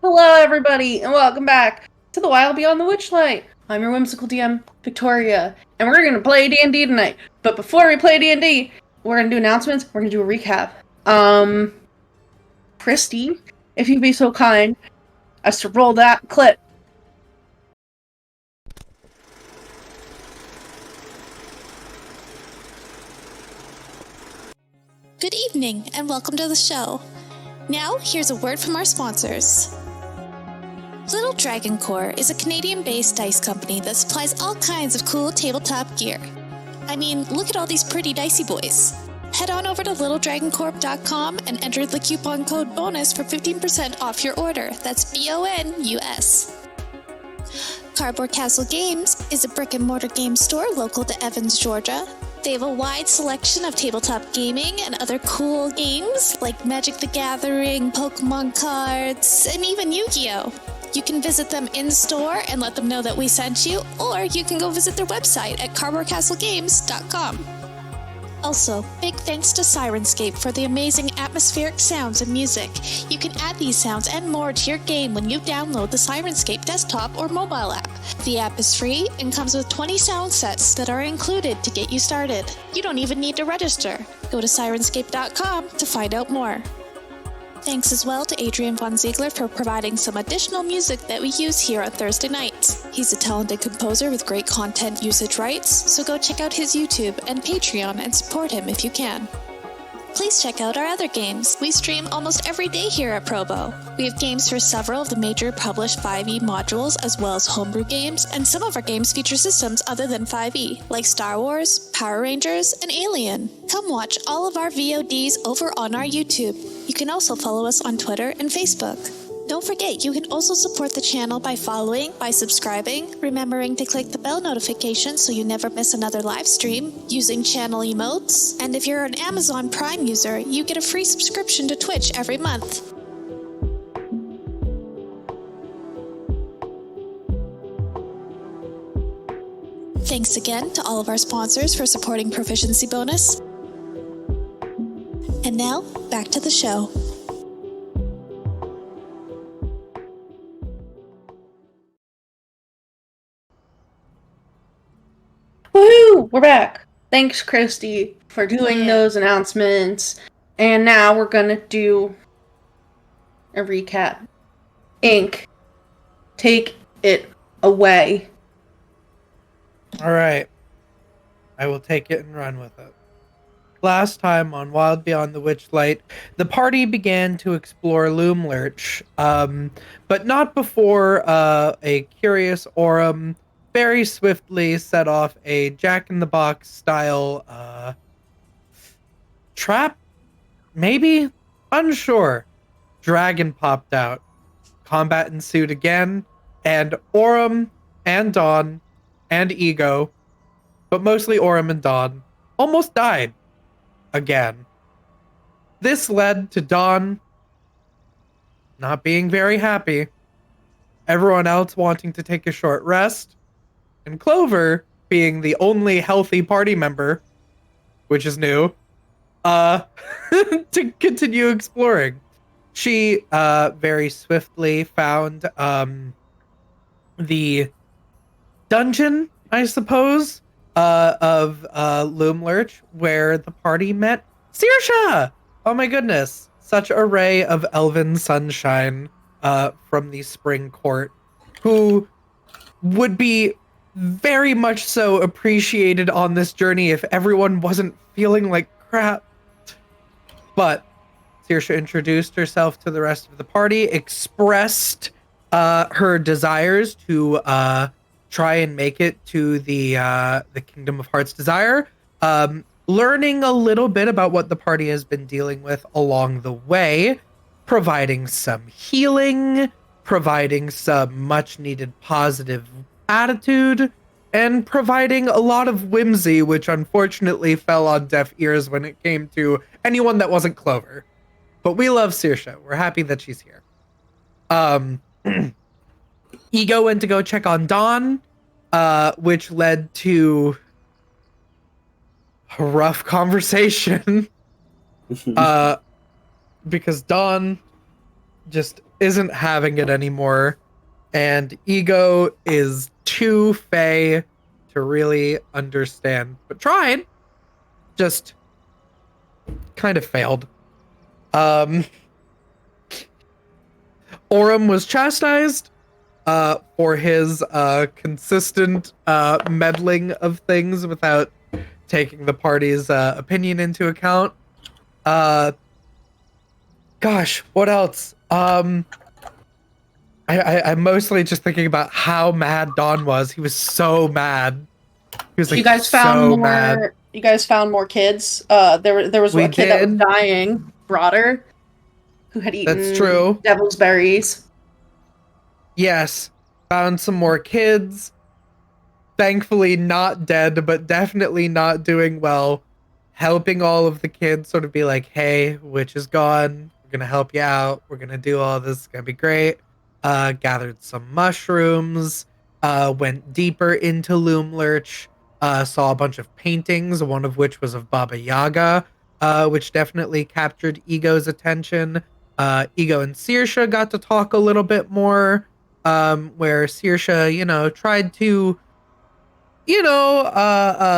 Hello, everybody, and welcome back to the Wild Beyond the Witchlight. I'm your whimsical DM, Victoria, and we're gonna play D&D tonight. But before we play D&D, we're gonna do announcements. We're gonna do a recap. Kristy, if you'd be so kind as to roll that clip. Good evening, and welcome to the show. Now, here's a word from our sponsors. Little Dragon Core is a Canadian-based dice company that supplies all kinds of cool tabletop gear. I mean, look at all these pretty dicey boys. Head on over to littledragoncorp.com and enter the coupon code BONUS for 15% off your order. That's BONUS. Cardboard Castle Games is a brick-and-mortar game store local to Evans, Georgia. They have a wide selection of tabletop gaming and other cool games like Magic the Gathering, Pokemon cards, and even Yu-Gi-Oh! You can visit them in-store and let them know that we sent you, or you can go visit their website at cardboardcastlegames.com. Also, big thanks to Syrinscape for the amazing atmospheric sounds and music. You can add these sounds and more to your game when you download the Syrinscape desktop or mobile app. The app is free and comes with 20 sound sets that are included to get you started. You don't even need to register. Go to Syrinscape.com to find out more. Thanks as well to Adrian Von Ziegler for providing some additional music that we use here on Thursday nights. He's a talented composer with great content usage rights, so go check out his YouTube and Patreon and support him if you can. Please check out our other games. We stream almost every day here at Probo. We have games for several of the major published 5e modules as well as homebrew games, and some of our games feature systems other than 5e, like Star Wars, Power Rangers, and Alien. Come watch all of our VODs over on our YouTube. You can also follow us on Twitter and Facebook. Don't forget, you can also support the channel by following, by subscribing, remembering to click the bell notification so you never miss another live stream, using channel emotes, and if you're an Amazon Prime user, you get a free subscription to Twitch every month. Thanks again to all of our sponsors for supporting Proficiency Bonus. And now, back to the show. Woohoo! We're back. Thanks, Kristy, for doing those announcements. And now we're gonna do a recap. Ink, take it away. All right. I will take it and run with it. Last time on Wild Beyond the Witchlight, the party began to explore Loomlurch, but not before a curious Aurum very swiftly set off a Jack-in-the-Box style trap? Maybe? Unsure. Dragon popped out. Combat ensued again, and Aurum and Dawn and Ego, but mostly Aurum and Dawn, almost died. Again. This led to Dawn not being very happy, everyone else wanting to take a short rest, and Clover being the only healthy party member, which is new, to continue exploring. She very swiftly found the dungeon, I suppose, of Loomlurch, where the party met Saoirse! Oh my goodness. Such a ray of elven sunshine from the spring court, who would be very much so appreciated on this journey if everyone wasn't feeling like crap. But Saoirse introduced herself to the rest of the party, expressed her desires to try and make it to the Kingdom of Heart's Desire, learning a little bit about what the party has been dealing with along the way, providing some healing, providing some much needed positive attitude, and providing a lot of whimsy, which unfortunately fell on deaf ears when it came to anyone that wasn't Clover. But we love Saoirse. We're happy that she's here. Ego went to go check on Dawn, which led to a rough conversation. Because Dawn just isn't having it anymore. And Ego is too fey to really understand, but tried, just kind of failed. Aurum was chastised for his consistent meddling of things without taking the party's opinion into account. Gosh, what else? I'm mostly just thinking about how mad Don was. He was so mad. He was like, you guys found so more. mad. You guys found more kids. There was We a kid that was did. dying. Broader, who had eaten That's true. devil's berries. Yes, found some more kids. Thankfully not dead, but definitely not doing well. Helping all of the kids sort of be like, hey, witch is gone. We're going to help you out. We're going to do all this. It's going to be great. Gathered some mushrooms. Went deeper into Loom Lurch. Saw a bunch of paintings, one of which was of Baba Yaga, which definitely captured Ego's attention. Ego and Saoirse got to talk a little bit more, where Saoirse, tried to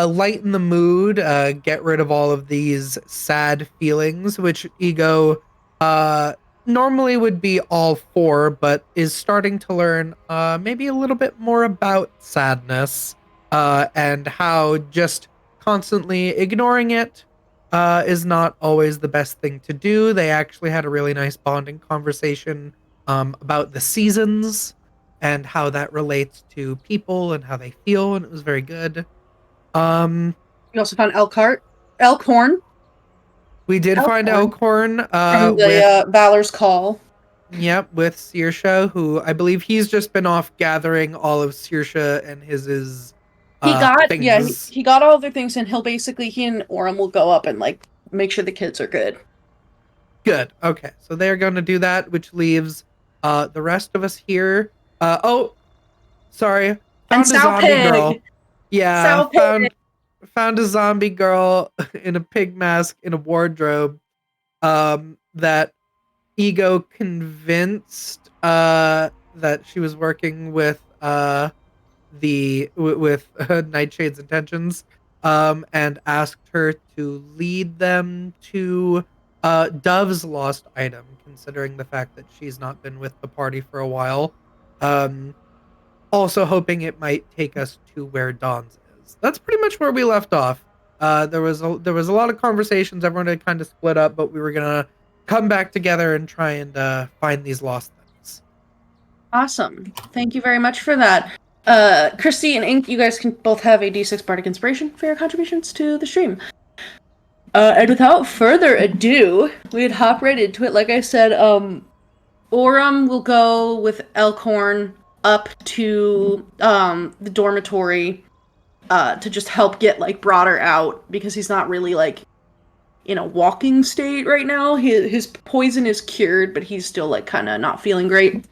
lighten the mood, get rid of all of these sad feelings, which Ego normally would be all for, but is starting to learn maybe a little bit more about sadness, and how just constantly ignoring it is not always the best thing to do. They actually had a really nice bonding conversation about the seasons and how that relates to people and how they feel, and it was very good. You also found Elkhorn We did find Elkhorn from the with Valor's Call. with Saoirse, who I believe he's just been off gathering all of Saoirse and his things. He got all their things, and he and Aurum will go up and like make sure the kids are good. Good. Okay, so they're going to do that, which leaves the rest of us here. Sorry, found a zombie girl. Yeah, found a zombie girl in a pig mask in a wardrobe. That Ego convinced that she was working with Nightshade's intentions, and asked her to lead them to Dove's lost item, considering the fact that she's not been with the party for a while. Also hoping it might take us to where Dawn's is. That's pretty much where we left off. There was a lot of conversations. Everyone had kind of split up, but we were gonna come back together and try and find these lost things. Awesome. Thank you very much for that. Kristy and Ink, you guys can both have a D6 Bardic Inspiration for your contributions to the stream. And without further ado, we'd hop right into it. Like I said, Aurum will go with Elkhorn up to the dormitory to just help get like Broader out, because he's not really like in a walking state right now. His poison is cured, but he's still like kind of not feeling great.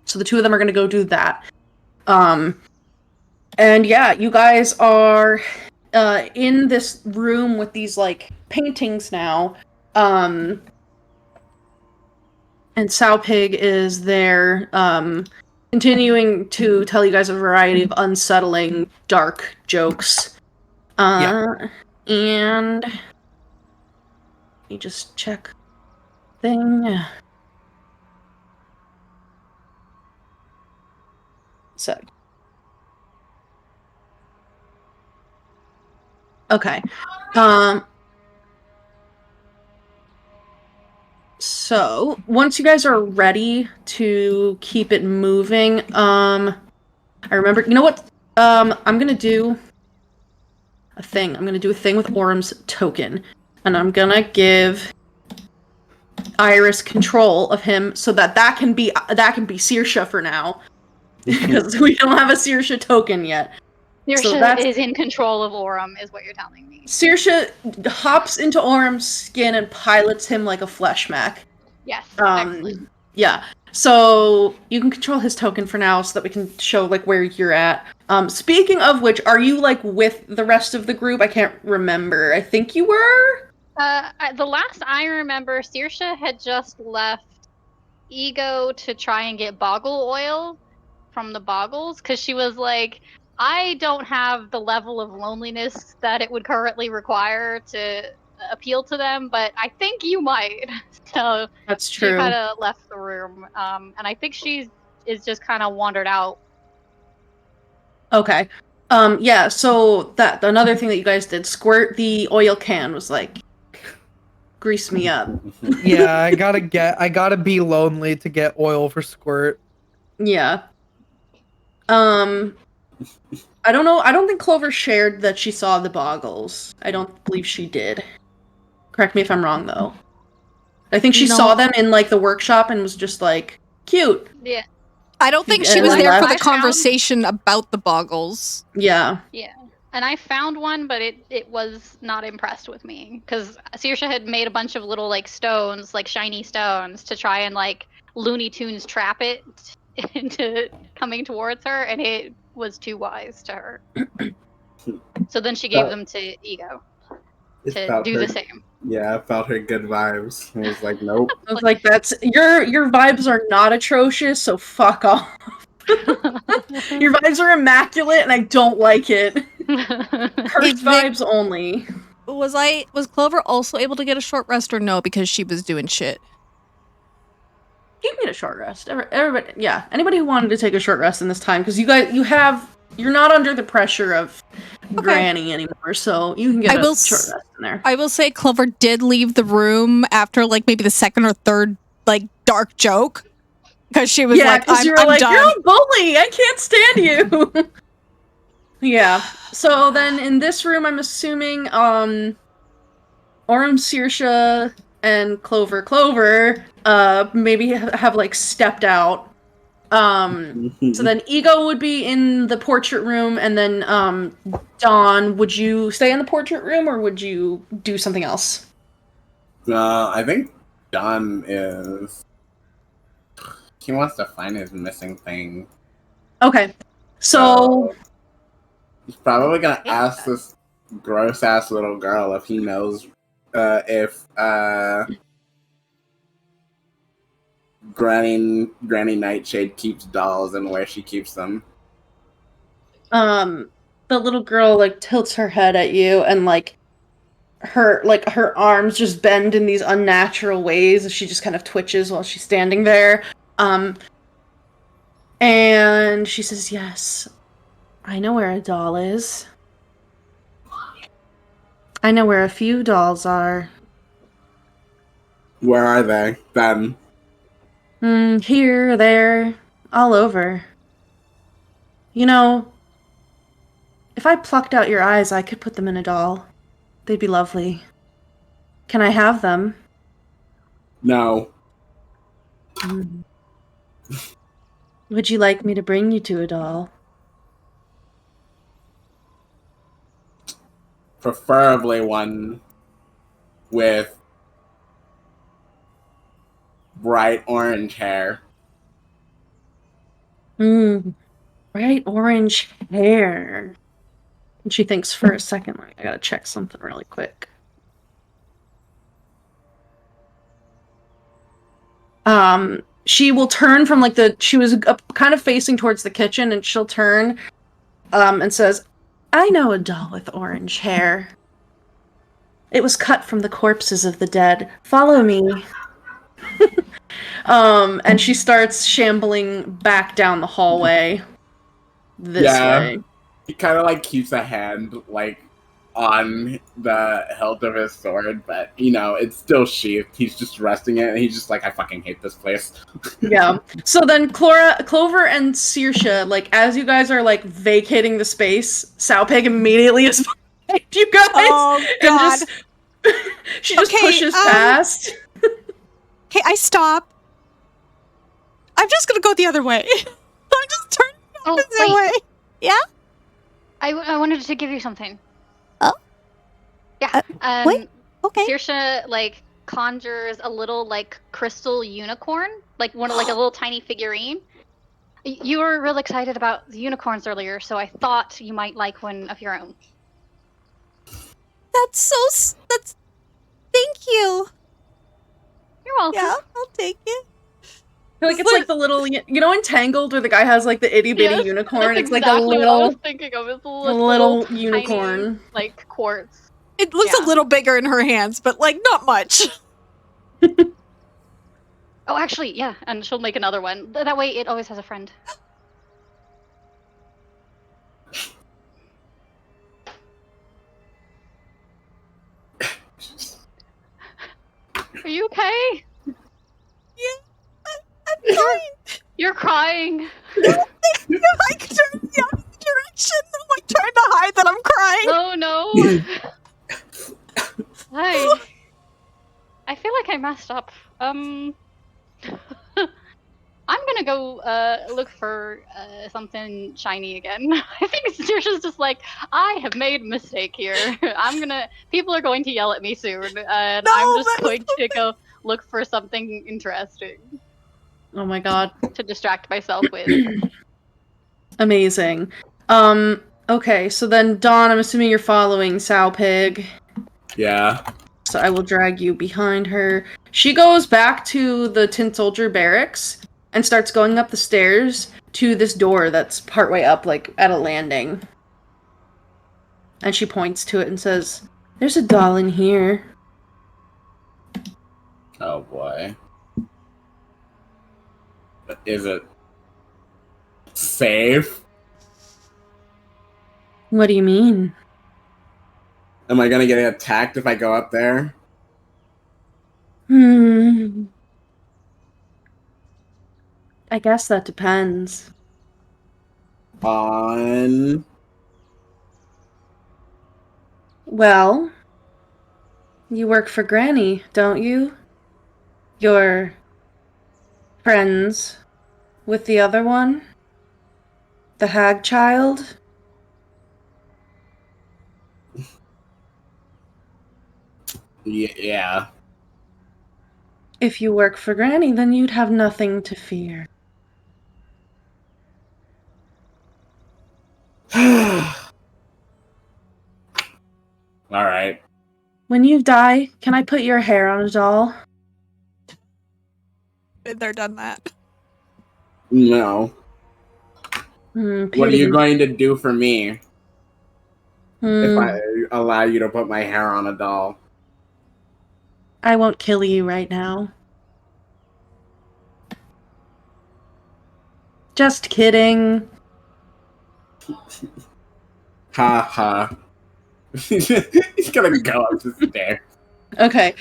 So the two of them are gonna go do that. And yeah, you guys are in this room with these like paintings now. And Sowpig is there, continuing to tell you guys a variety of unsettling, dark jokes. And let me just check thing. So. Okay. So once you guys are ready to keep it moving, I remember, you know what? I'm gonna do a thing. I'm gonna do a thing with Aurum's token, and I'm gonna give Iris control of him so that can be Saoirse for now, because we don't have a Saoirse token yet. Saoirse is in control of Aurum, is what you're telling me. Saoirse hops into Aurum's skin and pilots him like a flesh mech. Yes. Excellent. Yeah. So you can control his token for now, so that we can show like where you're at. Speaking of which, are you like with the rest of the group? I can't remember. I think you were. The last I remember, Saoirse had just left Ego to try and get boggle oil from the boggles because she was like, I don't have the level of loneliness that it would currently require to appeal to them, but I think you might. So That's she true. kind of left the room, and I think she is just kind of wandered out. Okay. Yeah, so that another thing that you guys did, squirt the oil can was like grease me up. Yeah, I gotta be lonely to get oil for squirt. Yeah. I don't know. I don't think Clover shared that she saw the boggles. I don't believe she did. Correct me if I'm wrong though. I think she No. saw them in like the workshop and was just like, cute. Yeah, I don't think she And was then there for left. the I found- conversation about the boggles. Yeah. yeah. And I found one, but it was not impressed with me because Saoirse had made a bunch of little like stones, like shiny stones, to try and like Looney Tunes trap it into coming towards her, and it was too wise to her. So then she gave them to Ego It to felt do her, the same. Yeah, I felt her good vibes. I was like, nope. I was like, that's your vibes are not atrocious, so fuck off. Your vibes are immaculate and I don't like it. Cursed vibes only. Was Clover also able to get a short rest or no because she was doing shit? You can get a short rest. Everybody, yeah. Anybody who wanted to take a short rest in this time, because you're not under the pressure of Granny anymore, so you can get a short rest in there. I will say Clover did leave the room after like maybe the second or third like dark joke because she was like, I'm like, done. you're a bully. I can't stand you. Yeah. So then in this room, I'm assuming Aurum, Saoirse, and Clover maybe have like stepped out. So then Ego would be in the portrait room, and then Dawn, would you stay in the portrait room or would you do something else? I think John is. He wants to find his missing thing. Okay. So he's probably gonna ask this gross ass little girl if he knows if Granny Nightshade keeps dolls and where she keeps them. the little girl like tilts her head at you and her arms just bend in these unnatural ways. She just kind of twitches while she's standing there. And she says, "Yes, I know where a doll is. I know where a few dolls are. Where are they, then? Here, there, all over. You know, if I plucked out your eyes, I could put them in a doll. They'd be lovely. Can I have them?" No. Would you like me to bring you to a doll? Preferably one with bright orange hair. Bright orange hair. And she thinks for a second, like, I gotta check something really quick. She will turn from she was kind of facing towards the kitchen, and she'll turn, and says, "I know a doll with orange hair. It was cut from the corpses of the dead. Follow me." And she starts shambling back down the hallway this way. He kind of like keeps a hand like on the hilt of his sword, but you know, it's still sheathed. He's just resting it, and he's just like, I fucking hate this place. Yeah. So then Clover and Saoirse, like, as you guys are like vacating the space, Saopeg immediately is behind you guys. Oh, God. And she just pushes past. Okay, I stop. I'm just gonna go the other way. I'm just turning the opposite way. Yeah? I wanted to give you something. Oh? Yeah. Wait. Okay. Saoirse like conjures a little like crystal unicorn, like a little tiny figurine. You were real excited about the unicorns earlier, so I thought you might like one of your own. That's thank you. You're welcome. Yeah, I'll take it. feel like it's like the little, Entangled, where the guy has like the itty bitty Yes, unicorn. That's It's like exactly a what I was little, thinking of. It's a little tiny, unicorn. like quartz. It looks Yeah. a little bigger in her hands, but like not much. Oh, actually, yeah, and she'll make another one. That way, it always has a friend. Are you okay? I'm fine. You're crying. I can turn the opposite direction. I'm like trying to hide that I'm crying. Oh no. I feel like I messed up. I'm gonna go look for something shiny again. I think Saoirse's just like, I have made a mistake here. People are going to yell at me soon, and No, I'm just that going to go look for something interesting Oh my god. to distract myself with. Amazing. Okay, so then Dawn, I'm assuming you're following Sow Pig. Yeah. So I will drag you behind her. She goes back to the Tin Soldier barracks and starts going up the stairs to this door that's partway up, like at a landing. And she points to it and says, "There's a doll in here." Oh boy. Is it safe? What do you mean? Am I gonna get attacked if I go up there? I guess that depends. On Well, you work for Granny, don't you? You're friends with the other one? The hag child? yeah. If you work for Granny, then you'd have nothing to fear. All right. When you die, can I put your hair on a doll? Been there, done that. No. What are Pity. you going to do for me if I Hmm. allow you to put my hair on a doll? I won't kill you right now. Just kidding. Ha ha. He's gonna go up the stairs. Okay.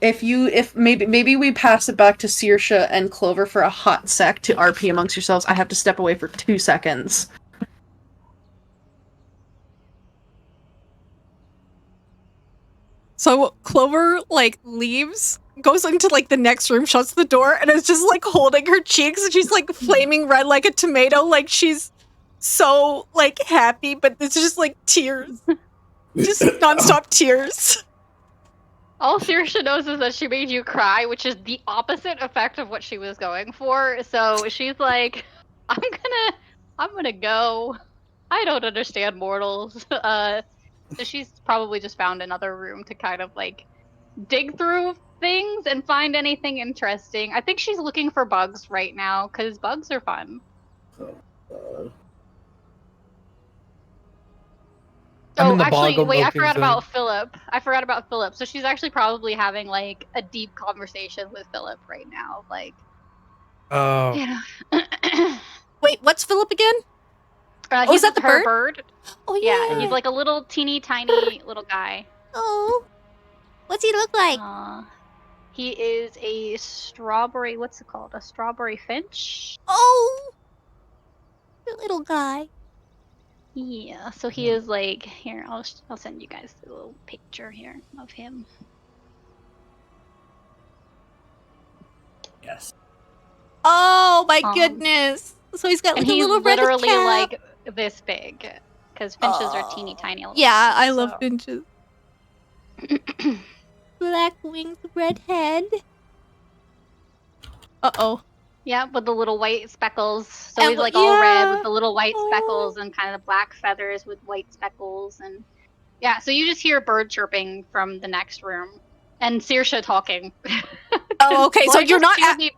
If maybe we pass it back to Saoirse and Clover for a hot sec to RP amongst yourselves. I have to step away for 2 seconds. So Clover like leaves, goes into like the next room, shuts the door, and is just like holding her cheeks, and she's like flaming red like a tomato, like she's so like happy, but it's just like tears, just nonstop tears. All Saoirse knows is that she made you cry, which is the opposite effect of what she was going for. So she's like, I'm gonna go. I don't understand mortals. So she's probably just found another room to kind of like dig through things and find anything interesting. I think she's looking for bugs right now because bugs are fun. I'm in Oh, the actually, boggle wait, I milking forgot zone. about Philip. I forgot about Philip. So she's actually probably having like a deep conversation with Philip right now. Like, Oh. you know. Wait, what's Philip again? He's is that the her bird? Oh Yeah, he's like a little teeny tiny little guy. Oh, what's he look like? He is a strawberry. What's it called? A strawberry finch. Oh, the little guy. Yeah. So he is like here. I'll send you guys a little picture here of him. Yes. Oh my goodness! So he's got like And a he's little red literally cap. like this big, because finches are teeny tiny. Little Yeah, I things, love so. finches. Black wings, red head. Uh-oh. Yeah, with the little white speckles. So And he's like yeah. all red with the little white Oh. speckles and kind of black feathers with white speckles. And yeah, so you just hear a bird chirping from the next room. and Saoirse talking. Oh, okay. Well, So I you're guess not. she would be-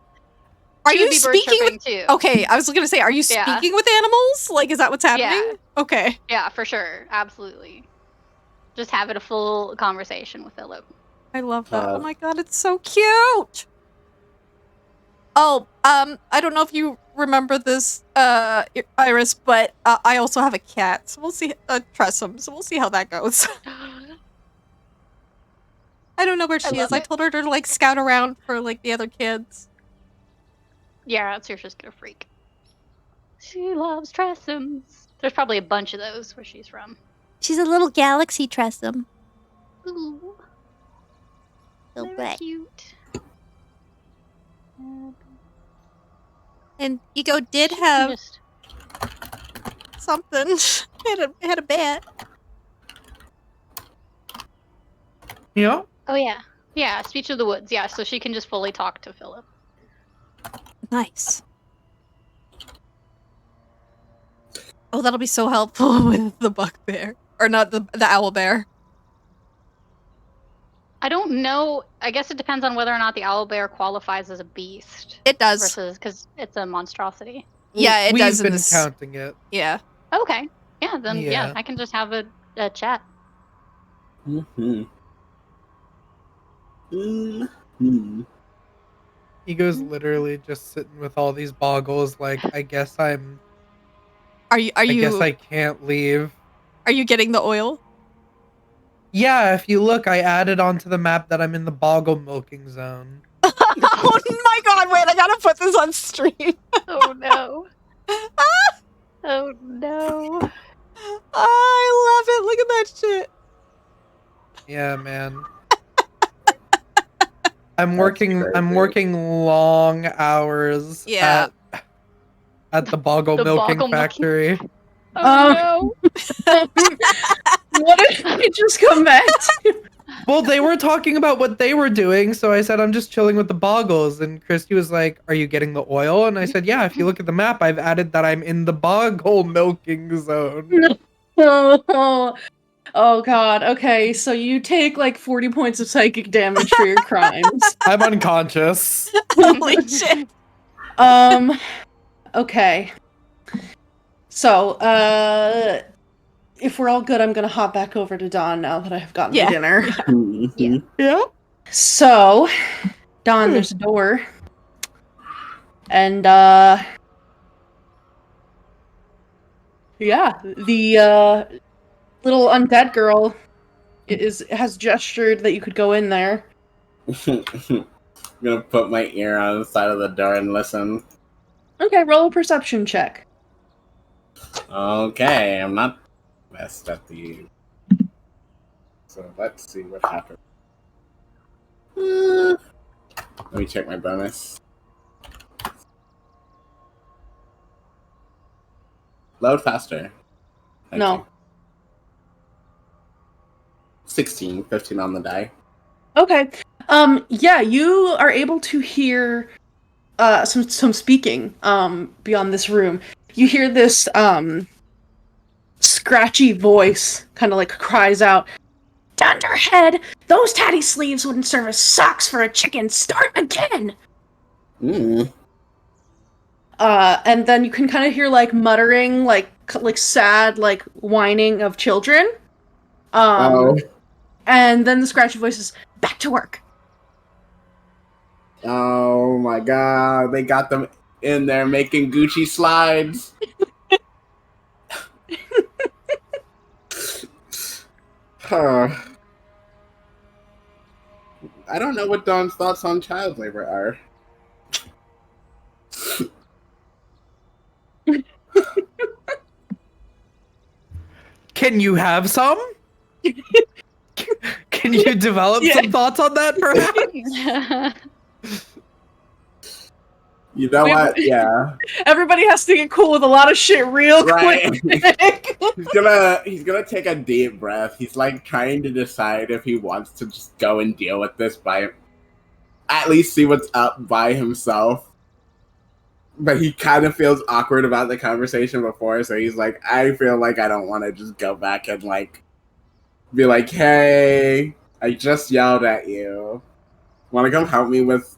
Are she you would be bird speaking chirping with? too? Okay, I was gonna say, are you Yeah. speaking with animals? Like, is that what's happening? Yeah. Okay. Yeah, for sure. Absolutely. Just having a full conversation with Philip. I love that. Oh Uh, my god, it's so cute. Oh, I don't know if you remember this, Iris, but I also have a cat. So we'll see, Tressum. So we'll see how that goes. I don't know where she is. love I it. told her to like scout around for like the other kids. Yeah, Saoirse's gonna freak. She loves Tressums. There's probably a bunch of those where she's from. She's a little galaxy Tressum. Ooh, So very black. cute. And Ego did She can have just- something. had a bat. Yeah. Oh yeah, yeah. Speech of the woods. Yeah, so she can just fully talk to Philip. Nice. Oh, that'll be so helpful with the bugbear. Or not the owl bear. I don't know. I guess it depends on whether or not the owlbear qualifies as a beast It does. versus because it's a monstrosity. Yeah, it We've does in been this. counting it. Yeah. Okay. Yeah. Then yeah, Yeah. I can just have a chat. Mm-hmm. Mm-hmm. Ego's literally just sitting with all these boggles. Like, I guess Are you I guess I can't leave. are you getting the oil? Yeah, if you look, I added onto the map that I'm in the boggle milking zone. Oh my god, wait, I gotta put this on stream. Oh no. Oh no. I love it. Look at that shit. Yeah, man. I'm working crazy. long hours Yeah. at the boggle The milking boggle milking- factory. Oh no. What did we just come back to? Well, they were talking about what they were doing, so I said I'm just chilling with the boggles, and Kristy was like, "Are you getting the oil?" And I said, "Yeah, if you look at the map, I've added that I'm in the boggle milking zone." Oh god. Okay, so you take like 40 points of psychic damage for your crimes. I'm unconscious. Holy shit. Okay. So, if we're all good, I'm gonna hop back over to Dawn now that I have gotten Yeah. my dinner. Mm-hmm. Yeah. So, Dawn, there's a door. And, yeah, the, little undead girl has gestured that you could go in there. I'm gonna put my ear on the side of the door and listen. Okay, roll a perception check. Okay, I'm not best at the. So let's see what happens. Let me check my bonus. Load faster. Thank No. you. 16, 15 on the die. Okay. Yeah, you are able to hear some speaking beyond this room. You hear this scratchy voice kind of like cries out, "Dunderhead! Those tatty sleeves wouldn't serve as socks for a chicken. Start again!" Mm. And then you can kind of hear like muttering, like sad, like whining of children. Oh. And then the scratchy voice is, "Back to work." Oh my god, they got them in there making Gucci slides. Huh. I don't know what Dawn's thoughts on child labor are. Can you have some? Can you develop some thoughts on that, perhaps? You know what? Yeah. Everybody has to get cool with a lot of shit real Right. quick. He's gonna take a deep breath. He's like trying to decide if he wants to just go and deal with this by at least see what's up by himself. But he kind of feels awkward about the conversation before, so he's like, I feel like I don't want to just go back and like be like, hey, I just yelled at you. Want to come help me with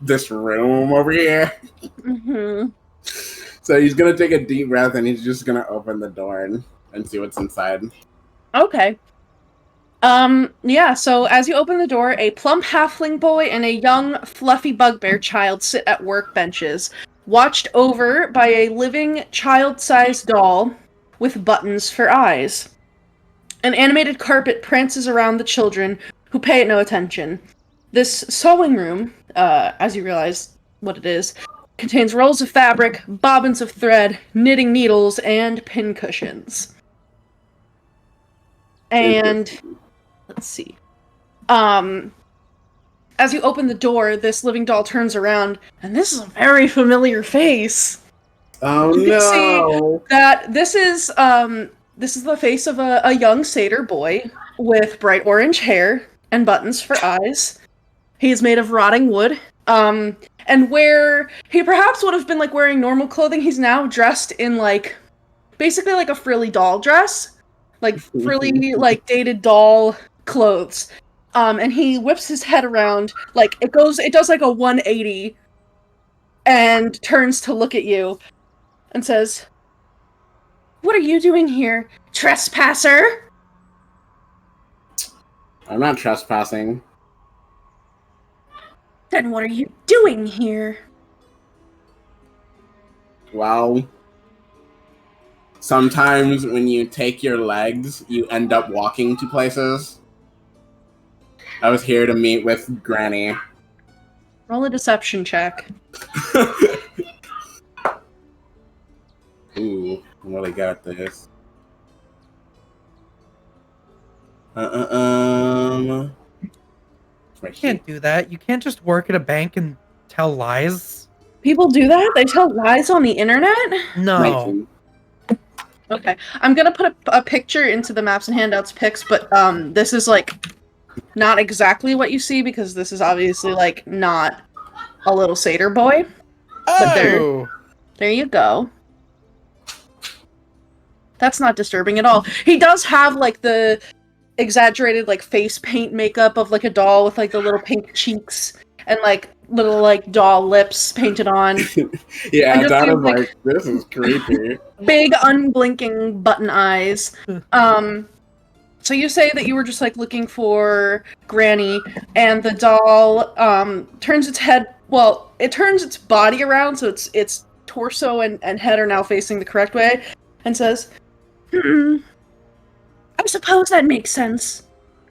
this room over here? Mm-hmm. So he's gonna take a deep breath and he's just gonna open the door and see what's inside. Okay. Yeah, so as you open the door, a plump halfling boy and a young, fluffy bugbear child sit at workbenches, watched over by a living, child-sized doll with buttons for eyes. An animated carpet prances around the children, who pay it no attention. This sewing room, as you realize what it is, contains rolls of fabric, bobbins of thread, knitting needles, and pincushions. And let's see. As you open the door, this living doll turns around, and this is a very familiar face. Oh You can no! see that this is the face of a young satyr boy with bright orange hair and buttons for eyes. He is made of rotting wood. And where he perhaps would have been like wearing normal clothing, he's now dressed in like basically like a frilly doll dress. Like frilly, like dated doll clothes. And he whips his head around, like it does like a 180 and turns to look at you and says, "What are you doing here, trespasser?" I'm not trespassing. "Then what are you doing here?" Well, sometimes when you take your legs, you end up walking to places. I was here to meet with Granny. Roll a deception check. Ooh, I'm really good at this. You can't do that. You can't just work at a bank and tell lies. People do that? They tell lies on the internet? No. 19. Okay. I'm gonna put a picture into the maps and handouts pics, but this is like not exactly what you see because this is obviously like not a little satyr boy. But there you go. That's not disturbing at all. He does have like the exaggerated like face paint makeup of like a doll with like the little pink cheeks and like little like doll lips painted on. Yeah, And just that seems is like, this is creepy. Big unblinking button eyes. So you say that you were just like looking for Granny, and the doll turns its head. Well, it turns its body around, so its torso and head are now facing the correct way, and says, "I suppose that makes sense.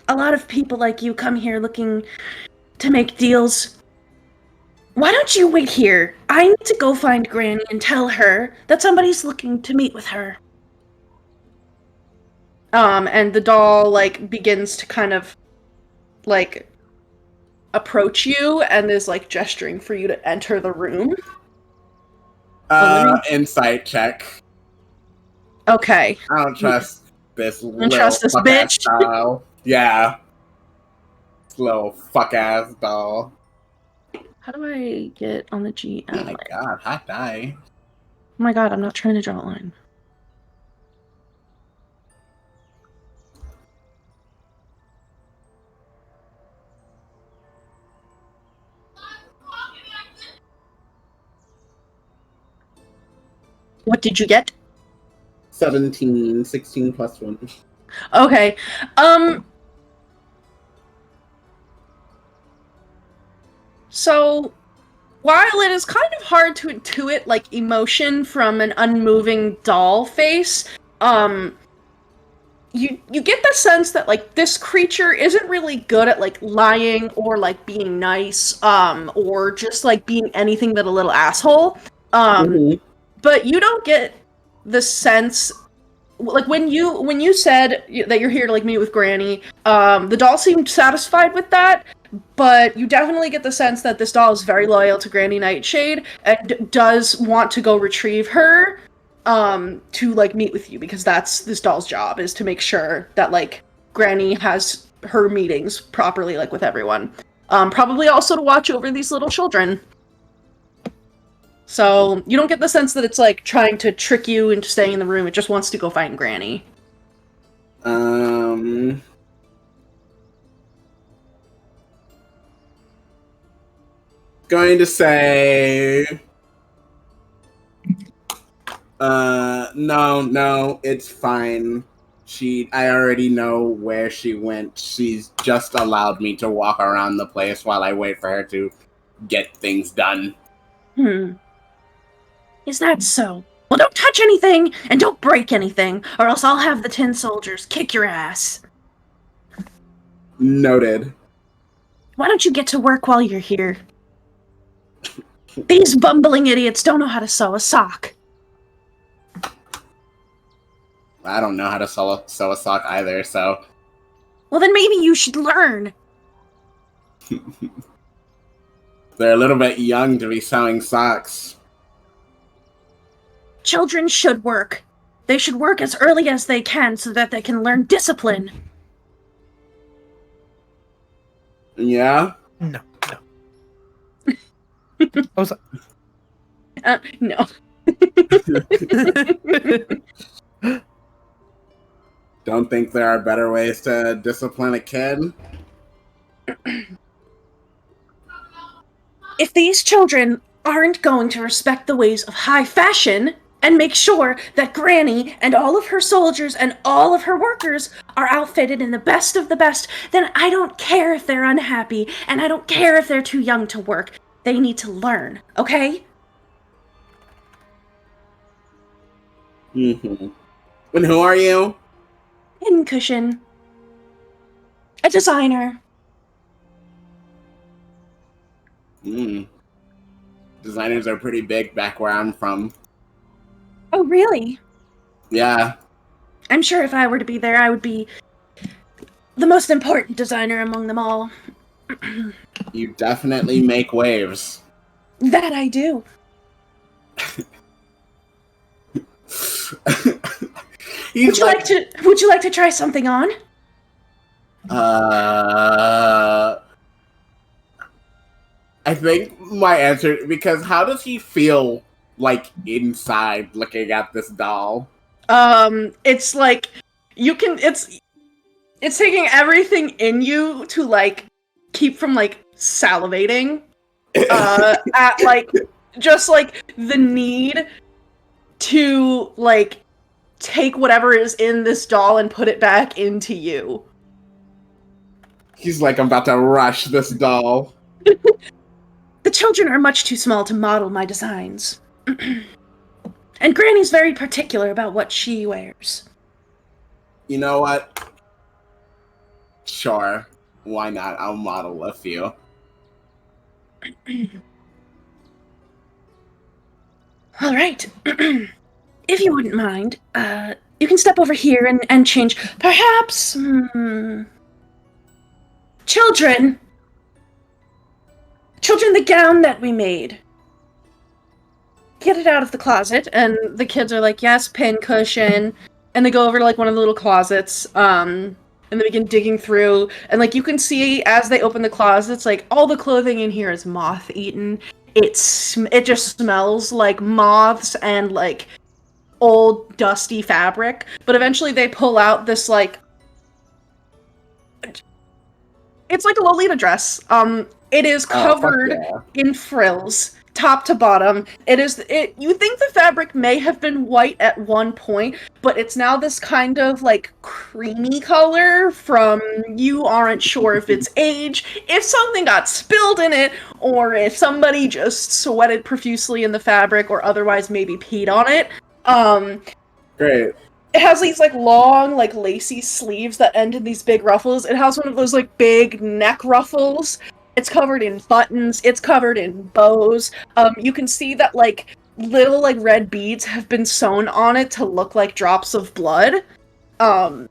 A lot of people like you come here looking to make deals. Why don't you wait here? I need to go find Granny and tell her that somebody's looking to meet with her." And the doll, like, begins to kind of, like, approach you and is, like, gesturing for you to enter the room. Insight check. Okay. I don't trust this little trust this fuck-ass bitch. doll. Yeah. This little fuck-ass doll. How do I get on the GM? Oh my god, hot die. Oh my god, I'm not trying to draw a line. What did you get? 17, 16 plus 1. Okay. So, while it is kind of hard to intuit, like, emotion from an unmoving doll face, you get the sense that, like, this creature isn't really good at, like, lying or, like, being nice, or just, like, being anything but a little asshole. But you don't get the sense, like, when you said that you're here to, like, meet with Granny, the doll seemed satisfied with that, but you definitely get the sense that this doll is very loyal to Granny Nightshade and does want to go retrieve her, to, like, meet with you, because that's this doll's job, is to make sure that, like, Granny has her meetings properly, like, with everyone. Probably also to watch over these little children. So, you don't get the sense that it's, like, trying to trick you into staying in the room. It just wants to go find Granny. going to say, no, it's fine. I already know where she went. She's just allowed me to walk around the place while I wait for her to get things done. Is that so? Well, don't touch anything, and don't break anything, or else I'll have the tin soldiers kick your ass. Noted. Why don't you get to work while you're here? These bumbling idiots don't know how to sew a sock. I don't know how to sew a sock either, so... Well, then maybe you should learn. They're a little bit young to be sewing socks. Children should work. They should work as early as they can so that they can learn discipline. Yeah? No. I was No. Don't think there are better ways to discipline a kid? If these children aren't going to respect the ways of high fashion and make sure that Granny and all of her soldiers and all of her workers are outfitted in the best of the best, then I don't care if they're unhappy, and I don't care if they're too young to work. They need to learn, okay? Mm-hmm. And who are you? Pincushion. A designer. Designers are pretty big back where I'm from. Oh, really? Yeah. I'm sure if I were to be there, I would be the most important designer among them all. You definitely make waves. That I do. Would you like to try something on? I think my answer, because how does he feel like inside looking at this doll? It's like it's taking everything in you to like keep from like salivating. At like just like the need to like take whatever is in this doll and put it back into you. He's like, I'm about to rush this doll. The children are much too small to model my designs. And Granny's very particular about what she wears. You know what? Sure. Why not? I'll model a few. All right. If you wouldn't mind, you can step over here and change. Perhaps, Children, the gown that we made. Get it out of the closet, and the kids are like, yes, pincushion, and they go over to like one of the little closets, and they begin digging through, and like you can see as they open the closets, like all the clothing in here is moth-eaten. It just smells like moths and like old dusty fabric, but eventually they pull out this like it's like a Lolita dress. It is covered in frills, top to bottom. You think the fabric may have been white at one point, but it's now this kind of like creamy color from you aren't sure if it's age, if something got spilled in it, or if somebody just sweated profusely in the fabric or otherwise maybe peed on it. Great. It has these like long, like lacy sleeves that end in these big ruffles. It has one of those like big neck ruffles. It's covered in buttons. It's covered in bows. You can see that like little like red beads have been sewn on it to look like drops of blood. And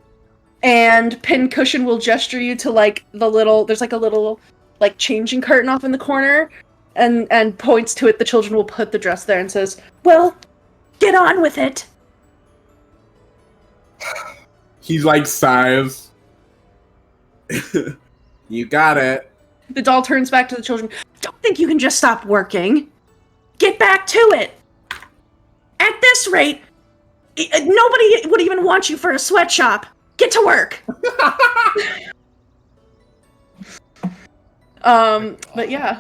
Pincushion will gesture you to like there's like a little like changing curtain off in the corner, and points to it. The children will put the dress there and says, "Well, get on with it." He's like sighs. You got it. The doll turns back to the children. Don't think you can just stop working. Get back to it. At this rate, nobody would even want you for a sweatshop. Get to work. But yeah.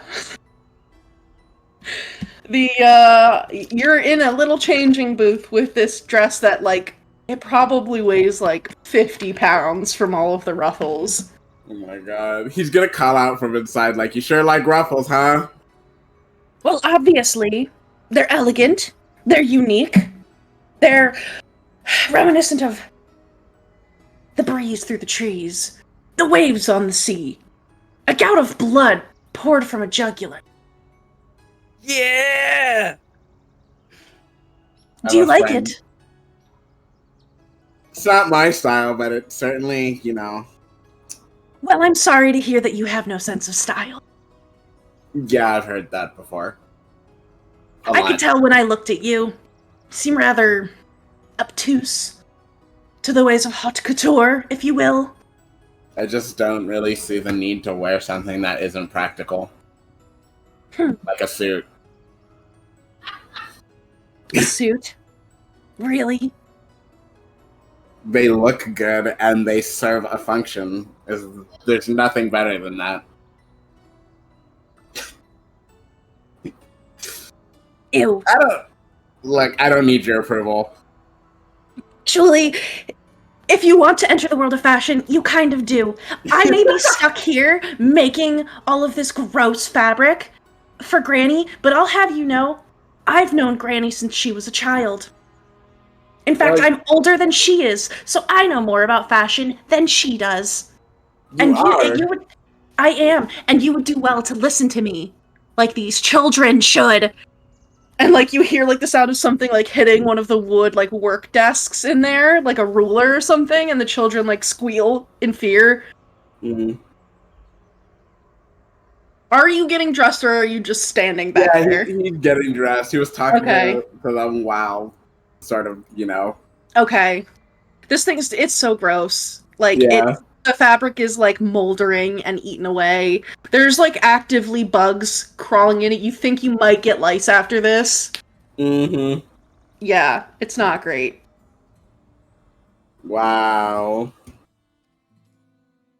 You're in a little changing booth with this dress that, like, it probably weighs, like, 50 pounds from all of the ruffles. Oh my god. He's gonna call out from inside, like, you sure like ruffles, huh? Well, obviously, they're elegant, they're unique, they're reminiscent of the breeze through the trees, the waves on the sea, a gout of blood poured from a jugular. Yeah! Do you like friend. it? It's not my style, but it's certainly, you know. Well, I'm sorry to hear that you have no sense of style. Yeah, I've heard that before. I could tell when I looked at you. You seem rather obtuse to the ways of haute couture, if you will. I just don't really see the need to wear something that isn't practical. Like a suit. A suit? Really? They look good and they serve a function. There's nothing better than that. Ew. I don't need your approval. Julie, if you want to enter the world of fashion, you kind of do. I may be stuck here making all of this gross fabric for Granny, but I'll have you know, I've known Granny since she was a child. In fact, I'm older than she is, so I know more about fashion than she does. You would, I am, and you would do well to listen to me, like these children should. And, like, you hear, like, the sound of something, like, hitting one of the wood, like, work desks in there, like a ruler or something, and the children, like, squeal in fear. Mm-hmm. Are you getting dressed, or are you just standing back there? He's getting dressed. He was talking to them while sort of, you know. Okay. This thing's, it's so gross. Like, the fabric is, like, moldering and eaten away. There's, like, actively bugs crawling in it. You think you might get lice after this. Mm-hmm. Yeah, it's not great. Wow.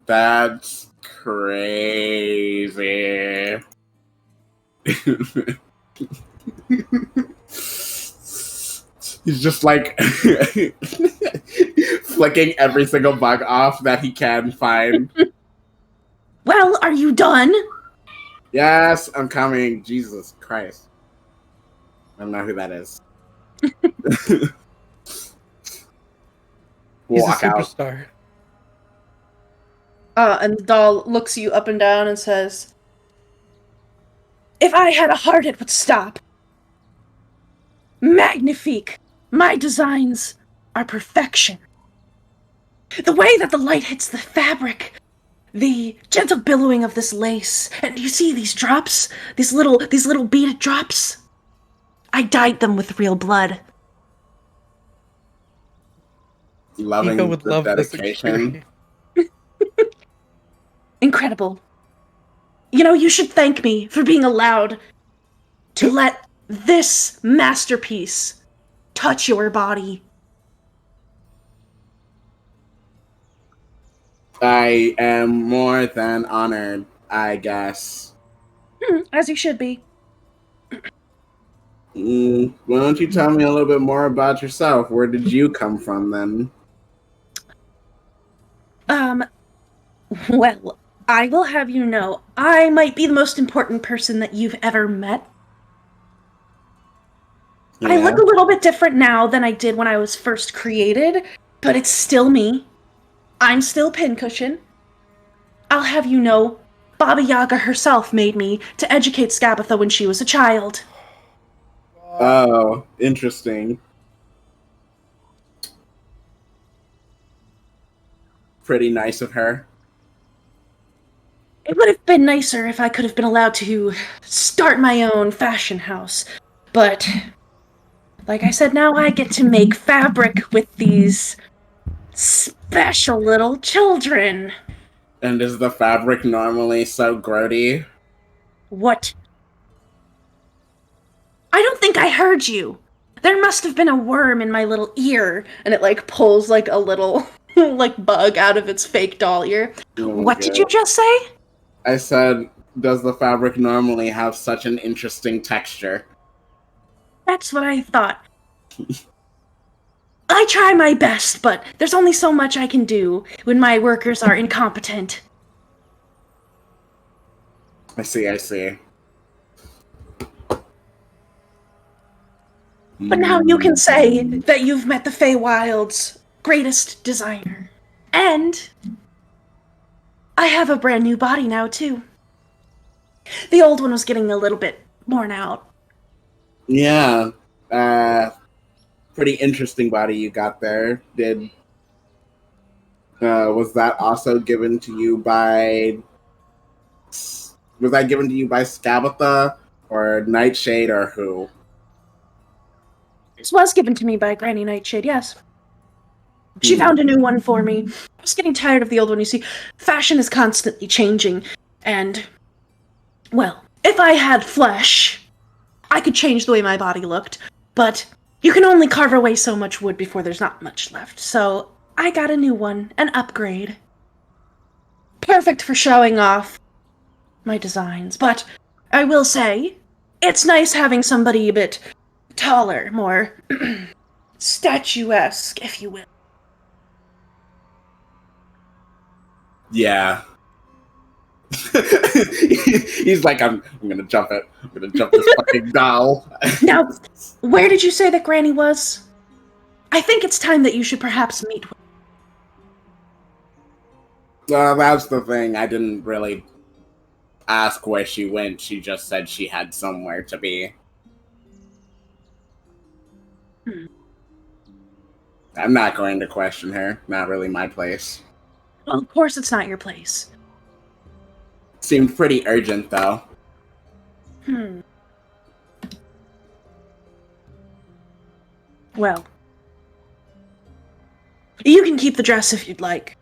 That's crazy. He's just like flicking every single bug off that he can find. Well, are you done? Yes, I'm coming. Jesus Christ. I don't know who that is. He's Walk a out. superstar. And the doll looks you up and down and says, "If I had a heart, it would stop. Magnifique! My designs are perfection. The way that the light hits the fabric, the gentle billowing of this lace, and you see these drops? These little beaded drops? I dyed them with real blood." Loving Nico would the love this dedication. experience. Incredible. You know, you should thank me for being allowed to let this masterpiece touch your body. I am more than honored, I guess. As you should be. Why don't you tell me a little bit more about yourself? Where did you come from, then? Well, I will have you know, I might be the most important person that you've ever met. Yeah. I look a little bit different now than I did when I was first created, but it's still me. I'm still Pincushion. I'll have you know, Baba Yaga herself made me to educate Scabatha when she was a child. Oh, interesting. Pretty nice of her. It would have been nicer if I could have been allowed to start my own fashion house, but like I said, now I get to make fabric with these special little children. And is the fabric normally so grody? What? I don't think I heard you. There must have been a worm in my little ear, and it like pulls like a little like bug out of its fake doll ear. What did you just say? I said, does the fabric normally have such an interesting texture? That's what I thought. I try my best, but there's only so much I can do when my workers are incompetent. I see. But now you can say that you've met the Feywild's greatest designer. And I have a brand new body now, too. The old one was getting a little bit worn out. Yeah. Pretty interesting body you got there. Was that also given to you by... Was that given to you by Scabatha or Nightshade or who? This was given to me by Granny Nightshade, yes. She found a new one for me. I was getting tired of the old one. You see, fashion is constantly changing. And, well, if I had flesh, I could change the way my body looked. But you can only carve away so much wood before there's not much left. So I got a new one, an upgrade. Perfect for showing off my designs. But I will say, it's nice having somebody a bit taller, more statuesque, if you will. Yeah. He's like, I'm gonna jump it. I'm gonna jump this fucking doll. Now, where did you say that Granny was? I think it's time that you should perhaps meet with her. Well, that's the thing. I didn't really ask where she went. She just said she had somewhere to be. I'm not going to question her. Not really my place. Well, of course it's not your place. Seemed pretty urgent, though. Well, you can keep the dress if you'd like.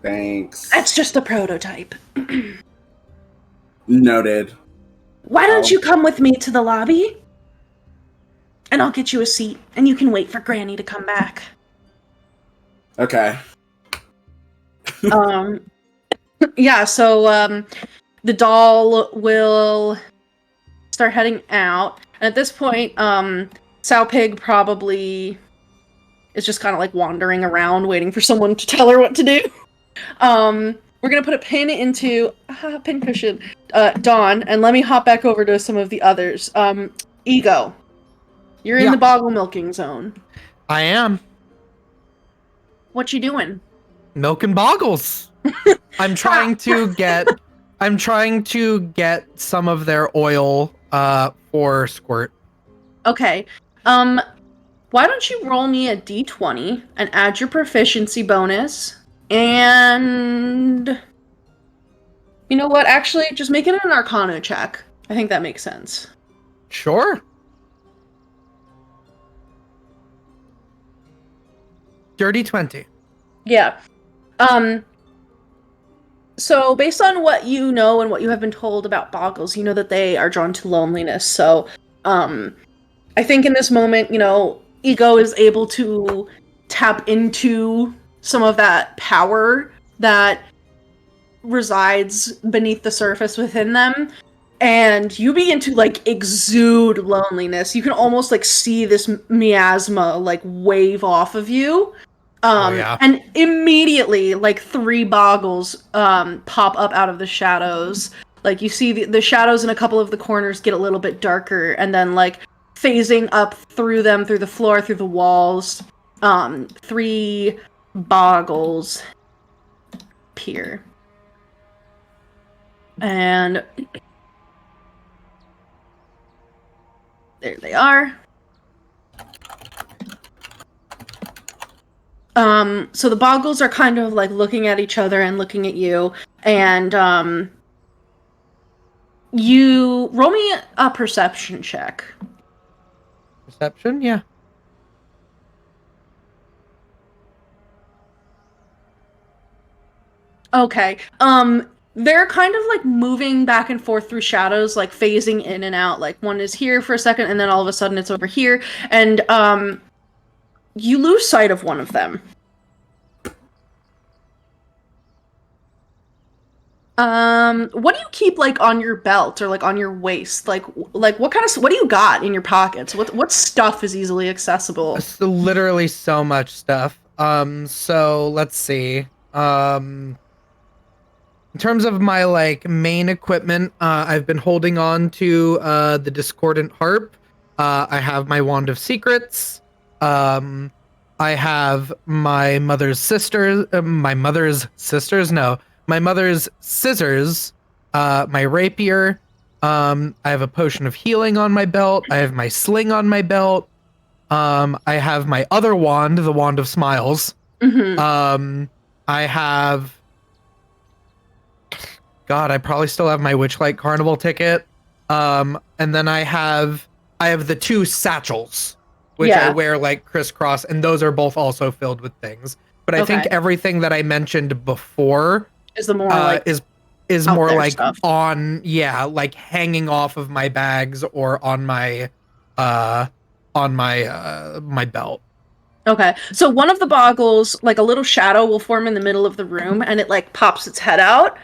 Thanks. That's just a prototype. Noted. Why don't you come with me to the lobby? And I'll get you a seat, and you can wait for Granny to come back. Okay. Yeah, so, the doll will start heading out. And at this point, Sow Pig probably is just kind of like wandering around, waiting for someone to tell her what to do. We're gonna put a pin into pincushion, Dawn, and let me hop back over to some of the others. Ego, you're in the boggle milking zone. I am. What you doing? Milking boggles. I'm trying to get some of their oil for Squirt. Okay. Why don't you roll me a d20 and add your proficiency bonus? And you know what? Actually, just make it an Arcana check. I think that makes sense. Sure. Dirty 20. Yeah. So based on what you know and what you have been told about boggles, you know that they are drawn to loneliness. So, I think in this moment, Ego is able to tap into some of that power that resides beneath the surface within them. And you begin to, exude loneliness. You can almost, see this miasma, wave off of you. And immediately, 3 boggles pop up out of the shadows. You see the shadows in a couple of the corners get a little bit darker, and then, phasing up through them, through the floor, through the walls, 3 boggles appear. And there they are. So the boggles are kind of looking at each other and looking at you, and you roll me a perception check. Perception, yeah. Okay. They're kind of moving back and forth through shadows, phasing in and out. One is here for a second, and then all of a sudden it's over here, and you lose sight of one of them. What do you keep like on your belt or like on your waist? Like what do you got in your pockets? What stuff is easily accessible? It's literally so much stuff. So let's see. In terms of my like main equipment, I've been holding on to the Discordant Harp. I have my Wand of Secrets. I have my mother's sisters. My mother's scissors. My rapier. I have a potion of healing on my belt. I have my sling on my belt. I have my other wand, the Wand of Smiles. Mm-hmm. I have. God, I probably still have my Witchlight Carnival ticket. And then I have the 2 satchels, which I wear like crisscross, and those are both also filled with things. But I think everything that I mentioned before is the more like is more like stuff. on like hanging off of my bags or on my my belt. Okay, so one of the boggles, like a little shadow will form in the middle of the room, and it like pops its head out,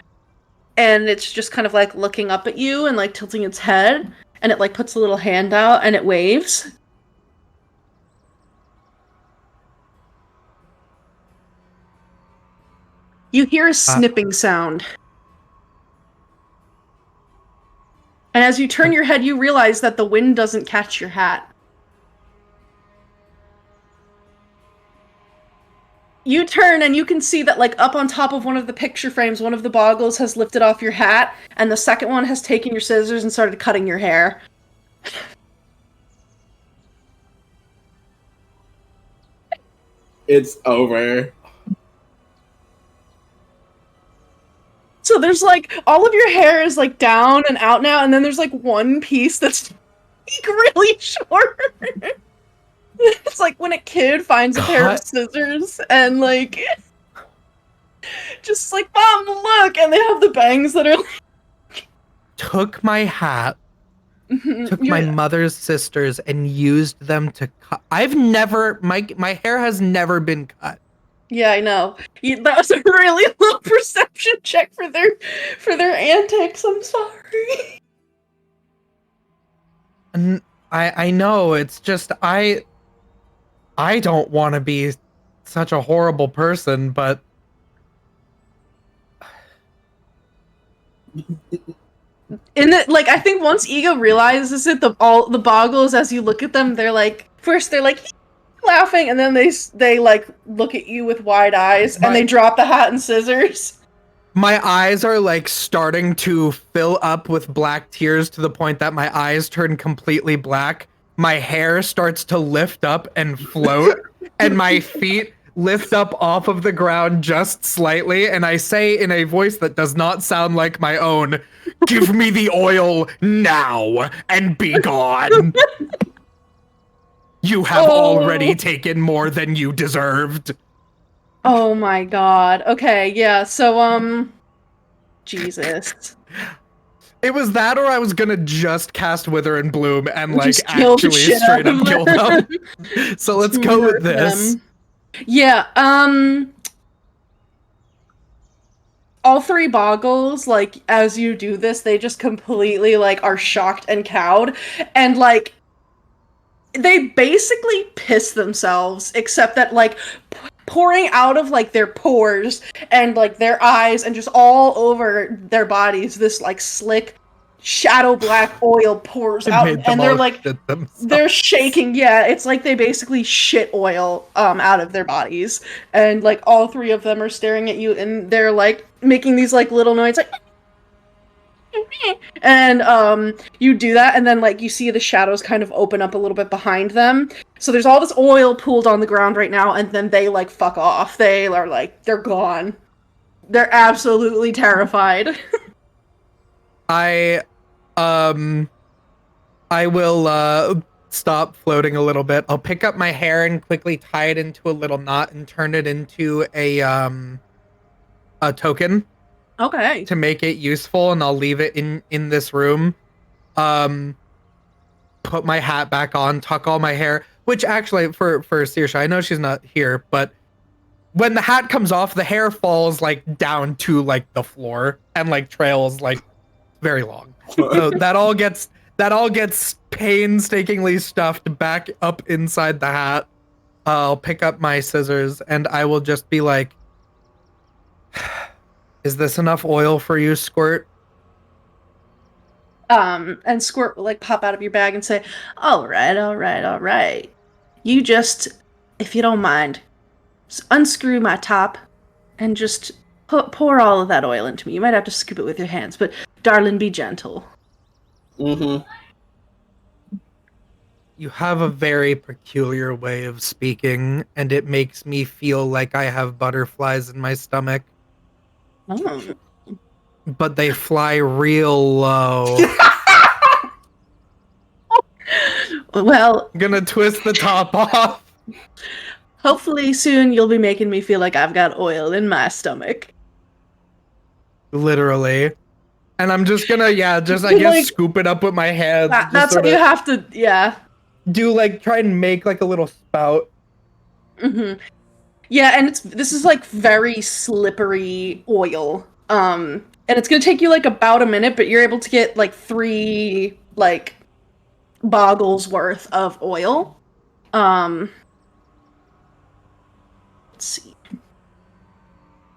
and it's just kind of like looking up at you and like tilting its head, and it like puts a little hand out and it waves. You hear a snipping sound. And as you turn your head, you realize that the wind doesn't catch your hat. You turn and you can see that like up on top of one of the picture frames, one of the boggles has lifted off your hat, and the second one has taken your scissors and started cutting your hair. It's over. So there's like, all of your hair is like down and out now, and then there's like one piece that's like, really short. It's like when a kid finds a pair of scissors and like just like, Mom, look, and they have the bangs that are like... Took my hat, took my mother's sisters, and used them to cut. I've never, my hair has never been cut. Yeah, I know. That was a really low perception check for their antics. I'm sorry. And I know, it's just I don't want to be such a horrible person, but in the like, I think once Ego realizes it, the boggles, as you look at them, they're like, first they're like laughing, and then they like look at you with wide eyes, and they drop the hat and scissors. My eyes are like starting to fill up with black tears to the point that my eyes turn completely black. My hair starts to lift up and float, and my feet lift up off of the ground just slightly, and I say in a voice that does not sound like my own, "Give me the oil now and be gone. You have already taken more than you deserved." Oh my god. Okay, yeah, so, Jesus. It was that, or I was gonna just cast Wither and Bloom and, like, Just kill the actually shit straight out of up kill them. So let's go with this. Them. Yeah, all 3 boggles, like, as you do this, they just completely, like, are shocked and cowed, and, like, they basically piss themselves, except that, like, pouring out of, like, their pores and, like, their eyes and just all over their bodies, this, like, slick, shadow black oil pours out, and they're, like, they're shaking. Yeah, it's like they basically shit oil out of their bodies, and, like, all 3 of them are staring at you, and they're, like, making these, like, little noises, like... And you do that, and then like you see the shadows kind of open up a little bit behind them. So there's all this oil pooled on the ground right now, and then they like fuck off. They are like, they're gone. They're absolutely terrified. I will stop floating a little bit. I'll pick up my hair and quickly tie it into a little knot and turn it into a token. Okay. To make it useful, and I'll leave it in this room. Put my hat back on, tuck all my hair, which actually for Saoirse, I know she's not here, but when the hat comes off, the hair falls like down to like the floor and like trails like very long. So that all gets painstakingly stuffed back up inside the hat. I'll pick up my scissors and I will just be like, "Is this enough oil for you, Squirt?" And Squirt will like pop out of your bag and say, all right. You just, if you don't mind, unscrew my top and just pour all of that oil into me. You might have to scoop it with your hands, but darling, be gentle. Mm-hmm. You have a very peculiar way of speaking, and it makes me feel like I have butterflies in my stomach, Oh. but they fly real low. Well, I'm gonna twist the top off. hopefully soon you'll be making me feel like I've got oil in my stomach. Literally. And I'm just gonna, just I Like- guess scoop it up with my hands. just That's what sorta you have to, yeah. do, like, try and make like a little spout. Mm-hmm. Yeah, and this is like very slippery oil. And it's gonna take you like about a minute, but you're able to get like 3 like boggles worth of oil. Let's see.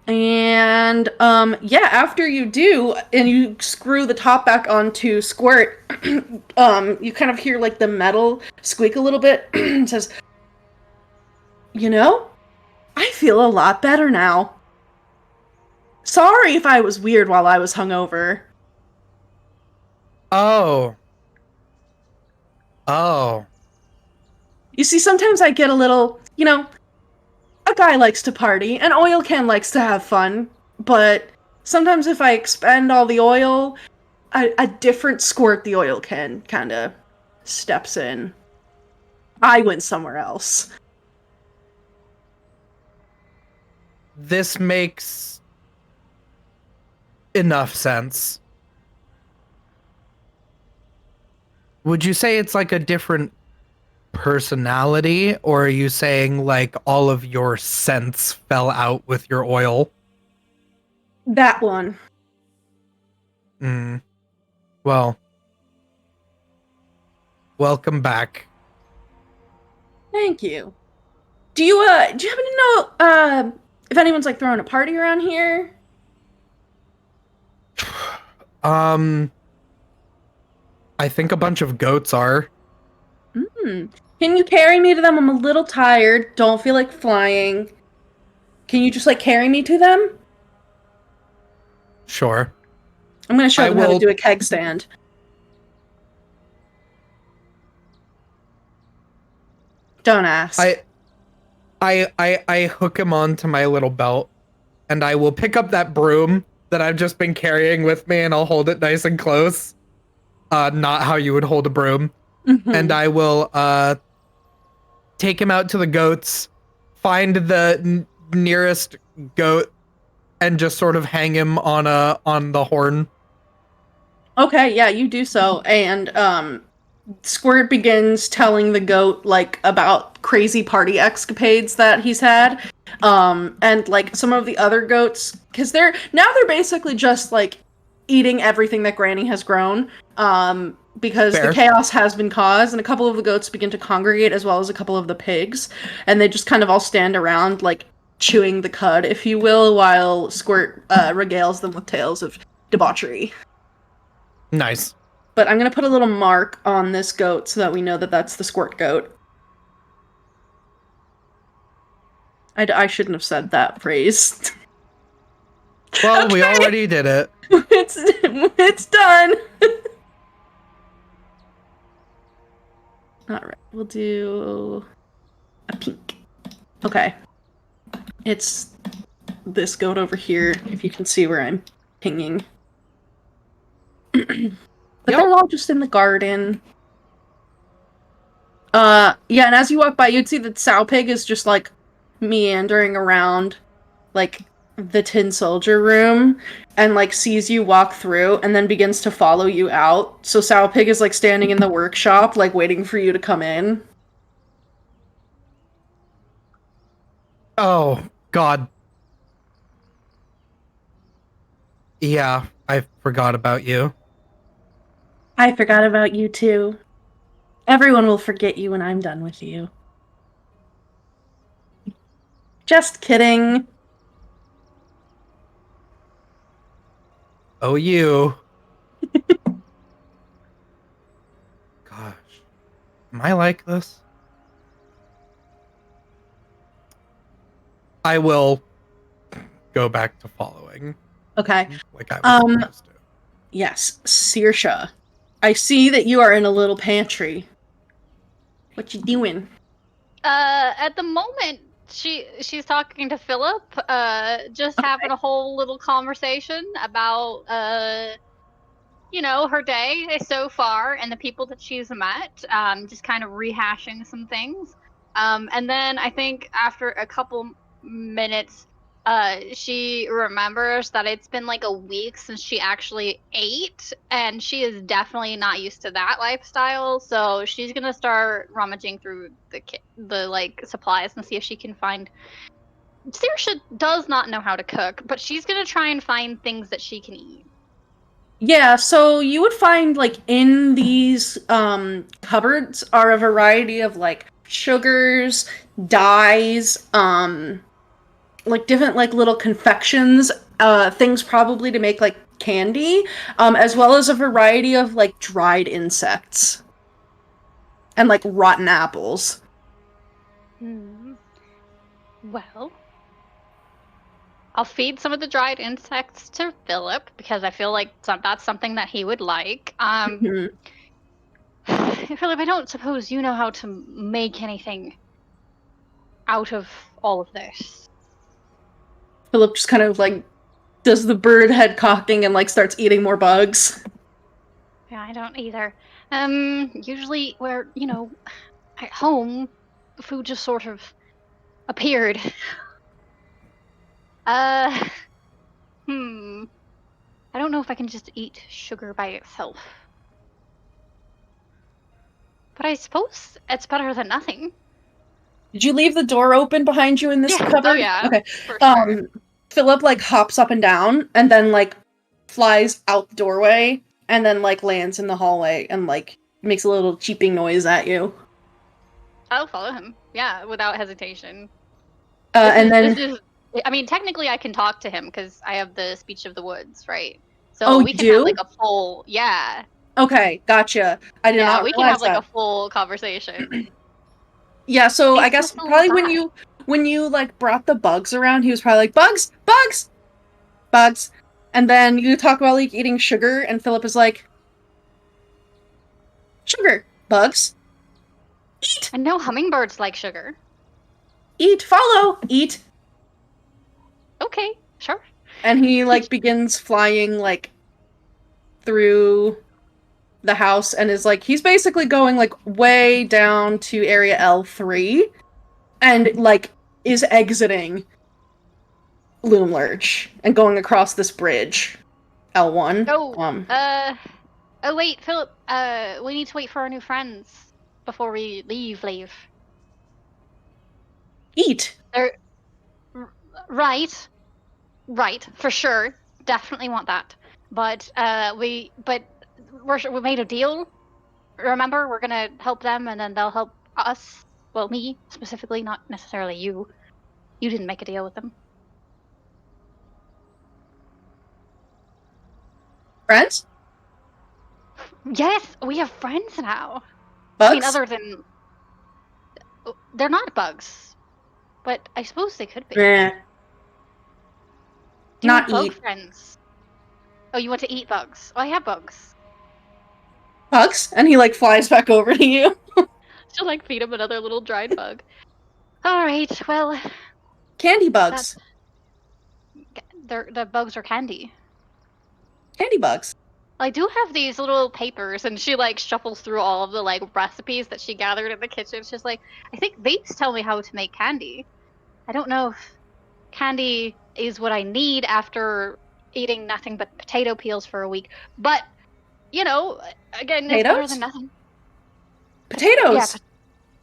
And after you do, and you screw the top back onto Squirt, you kind of hear like the metal squeak a little bit. It says, "You know, I feel a lot better now. Sorry if I was weird while I was hungover." Oh. You see, sometimes I get a little, a guy likes to party, and Oil Can likes to have fun, but sometimes if I expend all the oil, a different Squirt the Oil Can kind of steps in. I went somewhere else. This makes enough sense. Would you say it's like a different personality, or are you saying like all of your scents fell out with your oil? That one. Well, welcome back. Thank you. Do you happen to know, if anyone's like throwing a party around here? I think a bunch of goats are. Can you carry me to them? I'm a little tired. Don't feel like flying. Can you just like carry me to them? Sure. I'm gonna show I them how to will- do a keg stand. Don't ask. I hook him onto my little belt, and I will pick up that broom that I've just been carrying with me, and I'll hold it nice and close. Not how you would hold a broom. Mhm. And I will take him out to the goats, find the nearest goat, and just sort of hang him on the horn. Okay, yeah, you do so, and Squirt begins telling the goat like about crazy party escapades that he's had, and like some of the other goats, because they're basically just like eating everything that Granny has grown, because Fair. the chaos has been caused, and a couple of the goats begin to congregate as well as a couple of the pigs, and they just kind of all stand around like chewing the cud, if you will, while Squirt regales them with tales of debauchery. Nice. But I'm going to put a little mark on this goat so that we know that that's the Squirt goat. I shouldn't have said that phrase. Well, we Okay. already did it. It's done. Alright, we'll do a pink. Okay. It's this goat over here, if you can see where I'm pinging. But they're all just in the garden. Yeah, and as you walk by, you'd see that Sow Pig is just like meandering around like the tin soldier room and like sees you walk through and then begins to follow you out. So Sow Pig is like standing in the workshop, like waiting for you to come in. Oh, God. Yeah, I forgot about you. I forgot about you too. Everyone will forget you when I'm done with you. Just kidding. Oh, you. Gosh. Am I like this? I will go back to following. Okay. Like I was supposed to. Yes, Saoirse. I see that you are in a little pantry. What you doing? At the moment, she's talking to Philip, just having a whole little conversation about her day so far and the people that she's met, just kind of rehashing some things. And then I think after a couple minutes, she remembers that it's been like a week since she actually ate, and she is definitely not used to that lifestyle. So she's gonna start rummaging through the like supplies and see if she can find. Saoirse does not know how to cook, but she's gonna try and find things that she can eat. Yeah, so you would find like in these cupboards are a variety of like sugars, dyes, like different like little confections, things probably to make like candy, as well as a variety of like dried insects and like rotten apples. Well, I'll feed some of the dried insects to Philip because I feel like that's something that he would like. Mhm. Philip, I don't suppose you know how to make anything out of all of this. Philip just kind of like does the bird head cocking and like starts eating more bugs. Yeah, I don't either. Usually where, at home, food just sort of appeared. Uh, hmm. I don't know if I can just eat sugar by itself. But I suppose it's better than nothing. Did you leave the door open behind you in this Yeah. cupboard? Oh yeah. Okay. For sure. Philip like hops up and down and then like flies out the doorway and then like lands in the hallway and like makes a little cheeping noise at you. I'll follow him. Yeah, without hesitation. And then This is. I mean, technically, I can talk to him because I have the speech of the woods, right? oh, So we you can have do? like a full. Yeah. Okay, gotcha. I did Yeah, not we can realize have like that. a full conversation. Yeah, so I He's guess just a little probably when guy. you like brought the bugs around, he was probably like bugs, bugs, bugs, and then you talk about like eating sugar, and Philip is like sugar, bugs, eat, I know hummingbirds like sugar. eat, follow, eat, Okay, sure. and he like begins flying like through the house and is like he's basically going like way down to area L3 and like is exiting Loom Lurch and going across this bridge L1. Oh, oh wait, Philip. We need to wait for our new friends before we leave. Eat. They're right, right, for sure. Definitely want that. But we made a deal. Remember, we're gonna help them, and then they'll help us. Well, me specifically, not necessarily you. You didn't make a deal with them. Friends? Yes, we have friends now. Bugs? I mean, other than they're not bugs, but I suppose they could be. Eh. Do you Not want bug eat. friends? Oh, you want to eat bugs? Oh, I have bugs. Bugs? And he like flies back over to you. She'll like feed him another little dried bug. All right, well, Candy bugs. the bugs are candy. Candy bugs. I do have these little papers, and she like shuffles through all of the like recipes that she gathered in the kitchen. She's like, I think these tell me how to make candy. I don't know if candy is what I need after eating nothing but potato peels for a week, but again, it's better Potatoes? than nothing. Potatoes.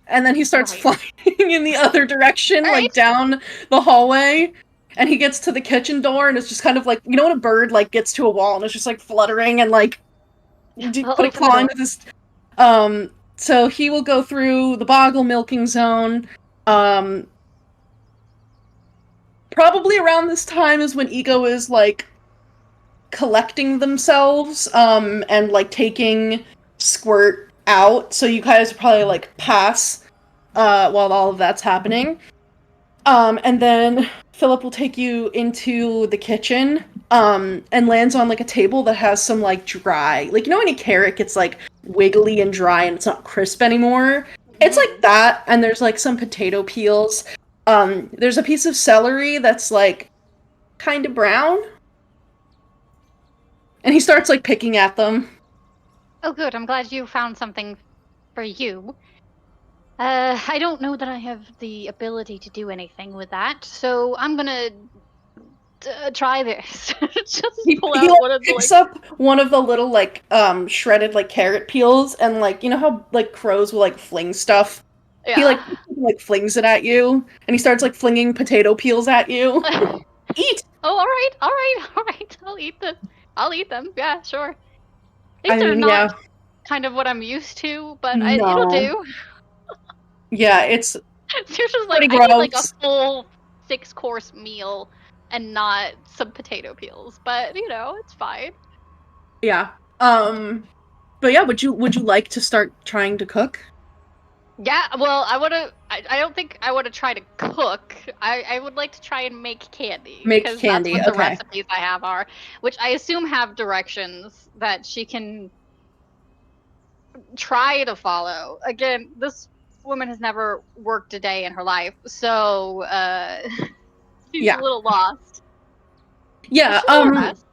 and then he starts Right. flying in the other direction, like Alright. down the hallway. And he gets to the kitchen door, and it's just kind of like, you know when a bird like gets to a wall and it's just like fluttering and like I'll putting open the clawing door. with his. So he will go through the boggle milking zone. Probably around this time is when Ego is like collecting themselves, and like taking Squirt out. So you guys probably like pass while all of that's happening. And then Philip will take you into the kitchen, and lands on like a table that has some like dry, like, you know when a carrot gets like wiggly and dry and it's not crisp anymore? It's like that, and there's like some potato peels. There's a piece of celery that's like kind of brown. And he starts like picking at them. Oh, good. I'm glad you found something for you. I don't know that I have the ability to do anything with that, so I'm gonna try this. Just pull He out one of the picks up one of the little like shredded like carrot peels, and like, you know how like crows will like fling stuff? Yeah. He like flings it at you, and he starts like flinging potato peels at you. Eat! Oh, all right. I'll eat them. Yeah, sure. These I are mean, not yeah. kind of what I'm used to, but No. it'll do. Yeah, it's Seriously, like, pretty I need like a gross. full 6-course meal and not some potato peels. But you know, it's fine. Yeah. But yeah, would you like to start trying to cook? Yeah, well, I don't think I want to try to cook. I would like to try and make candy. Make Because that's candy, what the okay. recipes I have are. Which I assume have directions that she can try to follow. Again, this woman has never worked a day in her life, so she's Yeah. a little lost. Yeah, She'll do her best.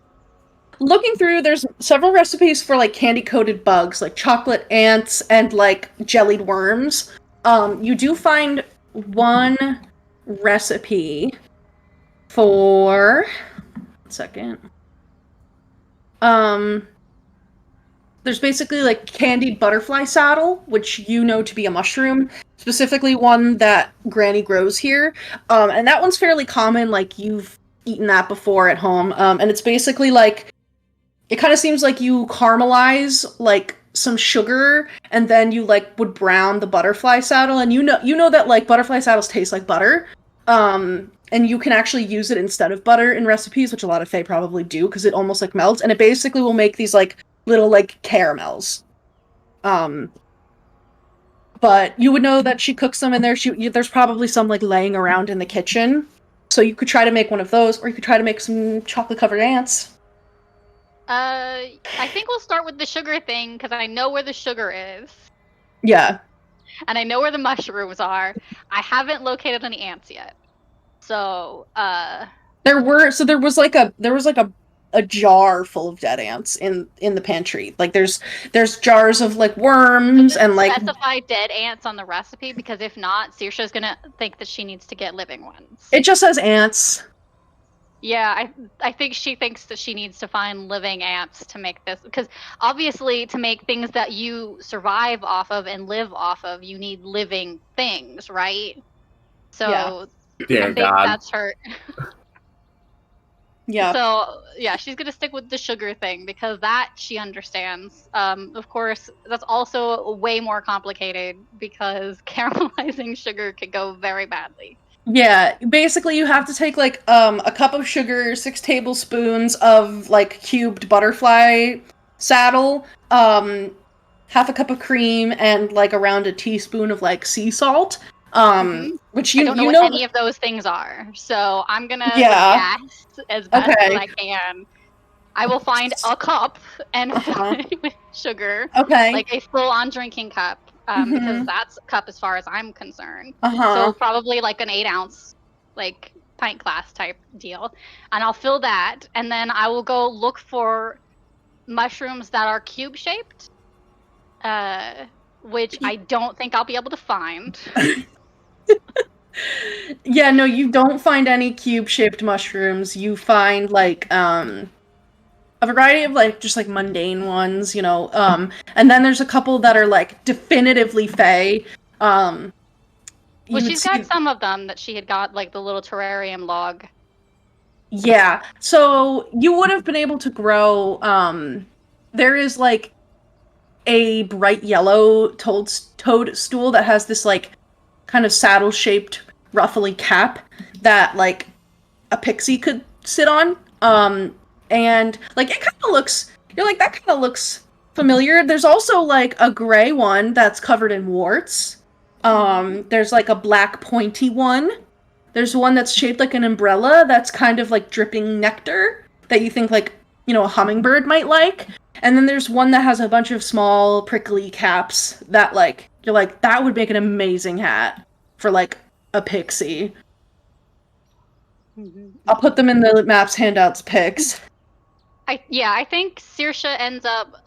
looking through, there's several recipes for like candy-coated bugs, like chocolate ants and like jellied worms. You do find one recipe for 1 second. There's basically like candied butterfly saddle, which you know to be a mushroom, specifically one that Granny grows here. And that one's fairly common, like you've eaten that before at home. And it's basically like, it kind of seems like you caramelize like some sugar, and then you like would brown the butterfly saddle, and you know that like butterfly saddles taste like butter. And you can actually use it instead of butter in recipes, which a lot of Fae probably do, because it almost like melts, and it basically will make these like little like caramels. But you would know that she cooks them in there. There's probably some like laying around in the kitchen, so you could try to make one of those, or you could try to make some chocolate covered ants. I think we'll start with the sugar thing because I know where the sugar is. Yeah. And I know where the mushrooms are. I haven't located any ants yet. So, There was like a jar full of dead ants in the pantry. Like there's jars of like worms and like specify dead ants on the recipe, because if not, Saoirse is gonna think that she needs to get living ones. it just says ants. Yeah, I think she thinks that she needs to find living ants to make this, because obviously to make things that you survive off of and live off of, you need living things, right? So Yeah. Dear I think God. that's her. Yeah. So yeah, she's gonna stick with the sugar thing because that she understands. Of course, that's also way more complicated because caramelizing sugar could go very badly. Yeah, basically you have to take like a cup of sugar, 6 tablespoons of like cubed butterfly saddle, half a cup of cream, and like around a teaspoon of like sea salt. Which I don't know you what know. any of those things are, so I'm gonna Yeah. guess as best as Okay. I can. I will find a cup and fill Uh-huh. it with sugar, Okay. like a full-on drinking cup, because Mhm. that's a cup as far as I'm concerned. Uh-huh. So probably like an 8-ounce, like pint glass type deal, and I'll fill that, and then I will go look for mushrooms that are cube shaped, which I don't think I'll be able to find. Yeah, no, you don't find any cube-shaped mushrooms. You find like a variety of like just like mundane ones, you know. And then there's a couple that are like definitively Fae. you Well, would she's see- got some of them that she had got, like the little terrarium log. Yeah, so you would have been able to grow, there is, like, a bright yellow toadstool that has this, like, kind of saddle-shaped, ruffly cap that, like, a pixie could sit on. And, like, it kind of looks, you're like, that kind of looks familiar. There's also, like, a gray one that's covered in warts. There's, like, a black pointy one. There's one that's shaped like an umbrella that's kind of like dripping nectar that you think like, you know, a hummingbird might like. And then there's one that has a bunch of small prickly caps that like, you're like, that would make an amazing hat for like a pixie. I'll put them in the maps handouts pics. I think Saoirse ends up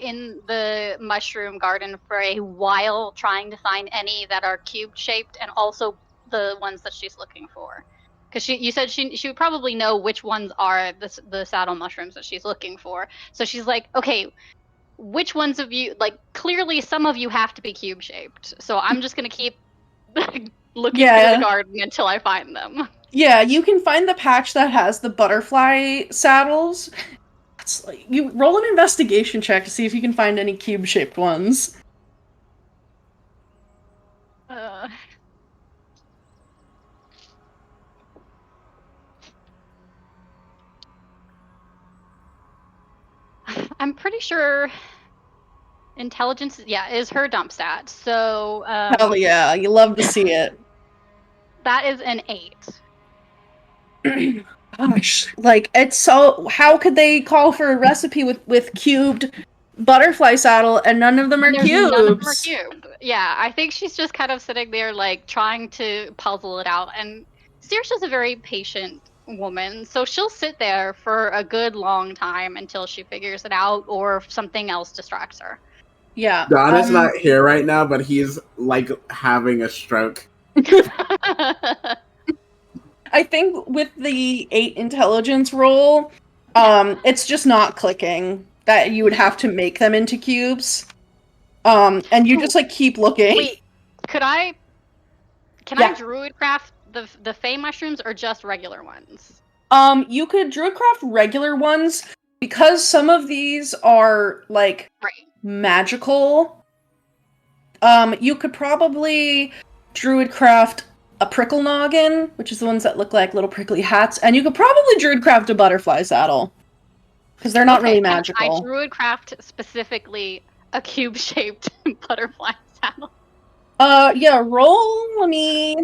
in the mushroom garden for a while trying to find any that are cube shaped and also the ones that she's looking for. Because you said she would probably know which ones are the saddle mushrooms that she's looking for. So she's like, okay, which ones of you, like, clearly some of you have to be cube shaped. So I'm just going to keep looking through the garden until I find them. Yeah, you can find the patch that has the butterfly saddles. It's like, you roll an investigation check to see if you can find any cube-shaped ones. I'm pretty sure intelligence, is her dump stat. So Hell yeah, you love to see it. That is an 8. Gosh, like, it's so... How could they call for a recipe with cubed butterfly saddle and none of them are cubes? None of them are cubed. Yeah, I think she's just kind of sitting there, like, trying to puzzle it out. And Saoirse's a very patient woman, so she'll sit there for a good long time until she figures it out or something else distracts her. Yeah. Don is not here right now, but he's, like, having a stroke. I think with the 8 intelligence roll, it's just not clicking that you would have to make them into cubes. And you just like keep looking. Wait, can I druidcraft the Fey mushrooms or just regular ones? You could druidcraft regular ones because some of these are like magical. You could probably druidcraft a prickle noggin, which is the ones that look like little prickly hats, and you could probably druidcraft a butterfly saddle because they're not really magical. I druidcraft specifically a cube-shaped butterfly saddle. Yeah, roll. Let me.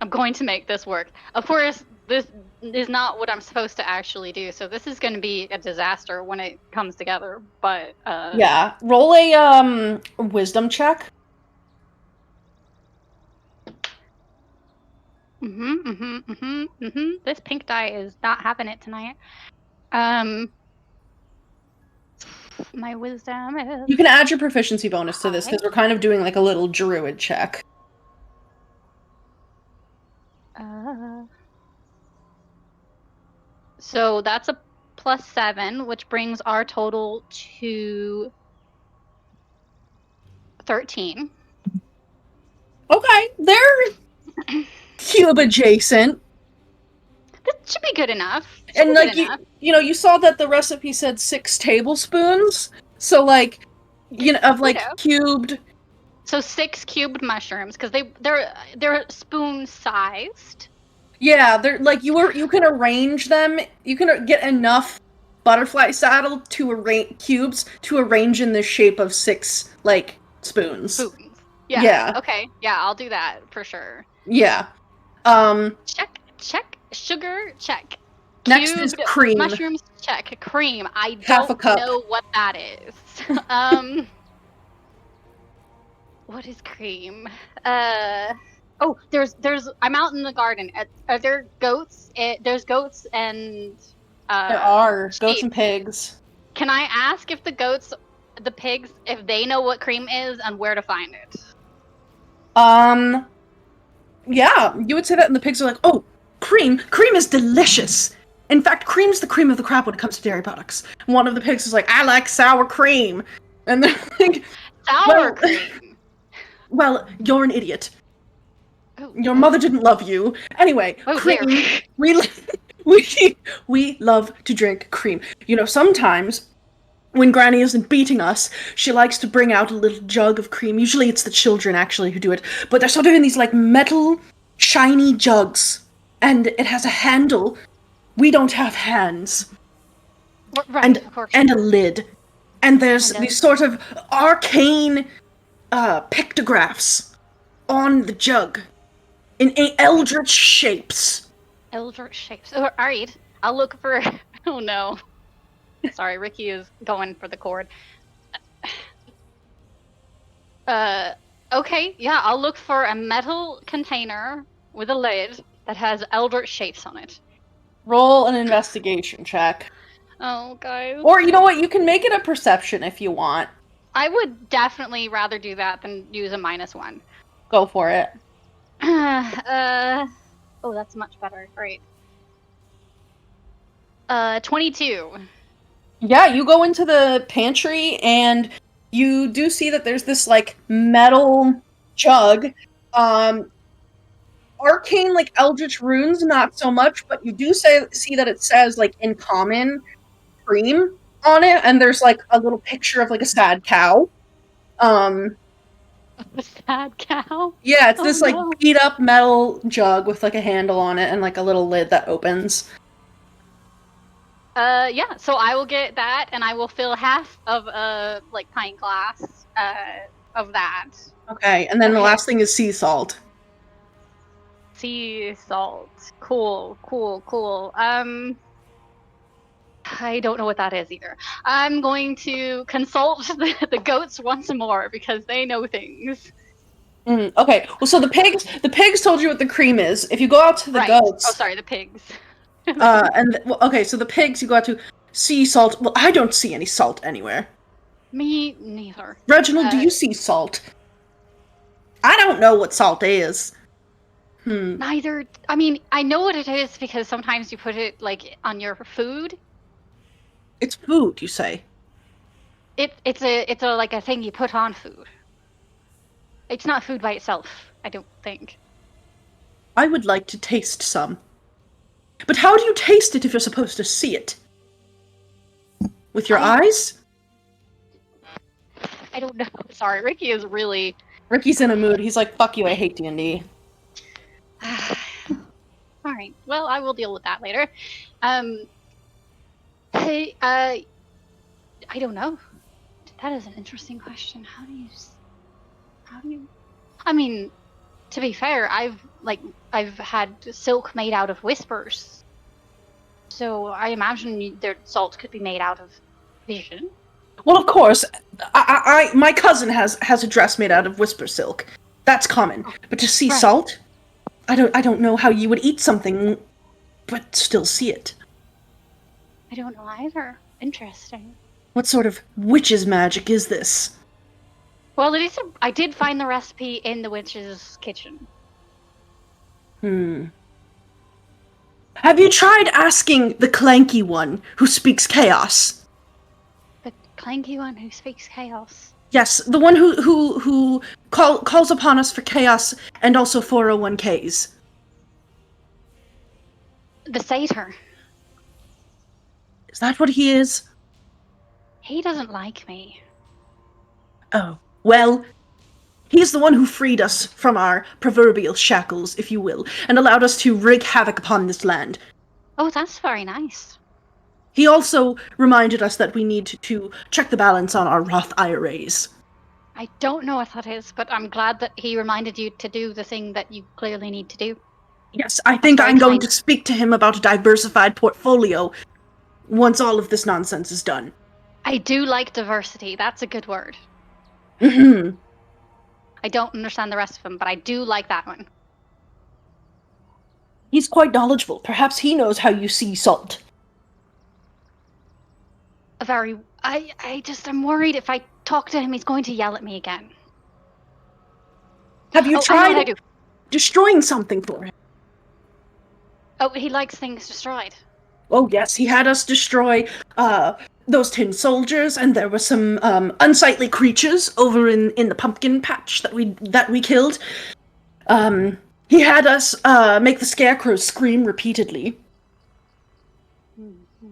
I'm going to make this work. Of course, this is not what I'm supposed to actually do, so this is going to be a disaster when it comes together. But yeah, roll a wisdom check. This pink die is not having it tonight. My wisdom is... You can add your proficiency bonus to this because we're kind of doing like a little druid check. So that's a +7, which brings our total to 13. Okay, they're cube adjacent. That should be good enough. And like you know, you saw that the recipe said 6 tablespoons. So like, you know, of like cubed. So 6 cubed mushrooms because they're spoon sized. Yeah, they're like you can arrange them. You can get enough butterfly saddle to cubes to arrange in the shape of 6 like spoons. Yeah. Okay. Yeah, I'll do that for sure. Yeah. Check. Sugar, check. Next Cubed is cream. Mushrooms, check. Cream. I Half a don't cup. know what that is. What is cream? Oh, there's. I'm out in the garden. Are there goats? There's goats and. There are sheep. goats and pigs. Can I ask if the pigs, if they know what cream is and where to find it? Yeah, you would say that, and the pigs are like, "Oh, cream! Cream is delicious. In fact, cream's the cream of the crop when it comes to dairy products." And one of the pigs is like, "I like sour cream," and they're like, Sour cream. Well, you're an idiot. Oh, Your mother didn't love you. Anyway, Oh, cream. dear. We love to drink cream. You know, sometimes when Granny isn't beating us, she likes to bring out a little jug of cream. Usually it's the children actually who do it, but they're sort of in these like metal shiny jugs, and it has a handle. We don't have hands. Right, and of course. and a lid. And there's And these sort of arcane pictographs on the jug in eldritch shapes. Eldritch shapes. Oh, alright. I'll look for... Oh, no. Sorry, Ricky is going for the cord. Okay, yeah, I'll look for a metal container with a lid that has eldritch shapes on it. Roll an investigation check. Oh, guys. Or, you know what, you can make it a perception if you want. I would definitely rather do that than use a -1. Go for it. Oh, that's much better. Great. 22. Yeah, you go into the pantry and you do see that there's this like metal jug. Arcane like eldritch runes, not so much, but you do see that it says like in common cream on it, and there's like a little picture of like a sad cow. A sad cow? Yeah, it's this like no. beat up metal jug with like a handle on it and like a little lid that opens. Yeah, so I will get that, and I will fill half of a, like, pint glass, of that. Okay, and then the Okay. last thing is sea salt. Sea salt. Cool. I don't know what that is either. I'm going to consult the goats once more, because they know things. Okay, well, so the pigs told you what the cream is. If you go out to the Right. goats, Oh, sorry, the pigs. okay, so the pigs, you go out to sea salt. Well, I don't see any salt anywhere. Me neither. Reginald, do you see salt? I don't know what salt is. Neither. I mean, I know what it is because sometimes you put it, like, on your food. It's food, you say? It's a like a thing you put on food. It's not food by itself, I don't think. I would like to taste some. But how do you taste it if you're supposed to see it? With your eyes? I don't know. Sorry, Ricky is really... Ricky's in a mood. He's like, fuck you, I hate D&D. Alright, well, I will deal with that later. Hey, I don't know. That is an interesting question. How do you... I mean, to be fair, I've had silk made out of whispers. So I imagine their salt could be made out of vision. Well, of course, my cousin has a dress made out of whisper silk. That's common. But to see Right. salt, I don't know how you would eat something, but still see it. I don't know either. Interesting. What sort of witch's magic is this? Well, I did find the recipe in the witch's kitchen. Have you tried asking the clanky one who speaks chaos? The clanky one who speaks chaos. Yes, the one who calls upon us for chaos and also 401ks. The satyr. Is that what he is? He doesn't like me. Oh, well, he's the one who freed us from our proverbial shackles, if you will, and allowed us to wreak havoc upon this land. Oh, that's very nice. He also reminded us that we need to check the balance on our Roth IRAs. I don't know what that is, but I'm glad that he reminded you to do the thing that you clearly need to do. Yes, I think Very I'm going kind. to speak to him about a diversified portfolio once all of this nonsense is done. I do like diversity. That's a good word. Mhm. I don't understand the rest of them, but I do like that one. He's quite knowledgeable. Perhaps he knows how you see salt. I'm worried if I talk to him, he's going to yell at me again. Have you Oh, I know what I tried do. destroying something for him? Oh, he likes things destroyed. Oh yes, he had us destroy those tin soldiers, and there were some unsightly creatures over in the pumpkin patch that we killed. He had us make the scarecrow scream repeatedly.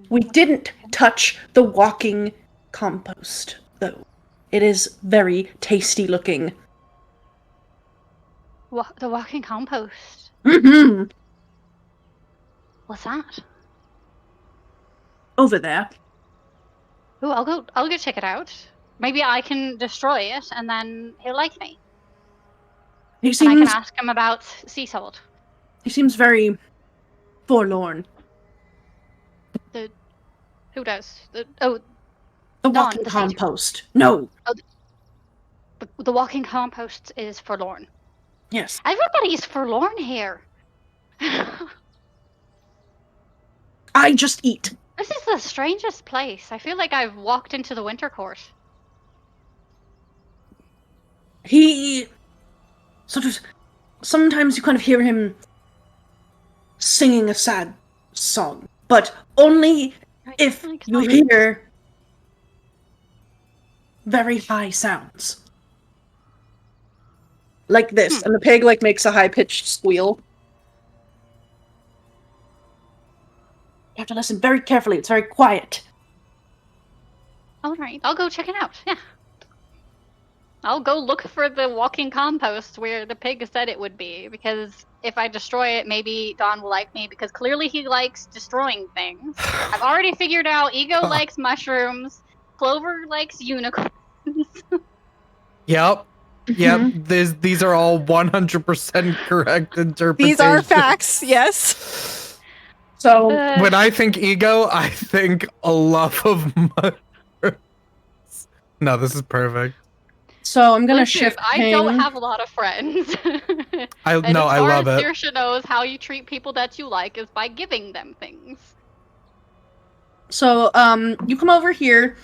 We didn't touch the walking compost, though. It is very tasty looking. The walking compost. Mm-hmm. What's that? Over there. Ooh, I'll go check it out. Maybe I can destroy it, and then he'll like me. He And I can seems ask him about sea salt. very forlorn. Who does? The Dawn, walking the satyr. compost. No. The walking compost is forlorn. Yes. Everybody's forlorn here. I just eat. This is the strangest place. I feel like I've walked into the winter court. He sort of, sometimes you kind of hear him singing a sad song, but only if you hear very high sounds. Like this. And the pig makes a high-pitched squeal. You have to listen very carefully. It's very quiet. All right, I'll go check it out. Yeah. I'll go look for the walking compost where the pig said it would be, because if I destroy it, maybe Don will like me, because clearly he likes destroying things. I've already figured out Ego likes mushrooms, Clover likes unicorns. Yep. These are all 100% correct interpretations. These are facts, yes. So, when I think ego, I think a love of mushrooms. No, this is perfect. So I'm gonna Listen, shift. I don't have a lot of friends. I love it. Saoirse knows how you treat people that you like is by giving them things. So you come over here.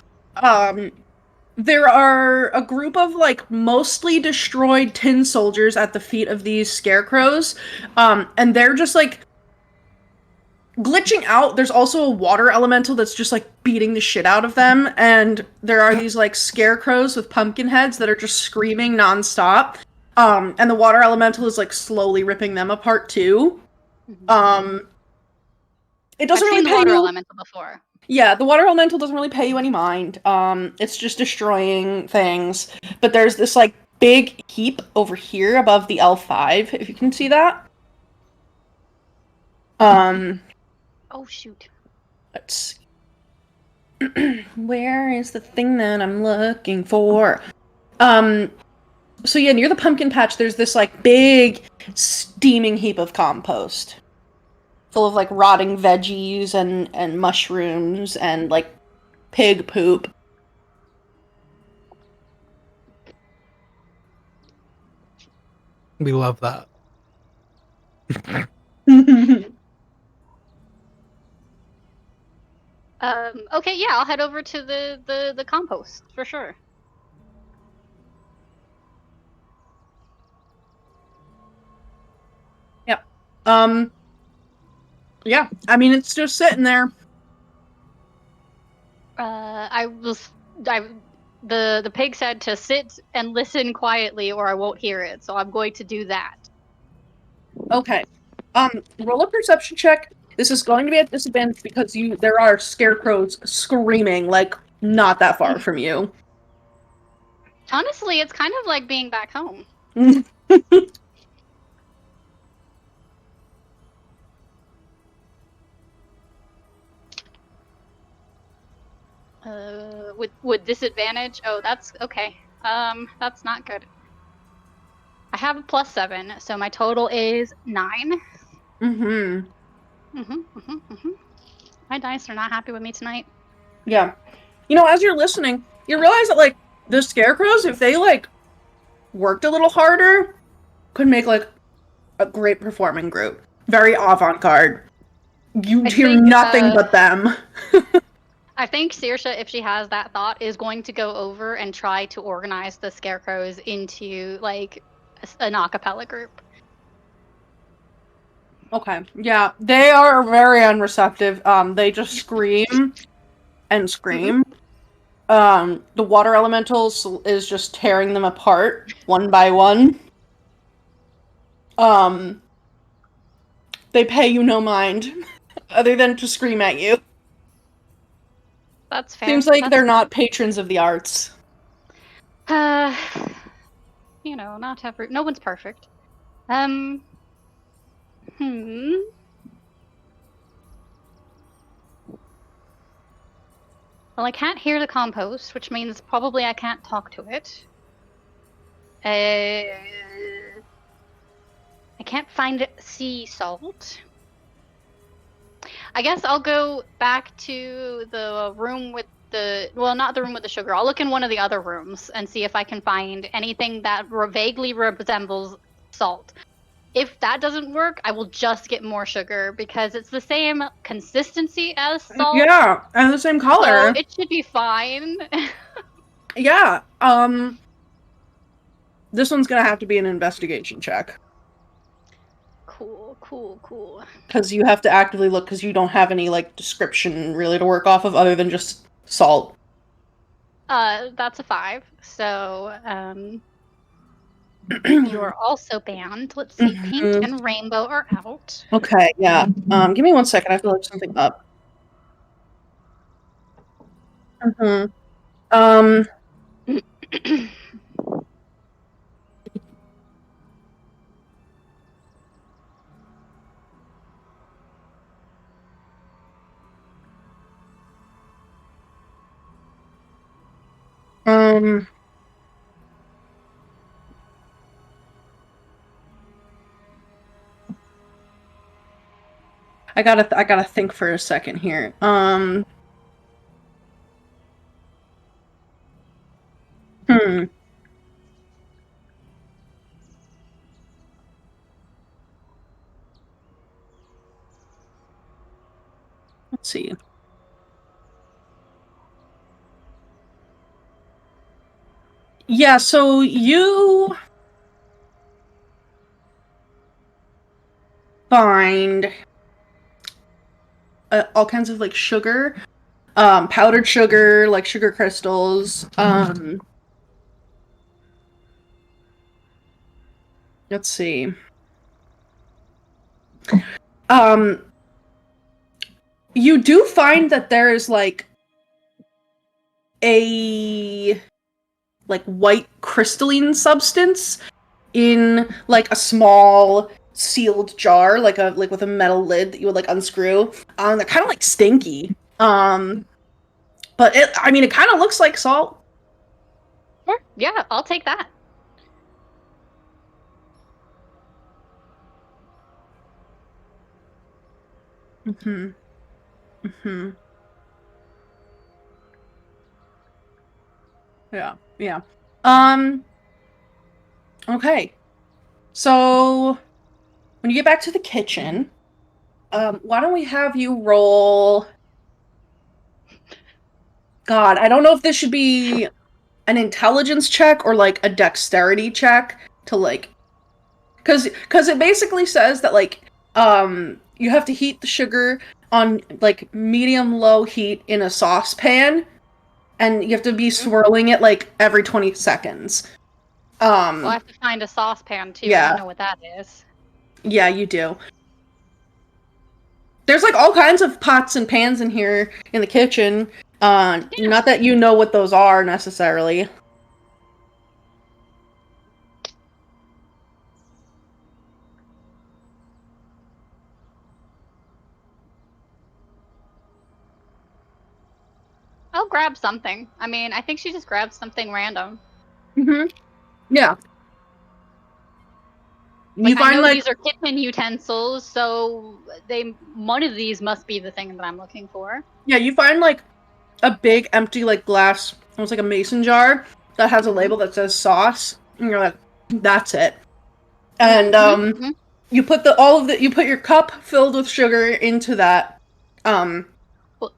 There are a group of mostly destroyed tin soldiers at the feet of these scarecrows, and they're just glitching out. There's also a water elemental that's just beating the shit out of them, and there are these scarecrows with pumpkin heads that are just screaming nonstop. And the water elemental is slowly ripping them apart too. It doesn't I've really seen the pay water you. elemental before. Yeah, the water elemental doesn't really pay you any mind. It's just destroying things. But there's this big heap over here above the L5, if you can see that. Oh shoot. Let's where is the thing that I'm looking for? So yeah, near the pumpkin patch there's this big steaming heap of compost. Full of rotting veggies and mushrooms and pig poop. We love that. Okay, yeah, I'll head over to the compost for sure. Yep. Yeah, I mean it's just sitting there. The pig said to sit and listen quietly or I won't hear it, so I'm going to do that. Okay. Roll a perception check. This is going to be at disadvantage because there are scarecrows screaming not that far from you. Honestly, it's kind of like being back home. With disadvantage? Oh, that's okay. That's not good. I have a +7, so my total is 9. My dice are not happy with me tonight. Yeah. As you're listening, you realize that the scarecrows, if they worked a little harder, could make a great performing group. Very avant-garde. You hear nothing but them. I think Saoirse, if she has that thought, is going to go over and try to organize the scarecrows into an a cappella group. Okay. Yeah, they are very unreceptive. They just scream. and scream. The water elementals is just tearing them apart one by one. They pay you no mind, other than to scream at you. That's fair. Seems like That's they're not patrons of the arts. not no one's perfect. Hmm. Well, I can't hear the compost, which means probably I can't talk to it. I can't find sea salt. I guess I'll go back to the room with not the room with the sugar. I'll look in one of the other rooms and see if I can find anything that vaguely resembles salt. If that doesn't work, I will just get more sugar because it's the same consistency as salt. Yeah, and the same color. So it should be fine. Yeah. This one's gonna have to be an investigation check. Cool. Because you have to actively look, because you don't have any, like, description really to work off of other than just salt. That's a 5. So, you're also banned. Let's see, pink and rainbow are out. Okay, yeah. Give me 1 second, I have to look something up. I gotta think for a second here. Let's see. Yeah, so you find all kinds of, like, sugar, powdered sugar, like sugar crystals. Let's see. You do find that there is, like, a, like, white crystalline substance in, like, a small sealed jar, like with a metal lid that you would, like, unscrew. They're kind of, like, stinky. But it kind of looks like salt. Sure. Yeah, I'll take that. Yeah. Okay. So, when you get back to the kitchen, why don't we have you roll... God, I don't know if this should be an intelligence check or, like, a dexterity check to, like... Because it basically says that, like, you have to heat the sugar on, like, medium-low heat in a saucepan, and you have to be swirling it, like, every 20 seconds. Well, I have to find a saucepan, too. Yeah. I don't know what that is. Yeah, you do. There's, like, all kinds of pots and pans in here in the kitchen. Not that you know what those are, necessarily. I'll grab something. I think she just grabbed something random. Yeah. Like, You find, I know like, these are kitchen utensils, so one of these must be the thing that I'm looking for. yeah, you find, like, a big empty, like, glass, almost like a mason jar that has a label that says sauce, and you're like, that's it. And you put you put your cup filled with sugar into that. Well,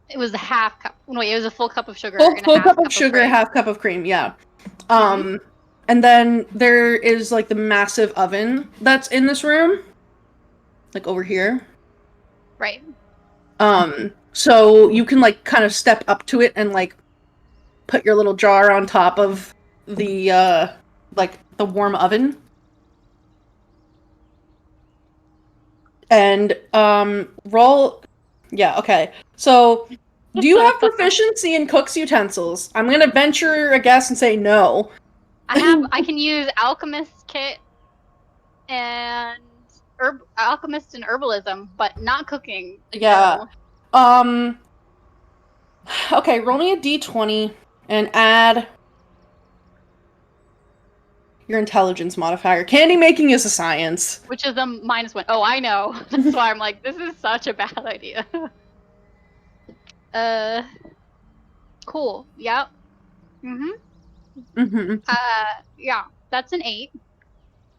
it was a half cup. Wait, it was a full cup of sugar. Full cup of sugar, half cup of cream. Yeah. And then there is, like, the massive oven that's in this room, like, over here. Right. So you can like kind of step up to it and like put your little jar on top of the like the warm oven. And roll. Yeah, okay. So do you have proficiency in cook's utensils? I'm gonna venture a guess and say no. I can use alchemist kit and alchemist and herbalism, but not cooking. Yeah. No. Okay, roll me a d20 and add your intelligence modifier. Candy making is a science. Which is a -1. Oh, I know. That's why I'm like, this is such a bad idea. Cool. Yep. Yeah, that's an 8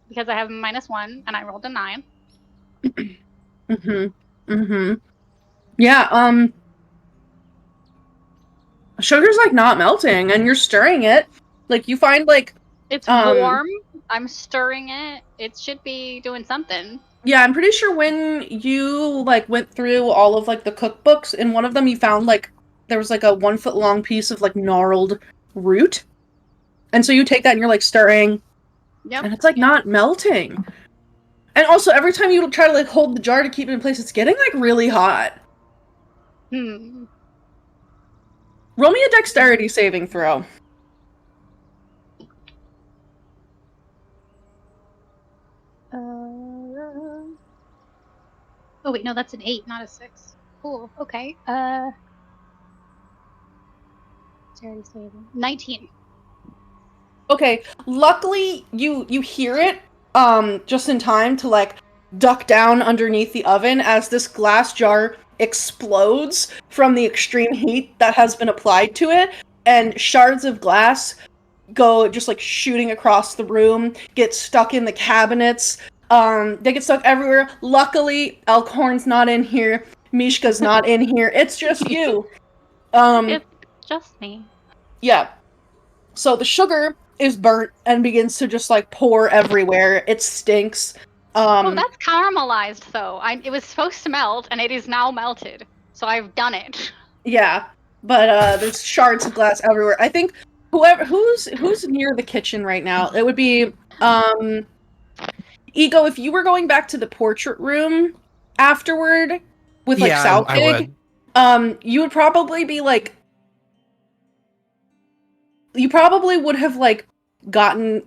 because I have a -1 and I rolled a 9. Yeah, sugar's like not melting and you're stirring it. Like you find like It's warm. I'm stirring it. It should be doing something. Yeah, I'm pretty sure when you like went through all of like the cookbooks, in one of them you found like there was like a 1 foot long piece of like gnarled root. And so you take that and you're like stirring. Yep. And it's like not melting. And also every time you try to like hold the jar to keep it in place, it's getting like really hot. Roll me a dexterity saving throw. Oh wait, no, that's an 8, not a 6. Cool. Okay. Dexterity saving. 19. Okay, luckily you hear it just in time to like duck down underneath the oven as this glass jar explodes from the extreme heat that has been applied to it, and shards of glass go just like shooting across the room, get stuck in the cabinets. They get stuck everywhere. Luckily, Elkhorn's not in here. Mishka's not in here. It's just you. It's just me. Yeah. So the sugar is burnt and begins to just like pour everywhere. It stinks. Oh, that's caramelized though. It was supposed to melt and it is now melted. So I've done it. Yeah. But there's shards of glass everywhere. I think who's near the kitchen right now? It would be Ego, if you were going back to the portrait room afterward with like Southig, you would probably be like you probably would have like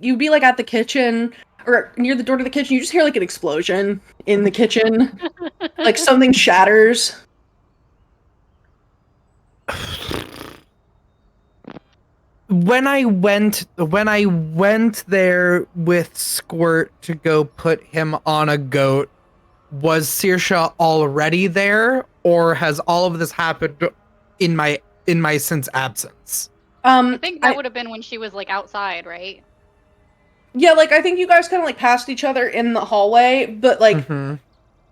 you'd be like at the kitchen or near the door to the kitchen. You just hear like an explosion in the kitchen. Like something shatters. When I went there with Squirt to go put him on a goat, was Saoirse already there, or has all of this happened in my since absence? I think that would have been when she was like outside, right? Yeah, like I think you guys kind of like passed each other in the hallway, but like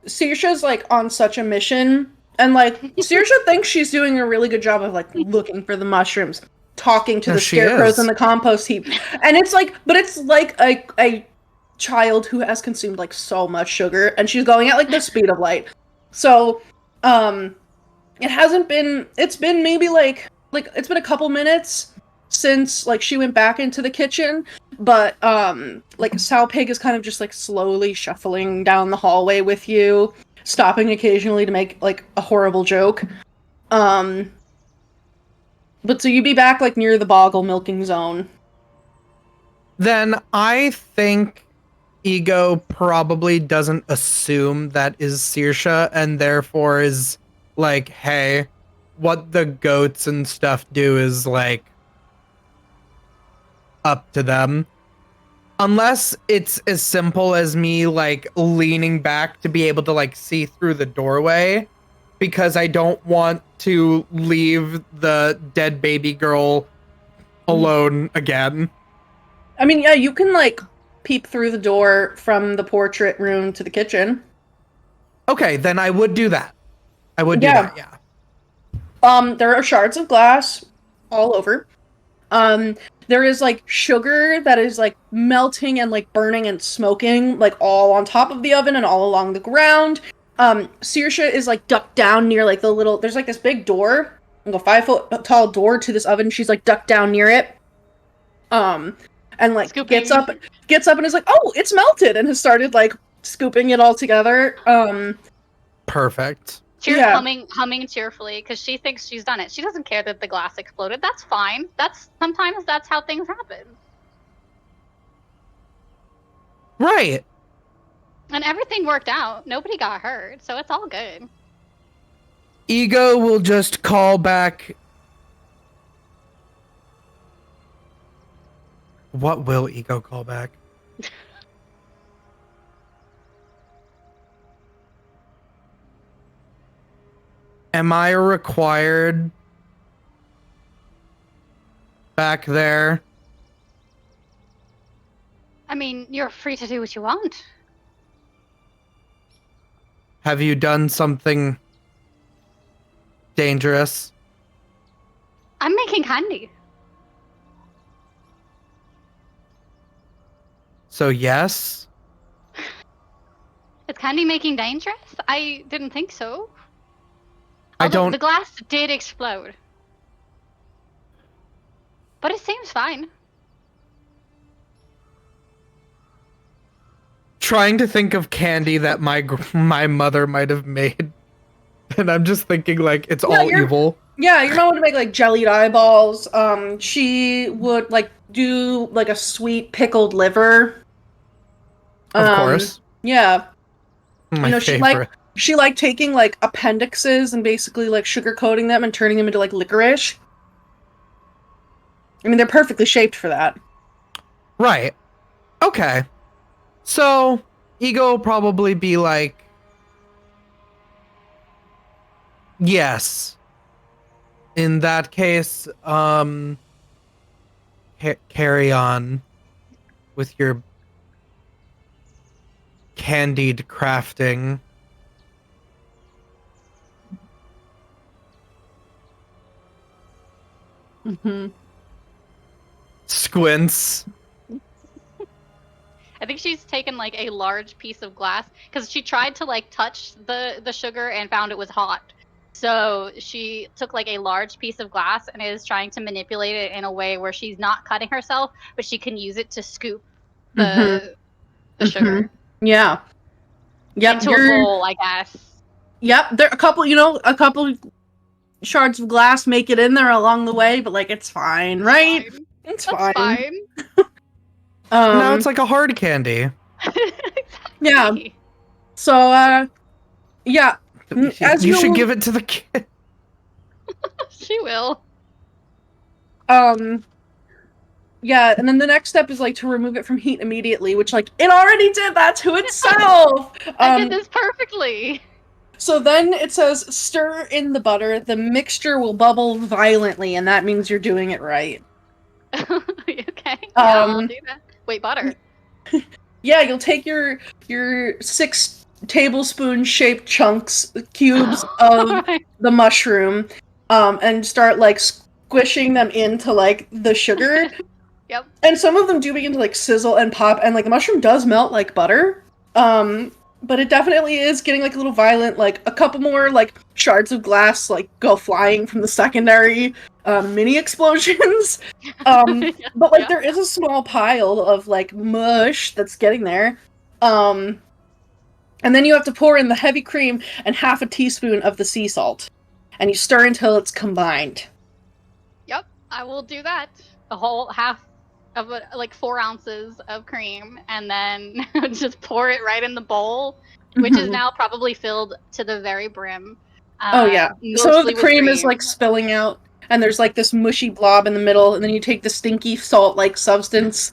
Saoirse's like on such a mission, and like Saoirse thinks she's doing a really good job of like looking for the mushrooms, talking to the scarecrows in the compost heap, and it's like, but it's like a child who has consumed like so much sugar, and she's going at like the speed of light. So, it's been maybe like it's been a couple minutes since like she went back into the kitchen, but like Sow Pig is kind of just like slowly shuffling down the hallway with you, stopping occasionally to make like a horrible joke. But so you'd be back like near the boggle milking zone. Then I think Ego probably doesn't assume that is Saoirse, and therefore is like, hey, what the goats and stuff do is like up to them. Unless it's as simple as me like leaning back to be able to like see through the doorway, because I don't want to leave the dead baby girl alone again. I mean, yeah, you can like peep through the door from the portrait room to the kitchen. Okay, then I would do that. I would do that, yeah. There are shards of glass all over. There is like sugar that is like melting and like burning and smoking like all on top of the oven and all along the ground. Saoirse is like ducked down near like the little. There's like this big door, like a 5-foot tall door to this oven. She's like ducked down near it. And like Scooping. gets up and is like, oh, it's melted, and has started like scooping it all together. Perfect. Cheers, Yeah. humming cheerfully because she thinks she's done it. She doesn't care that the glass exploded. That's fine. Sometimes that's how things happen. Right. And everything worked out. Nobody got hurt, so it's all good. Ego will just call back. What will Ego call back? Am I required back there? I mean, you're free to do what you want. Have you done something dangerous? I'm making candy. So yes? Is candy making dangerous? I didn't think so. I Although don't... The glass did explode. But it seems fine. Trying to think of candy that my mother might have made. And I'm just thinking like it's all evil. Yeah, your mom would make like jellied eyeballs. She would like do like a sweet pickled liver. Of course. Yeah. My favorite. She liked taking like appendixes and basically like sugar coating them and turning them into like licorice. I mean, they're perfectly shaped for that. Right. Okay. So, Ego will probably be like, yes. In that case, carry on with your candied crafting. Mm-hmm. Squints. I think she's taken like a large piece of glass because she tried to like touch the sugar and found it was hot. So she took like a large piece of glass and is trying to manipulate it in a way where she's not cutting herself, but she can use it to scoop the sugar Yeah. Yep. into a bowl, I guess. Yep. There a couple shards of glass make it in there along the way, but like it's fine, right? It's That's fine. Now it's like a hard candy. Exactly. Yeah. So yeah. As You should give it to the kid. She will. Yeah, and then the next step is like to remove it from heat immediately, which like it already did that to itself. I did this perfectly. So then it says stir in the butter. The mixture will bubble violently, and that means you're doing it right. Okay. Yeah, I'll do that. Wait, butter. Yeah, you'll take your 6 tablespoon shaped cubes of the mushroom, and start like squishing them into like the sugar. Yep. And some of them do begin to like sizzle and pop, and like the mushroom does melt like butter. But it definitely is getting like a little violent. Like a couple more like shards of glass like go flying from the secondary mini explosions. But like there is a small pile of like mush that's getting there. And then you have to pour in the heavy cream and half a teaspoon of the sea salt, and you stir until it's combined. Yep, I will do that. A whole half of like 4 ounces of cream, and then just pour it right in the bowl, which is now probably filled to the very brim. Oh yeah, some of the with cream is like spilling out, and there's like this mushy blob in the middle, and then you take the stinky salt-like substance.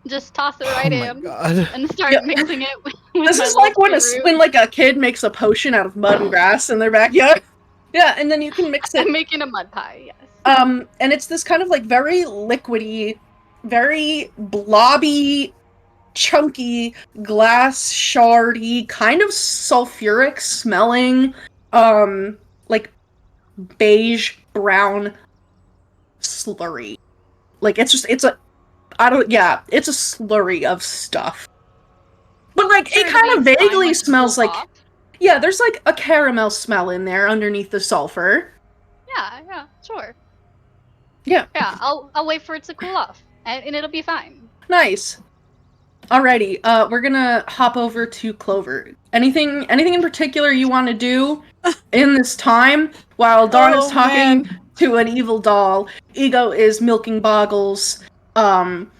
Just toss it right in God. and start mixing it with This my is like when little when like a kid makes a potion out of mud and grass in their backyard. Yeah, and then you can mix it. I'm making a mud pie, yes. And it's this kind of like very liquidy, very blobby, chunky, glass shardy, kind of sulfuric smelling, like beige brown slurry. Like it's a slurry of stuff. But like it kind of vaguely smells like Yeah, there's like a caramel smell in there underneath the sulfur. Yeah, sure. Yeah. Yeah, I'll wait for it to cool off, and it'll be fine. Nice. Alrighty, we're gonna hop over to Clover. Anything in particular you want to do in this time while Dawn is talking to an evil doll? Ego is milking boggles, and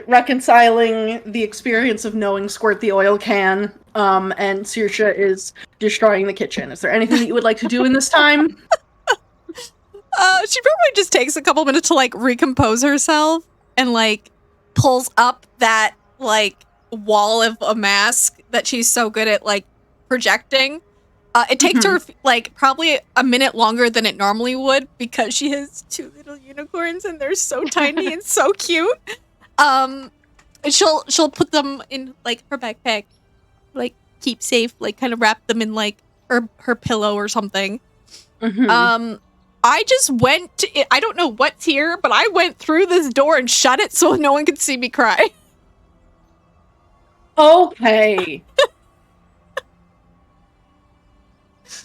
reconciling the experience of knowing Squirt the oil can, and Saoirse is destroying the kitchen. Is there anything that you would like to do in this time? She probably just takes a couple minutes to like recompose herself and like pulls up that like wall of a mask that she's so good at like projecting. It takes her like probably a minute longer than it normally would because she has 2 little unicorns and they're so tiny and so cute. And she'll put them in like her backpack, like keep safe, like kind of wrap them in like her pillow or something. I just went to, I don't know what's here, but I went through this door and shut it so no one could see me cry. Okay.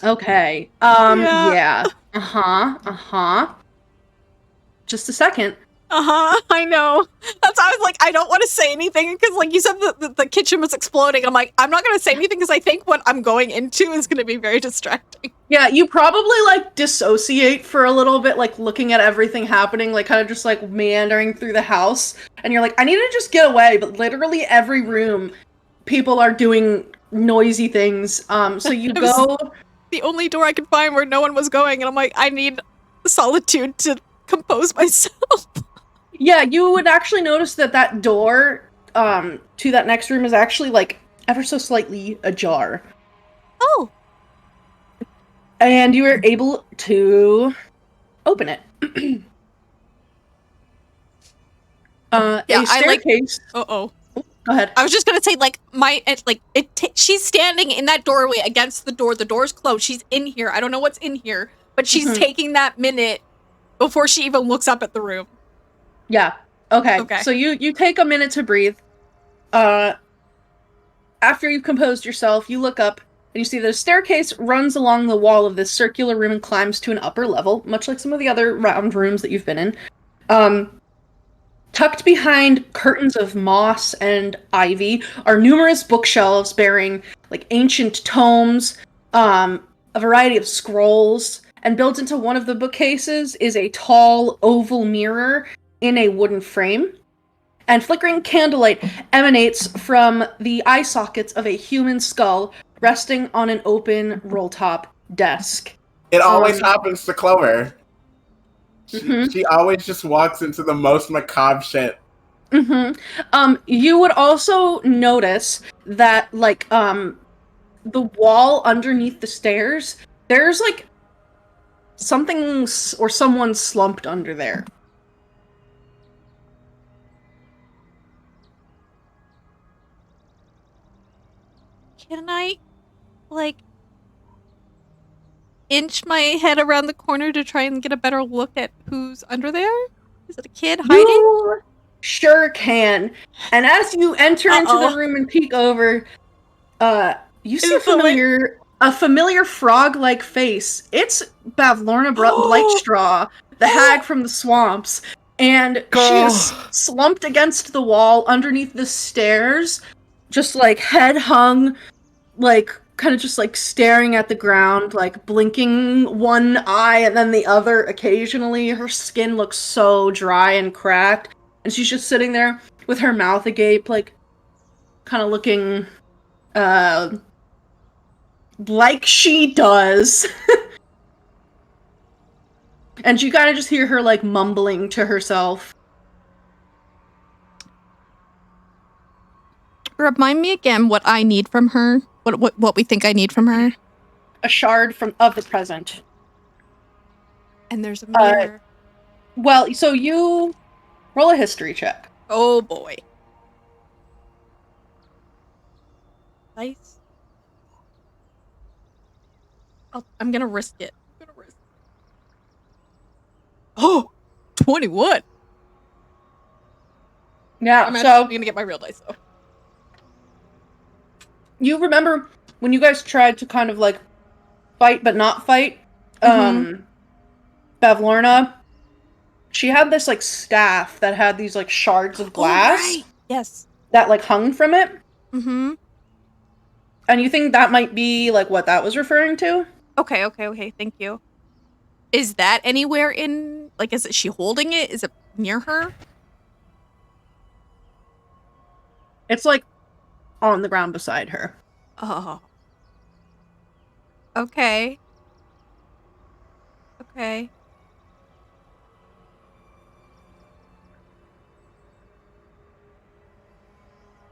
Okay. Yeah. Just a second. I know. That's why I was like, I don't want to say anything because, like you said, the kitchen was exploding. I'm like, I'm not going to say anything because I think what I'm going into is going to be very distracting. Yeah, you probably, like, dissociate for a little bit, like, looking at everything happening, like, kind of just, like, meandering through the house. And you're like, I need to just get away, but literally every room, people are doing noisy things. So you go... The only door I could find where no one was going, and I'm like, I need solitude to compose myself. Yeah, you would actually notice that that door to that next room is actually, like, ever so slightly ajar. Oh. And you were able to open it. Yeah, a staircase. Uh-oh. Go ahead. I was just gonna say, like, she's standing in that doorway against the door. The door's closed. She's in here. I don't know what's in here, but she's taking that minute before she even looks up at the room. Yeah. Okay. So you take a minute to breathe. After you've composed yourself, you look up and you see that a staircase runs along the wall of this circular room and climbs to an upper level, much like some of the other round rooms that you've been in. Tucked behind curtains of moss and ivy are numerous bookshelves bearing like ancient tomes, a variety of scrolls, and built into one of the bookcases is a tall oval mirror in a wooden frame. And flickering candlelight emanates from the eye sockets of a human skull resting on an open roll-top desk. It always happens to Clover. She always just walks into the most macabre shit. You would also notice that, like, the wall underneath the stairs, there's, like, something or someone slumped under there. Can I, like, inch my head around the corner to try and get a better look at who's under there? Is it a kid hiding? You sure can. And as you enter into the room and peek over, you see a familiar frog-like face. It's Bavlorna Blightstraw, the hag from the swamps. And she is slumped against the wall underneath the stairs, just like head hung, like kind of just like staring at the ground, like blinking one eye and then the other occasionally. Her skin looks so dry and cracked, and she's just sitting there with her mouth agape, like kind of looking like she does. And you kind of just hear her like mumbling to herself. Remind me again what I need from her. What we think I need from her. A shard of the present. And there's a mirror. Well, so you roll a history check. Oh boy. Nice. I'm gonna risk it. Oh, 21. Yeah, I'm so actually gonna get my real dice though. You remember when you guys tried to kind of like fight but not fight, Bavlorna, she had this like staff that had these like shards of glass Oh, right. Yes. that like hung from it. Mm-hmm. And you think that might be like what that was referring to? Okay. Thank you. Is that anywhere in, like, is she holding it? Is it near her? It's like on the ground beside her. Oh. Okay.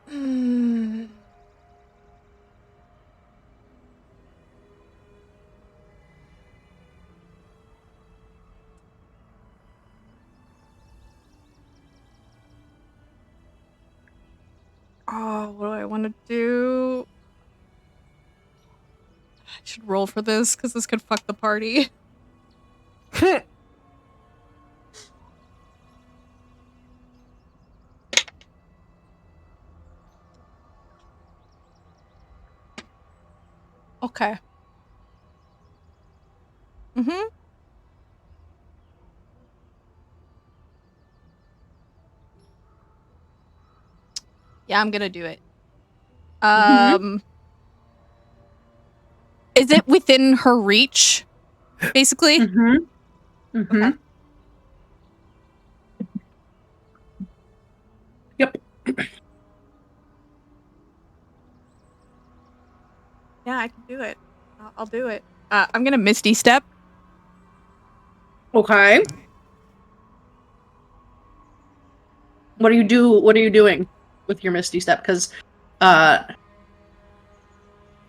Hmm. Oh, what do I want to do? I should roll for this because this could fuck the party. Okay. Mm-hmm. Yeah, I'm gonna do it. Is it within her reach? Basically? Okay. Yep. Yeah, I can do it. I'll do it. I'm gonna Misty Step. Okay. What do you do? What are you doing with your Misty Step? Because,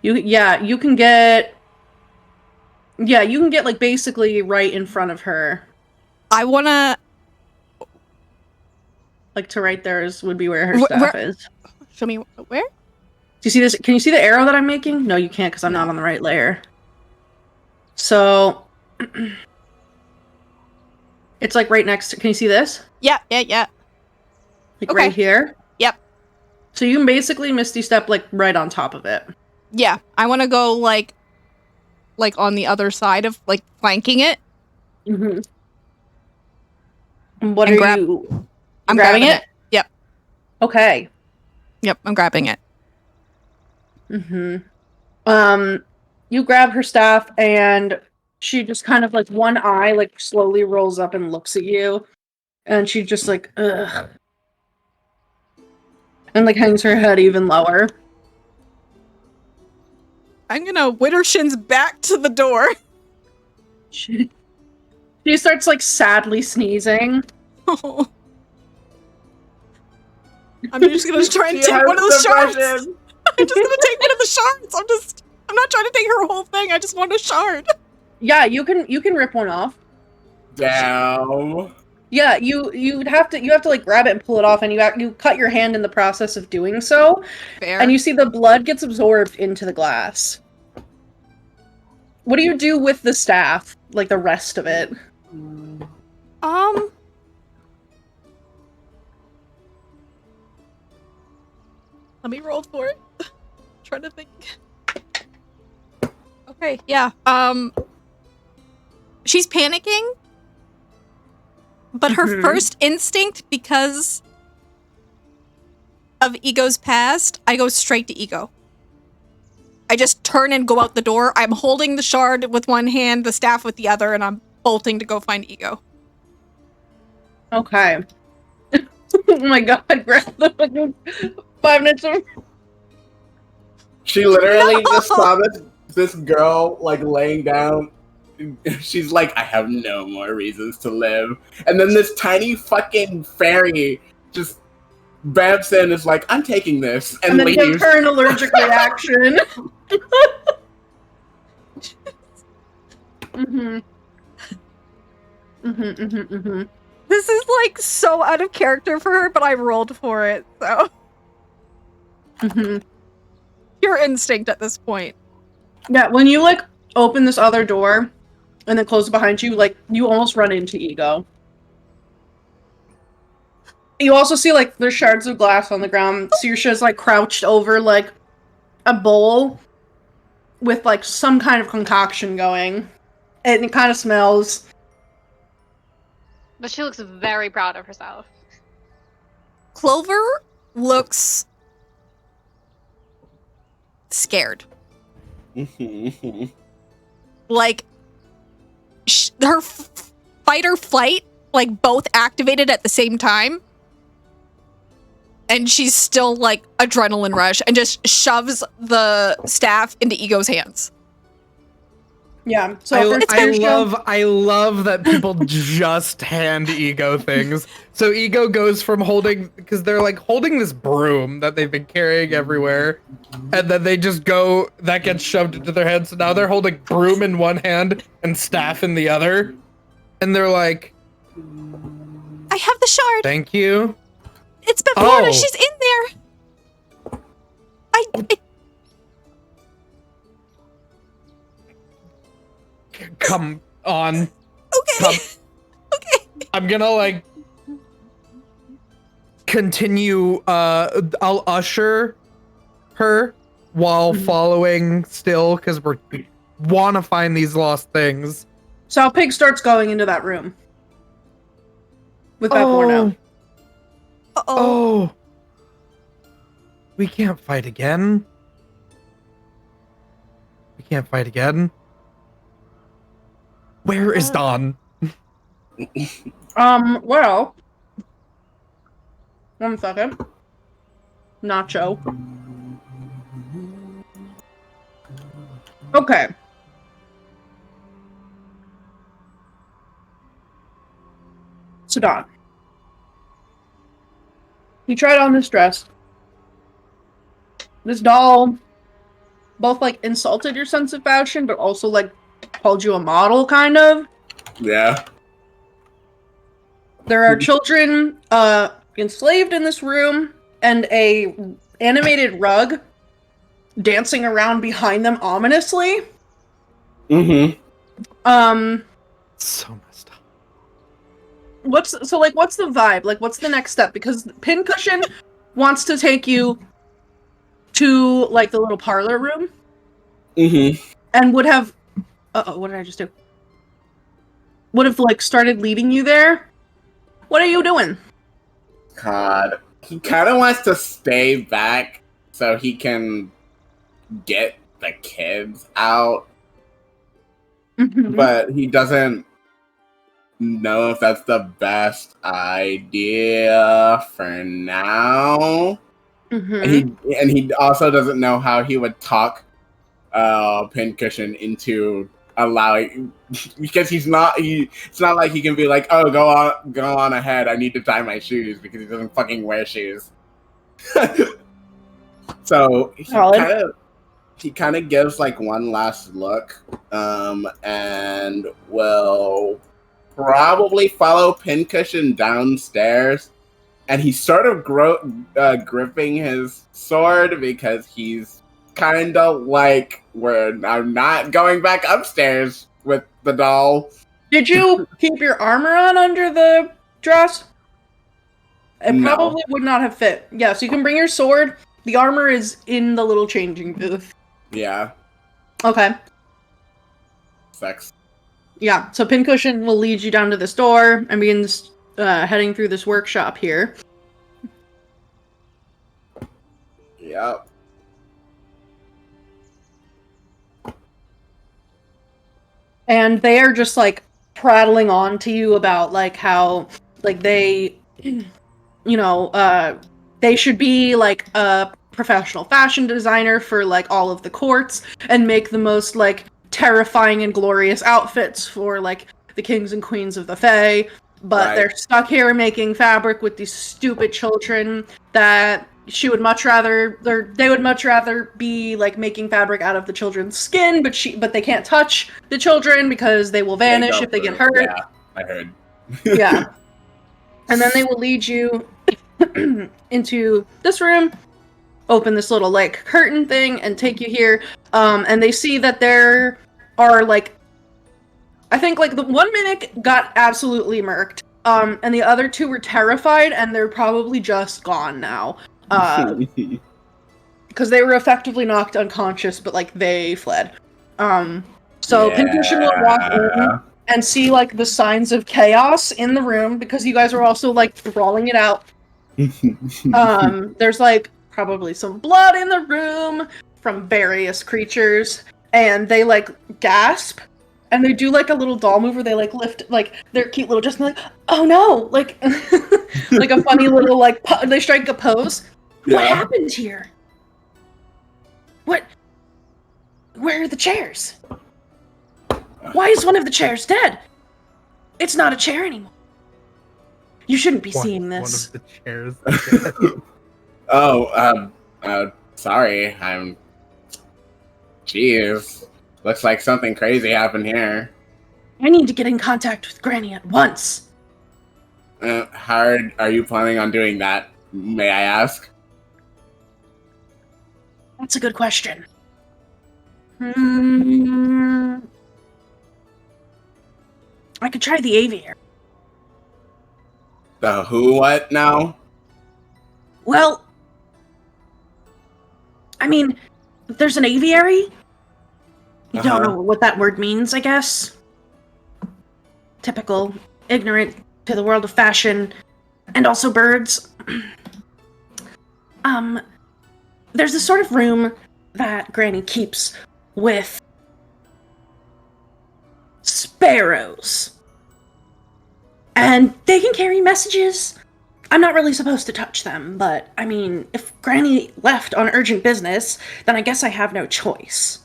you can get like basically right in front of her. I wanna. Like to right there would be where her staff is. Show me where? Do you see this? Can you see the arrow that I'm making? No, you can't because I'm not on the right layer. So, it's like right next to. Can you see this? Yeah. Like right here? Yep. So you can basically Misty Step like right on top of it. Yeah, I want to go like on the other side of like flanking it. Mm-hmm. I'm grabbing it. Yep. Okay. Yep, I'm grabbing it. Mm-hmm. You grab her staff and she just kind of like one eye like slowly rolls up and looks at you. And she just like, ugh. And like hangs her head even lower. I'm gonna Witter Shins back to the door. She starts like sadly sneezing. Oh. I'm just gonna try and take one of the shards. I'm just gonna take one of the shards. I'm not trying to take her whole thing. I just want a shard. Yeah, you can rip one off. Damn. Yeah, you have to like grab it and pull it off, and you cut your hand in the process of doing so. Fair. And you see the blood gets absorbed into the glass. What do you do with the staff? Like the rest of it? Let me roll for it. Trying to think. Okay, yeah. She's panicking. But her first instinct, because of Ego's past, I go straight to Ego. I just turn and go out the door. I'm holding the shard with one hand, the staff with the other, and I'm bolting to go find Ego. Okay. Oh my god, grab the 5 minutes of... She literally just saw this girl like laying down. She's like, I have no more reasons to live. And then this tiny fucking fairy just bamps in and is like, I'm taking this, and then leaves. gives her an allergic reaction. This is like so out of character for her, but I rolled for it, so. Pure instinct at this point. Yeah, when you like open this other door and then close it behind you, like you almost run into Ego. You also see like there's shards of glass on the ground. Saoirse is like crouched over like a bowl with like some kind of concoction going. And it kind of smells. But she looks very proud of herself. Clover looks scared. Like, her fight or flight, like, both activated at the same time. And she's still, like, adrenaline rush and just shoves the staff into Ego's hands. Yeah. So I love that people just hand Ego things. So Ego goes from holding, because they're like holding this broom that they've been carrying everywhere, and then they just go, that gets shoved into their hands. So now they're holding broom in one hand and staff in the other. And they're like, I have the shard. thank you. It's Bevora. She's in there. Come on. Okay. Okay. I'm gonna like continue. I'll usher her while following still, because we want to find these lost things. So Pig starts going into that room with Bevorno. Oh, we can't fight again. We can't fight again. Where is Dawn? Well, one second. Nacho. Okay. So Dawn. He tried on this dress. This doll both, like, insulted your sense of fashion, but also, like, called you a model, kind of. Yeah. There are children enslaved in this room, and a animated rug dancing around behind them ominously. Mm-hmm. So messed up. What's the vibe? Like, what's the next step? Because Pincushion wants to take you to, like, the little parlor room. Mm-hmm. And would have... what did I just do? Would have, like, started leading you there. What are you doing? God. He kind of wants to stay back so he can get the kids out. But he doesn't know if that's the best idea for now. And he also doesn't know how he would talk Pincushion into allowing, because it's not like he can be like, oh, go on ahead, I need to tie my shoes, because he doesn't fucking wear shoes. So he kind of gives like one last look, and will probably follow Pincushion downstairs, and he's sort of gripping his sword, because he's kind of like, I'm not going back upstairs with the doll. Did you keep your armor on under the dress? It probably would not have fit. Yeah, so you can bring your sword. The armor is in the little changing booth. Yeah. Okay. Sex. Yeah, so Pincushion will lead you down to this door and begins heading through this workshop here. Yep. And they are just, like, prattling on to you about, like, how, like, they, they should be, like, a professional fashion designer for, like, all of the courts, and make the most, like, terrifying and glorious outfits for, like, the kings and queens of the Fae, but they're stuck here making fabric with these stupid children that they would much rather be, like, making fabric out of the children's skin, but they can't touch the children because they will vanish if they get hurt. Yeah, I heard. Yeah. And then they will lead you into this room, open this little, like, curtain thing, and take you here. And they see that there are, like, I think, like, the one mimic got absolutely murked. And the other two were terrified, and they're probably just gone now. Because because they were effectively knocked unconscious, but like they fled. So Pincushion will walk in and see like the signs of chaos in the room because you guys are also like brawling it out. There's like probably some blood in the room from various creatures, and they like gasp, and they do like a little doll move where they like lift like their cute little just like, oh no, like like a funny little like they strike a pose. Yeah. What happened here? What? Where are the chairs? Why is one of the chairs dead? It's not a chair anymore. You shouldn't be seeing this. One of the chairs. Sorry. Jeez. Looks like something crazy happened here. I need to get in contact with Granny at once. How are you planning on doing that, may I ask? That's a good question. I could try the aviary. The who what now? Well, I mean, there's an aviary. You don't know what that word means, I guess. Typical, ignorant to the world of fashion, and also birds. There's this sort of room that Granny keeps with sparrows. And they can carry messages. I'm not really supposed to touch them, but, I mean, if Granny left on urgent business, then I guess I have no choice.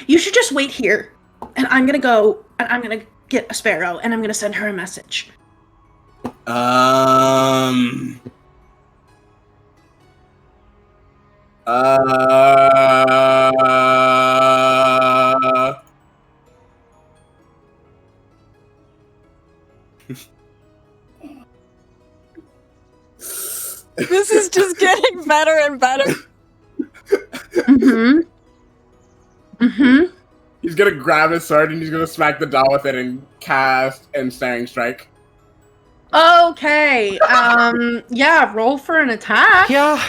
You should just wait here, and I'm gonna go, and I'm gonna get a sparrow, and I'm gonna send her a message. This is just getting better and better. He's gonna grab his sword and he's gonna smack the doll with it and cast Ensnaring Strike. Okay, yeah, roll for an attack. Yeah.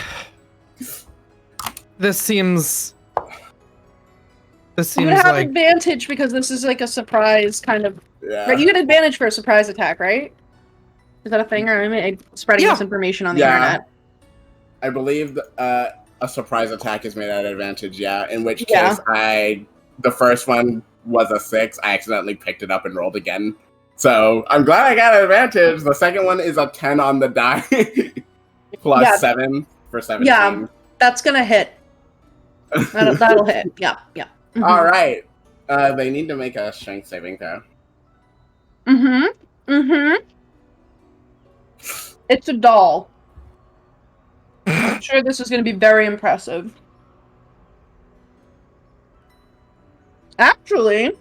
This seems You would have like advantage because this is like a surprise kind of... Yeah. Right, you get advantage for a surprise attack, right? Is that a thing, or am I spreading this information on the internet? I believe a surprise attack is made at advantage, in which case the first one was a 6, I accidentally picked it up and rolled again. So, I'm glad I got an advantage. The second one is a 10 on the die, plus 7 for 17. Yeah, that's gonna hit. That'll hit, yeah. Alright, they need to make a strength saving throw. It's a doll. I'm sure this is going to be very impressive. Actually...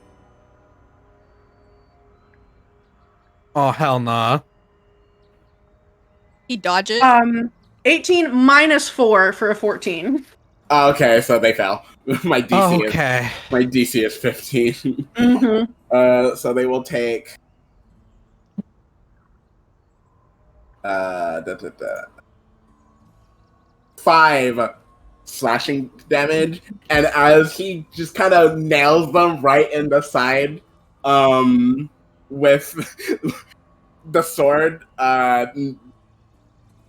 oh, hell nah. He dodged it. 18 minus 4 for a 14. Okay, so they fell. My DC is 15. So they will take 5 slashing damage, and as he just kind of nails them right in the side, with the sword, a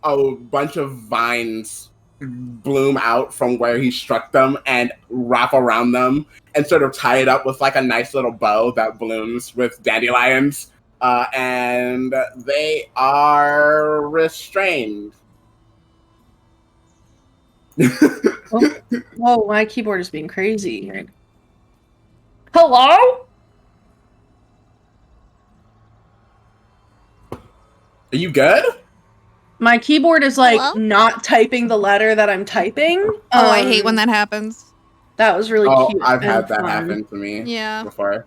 bunch of vines bloom out from where he struck them and wrap around them and sort of tie it up with like a nice little bow that blooms with dandelions. And they are restrained. Whoa, my keyboard is being crazy. Hello? Are you good? My keyboard is like Hello? not typing the letter that I'm typing. I hate when that happens. That was really cute. I've had and that fun. happen to me before.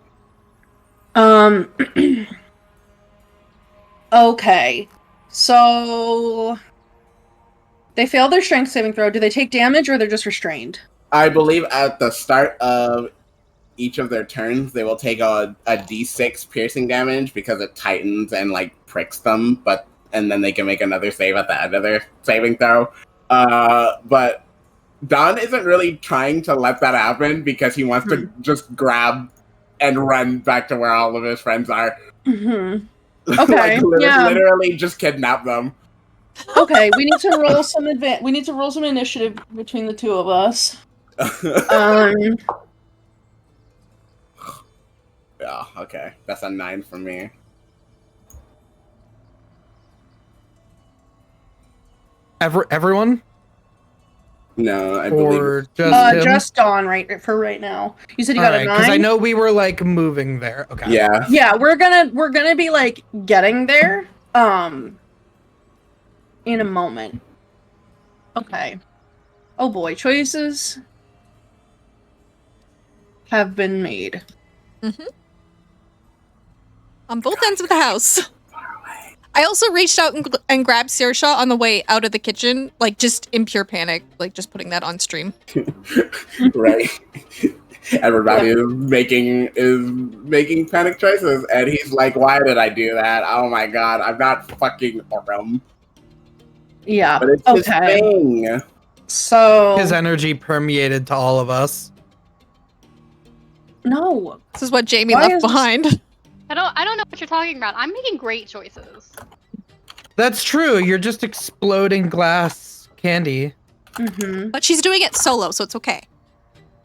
Okay. So they fail their strength saving throw. Do they take damage or they're just restrained? I believe at the start of each of their turns, they will take a d6 piercing damage because it tightens and like pricks them, and then they can make another save at the end of their saving throw. But Don isn't really trying to let that happen because he wants to just grab and run back to where all of his friends are. Mm-hmm. Okay, literally just kidnap them. Okay, we need to roll some we need to roll some initiative between the two of us. Yeah, okay. That's a 9 for me. Everyone? No, I Or believe just him? Just Dawn right now. You said you got a 9? Because I know we were like moving there. Okay. Yeah. Yeah, we're gonna be like getting there. In a moment. Okay. Oh boy, choices have been made. Mm-hmm. On both ends of the house. I also reached out and grabbed Saoirse on the way out of the kitchen, like just in pure panic, like just putting that on stream. Right. Everybody is making panic choices, and he's like, "Why did I do that? Oh my god, I'm not fucking Aurum." Yeah. But it's his thing. So his energy permeated to all of us. No. This is what Jamie left behind. I don't know what you're talking about. I'm making great choices. That's true. You're just exploding glass candy. Mm-hmm. But she's doing it solo, so it's okay.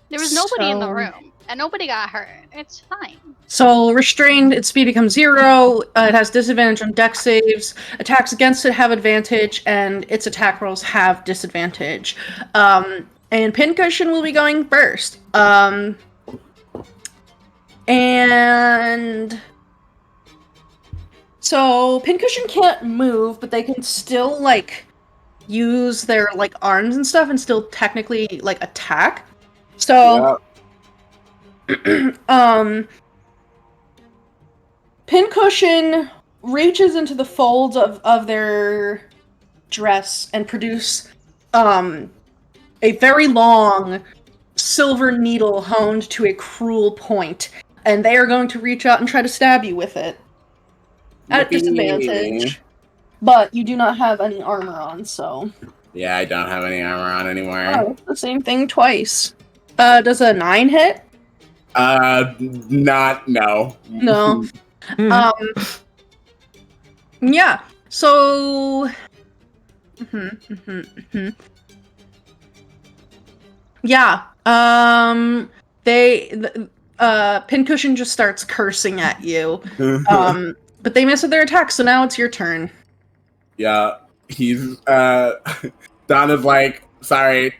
There was nobody in the room, and nobody got hurt. It's fine. So restrained, its speed becomes 0. It has disadvantage on dex saves. Attacks against it have advantage, and its attack rolls have disadvantage. And Pincushion will be going first. And so Pincushion can't move, but they can still like use their like arms and stuff, and still technically like attack. So, Pincushion reaches into the folds of their dress and produce a very long silver needle honed to a cruel point, and they are going to reach out and try to stab you with it at disadvantage. But you do not have any armor on, so yeah, I don't have any armor on anymore. Oh, the same thing twice. Does a 9 hit? No. Yeah. So. Yeah. Pincushion just starts cursing at you. But they missed their attack, so now it's your turn. Yeah. He's Don is like, sorry,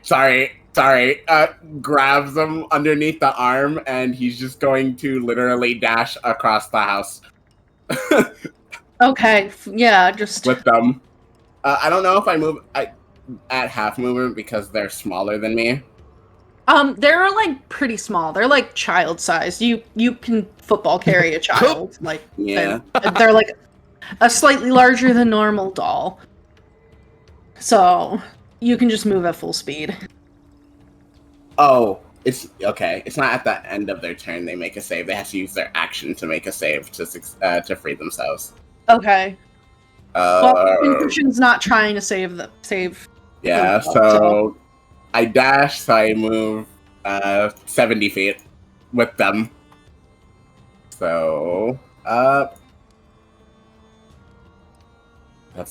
grabs him underneath the arm, and he's just going to literally dash across the house. Okay, yeah, just with them. I don't know if I move at half movement because they're smaller than me. They're like pretty small. They're like child size. You can football carry a child. Like yeah, they're like a slightly larger than normal doll. So you can just move at full speed. Oh, it's okay. It's not at the end of their turn they make a save. They have to use their action to make a save to free themselves. Okay. Well, Pincussion's not trying to save. Yeah, so I dash, so I move 70 feet with them. So that's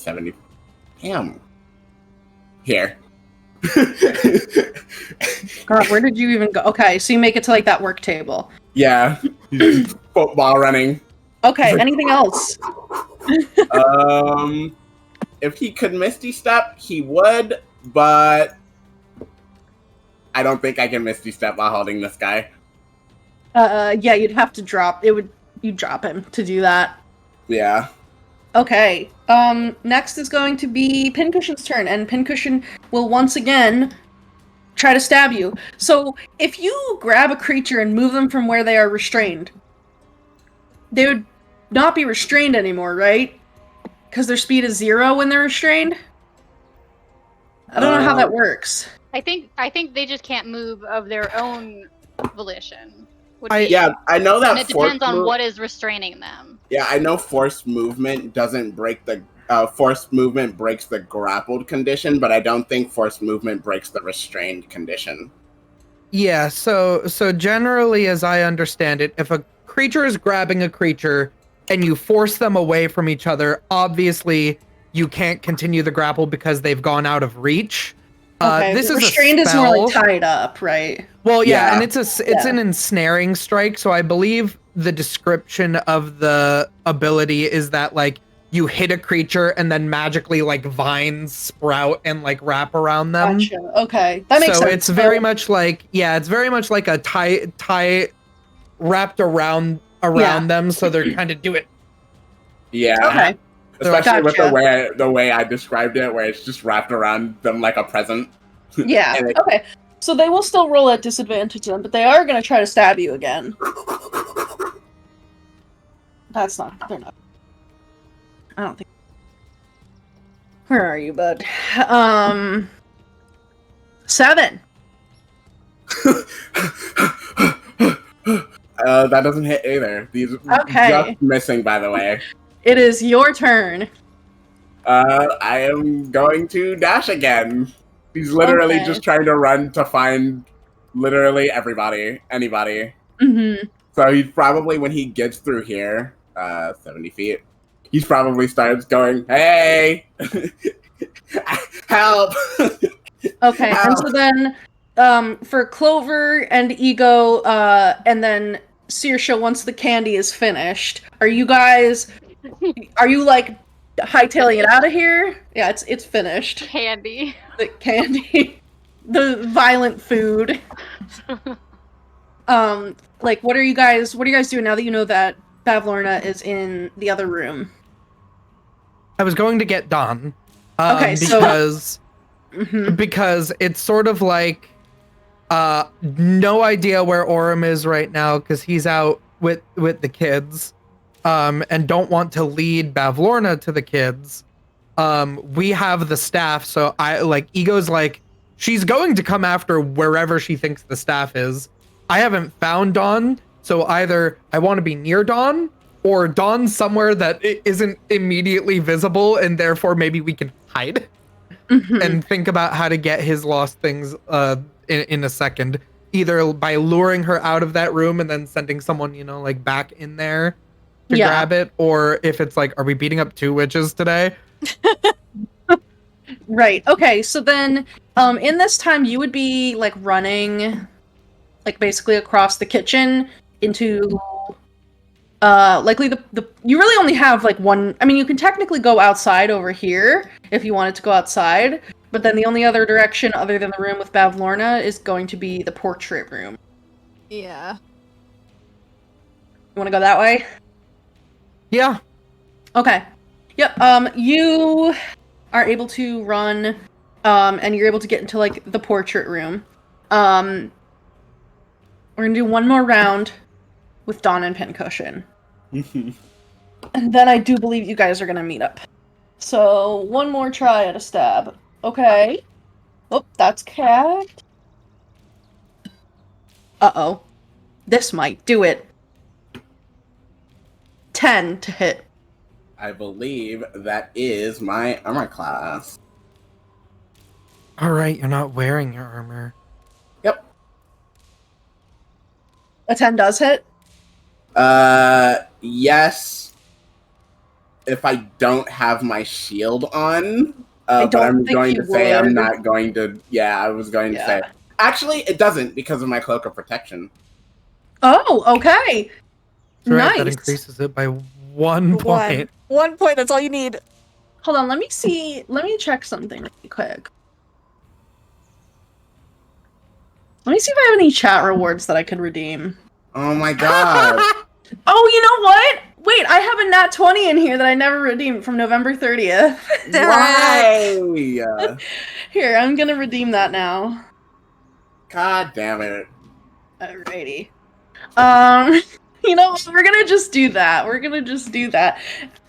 70. Damn. Here. God, where did you even go? Okay, so you make it to like that work table. Yeah. Football running. Okay, anything else? If he could Misty Step, he would, but I don't think I can Misty Step while holding this guy. Yeah, you'd have to drop. You'd drop him to do that. Yeah. Okay. Next is going to be Pincushion's turn, and Pincushion will once again try to stab you. So, if you grab a creature and move them from where they are restrained, they would not be restrained anymore, right? Because their speed is 0 when they're restrained? I don't know how that works. I think they just can't move of their own volition. I know that. And it depends on what is restraining them. Yeah, I know forced movement doesn't break the forced movement breaks the grappled condition, but I don't think forced movement breaks the restrained condition. Yeah, so generally, as I understand it, if a creature is grabbing a creature and you force them away from each other, obviously you can't continue the grapple because they've gone out of reach. Okay, This is restrained a is more like spell. tied up, right? Well, yeah, Yeah. and it's an ensnaring strike, so I believe the description of the ability is that like you hit a creature and then magically like vines sprout and like wrap around them. Gotcha. Okay, that makes So sense. it's very much like it's very much like a tie wrapped around Yeah. them, so they're kind of do it. Yeah. Okay. Especially with Gotcha. the way I described it, where it's just wrapped around them like a present. Yeah. And it- Okay. So they will still roll at disadvantage then, but they are going to try to stab you again. That's not. They're not. I don't think. Where are you, bud? 7. That doesn't hit either. These Okay. just missing, by the way. It is your turn. I am going to dash again. He's literally Okay. just trying to run to find literally anybody. Mm-hmm. So he's probably, when he gets through here, 70 feet, he's probably starts going, hey! Help! Okay, and so then, for Clover and Ego, and then Saoirse, once the candy is finished, are you like hightailing it out of here? Yeah, it's finished. Candy. The candy, the violent food. Like, what are you guys doing now that you know that Bavlorna is in the other room? I was going to get Don. Okay, so- because Mm-hmm. because it's sort of like no idea where Aurum is right now because he's out with the kids, and don't want to lead Bavlorna to the kids. We have the staff, so I like Ego's like she's going to come after wherever she thinks the staff is. I haven't found Dawn, so either I want to be near Dawn or Dawn somewhere that isn't immediately visible, and therefore maybe we can hide. Mm-hmm. And think about how to get his lost things in a second, either by luring her out of that room and then sending someone, like back in there to grab it, or if it's like, are we beating up 2 witches today? Right. Okay. So then, in this time, you would be like running, like basically across the kitchen into, likely the you really only have like one. I mean, you can technically go outside over here if you wanted to go outside, but then the only other direction other than the room with Bavlorna is going to be the portrait room. Yeah. You want to go that way? Yeah. Okay. Yep. You are able to run, and you're able to get into like the portrait room. We're gonna do one more round with Dawn and Pincushion, and then I do believe you guys are gonna meet up. So one more try at a stab. Okay. Oh, that's cagged. Uh-oh. This might do it. 10 to hit. I believe that is my armor class. All right, you're not wearing your armor. Yep. A 10 does hit? Yes. If I don't have my shield on, I but don't I'm think going you to say I'm would. not going to. Yeah, I was going to say. Actually, it doesn't because of my cloak of protection. Oh, okay. That's right, Nice. that increases it by 1 point. 1 point, that's all you need. Hold on, let me see. Let me check something really quick. Let me see if I have any chat rewards that I could redeem. Oh my god. Oh, you know what? Wait, I have a nat 20 in here that I never redeemed from November 30th. Why? Here, I'm gonna redeem that now. God damn it. Alrighty. You know what? We're gonna just do that.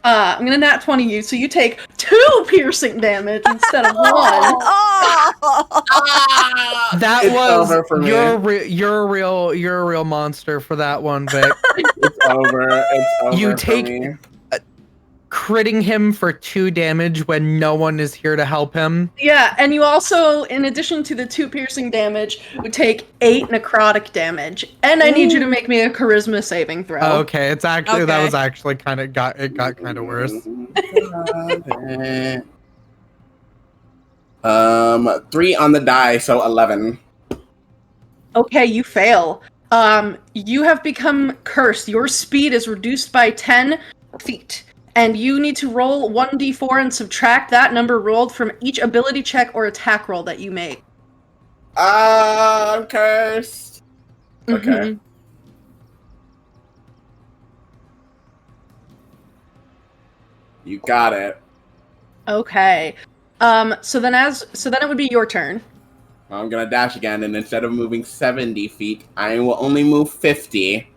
I'm gonna nat 20 you, so you take 2 piercing damage instead of 1. Oh! That It's was over for me. you're a real monster for that one, Vic. It's over. It's over You for take- me. critting him for 2 damage when no one is here to help him. Yeah, and you also, in addition to the 2 piercing damage, would take 8 necrotic damage. And I need you to make me a charisma saving throw. Okay, it's actually that Okay. was actually kind of got kind of worse. 3 on the die, so 11. Okay, you fail. You have become cursed. Your speed is reduced by 10 feet. And you need to roll 1d4 and subtract that number rolled from each ability check or attack roll that you make. I'm cursed. Okay. Mhm. You got it. Okay. So then it would be your turn. I'm gonna dash again, and instead of moving 70 feet, I will only move 50.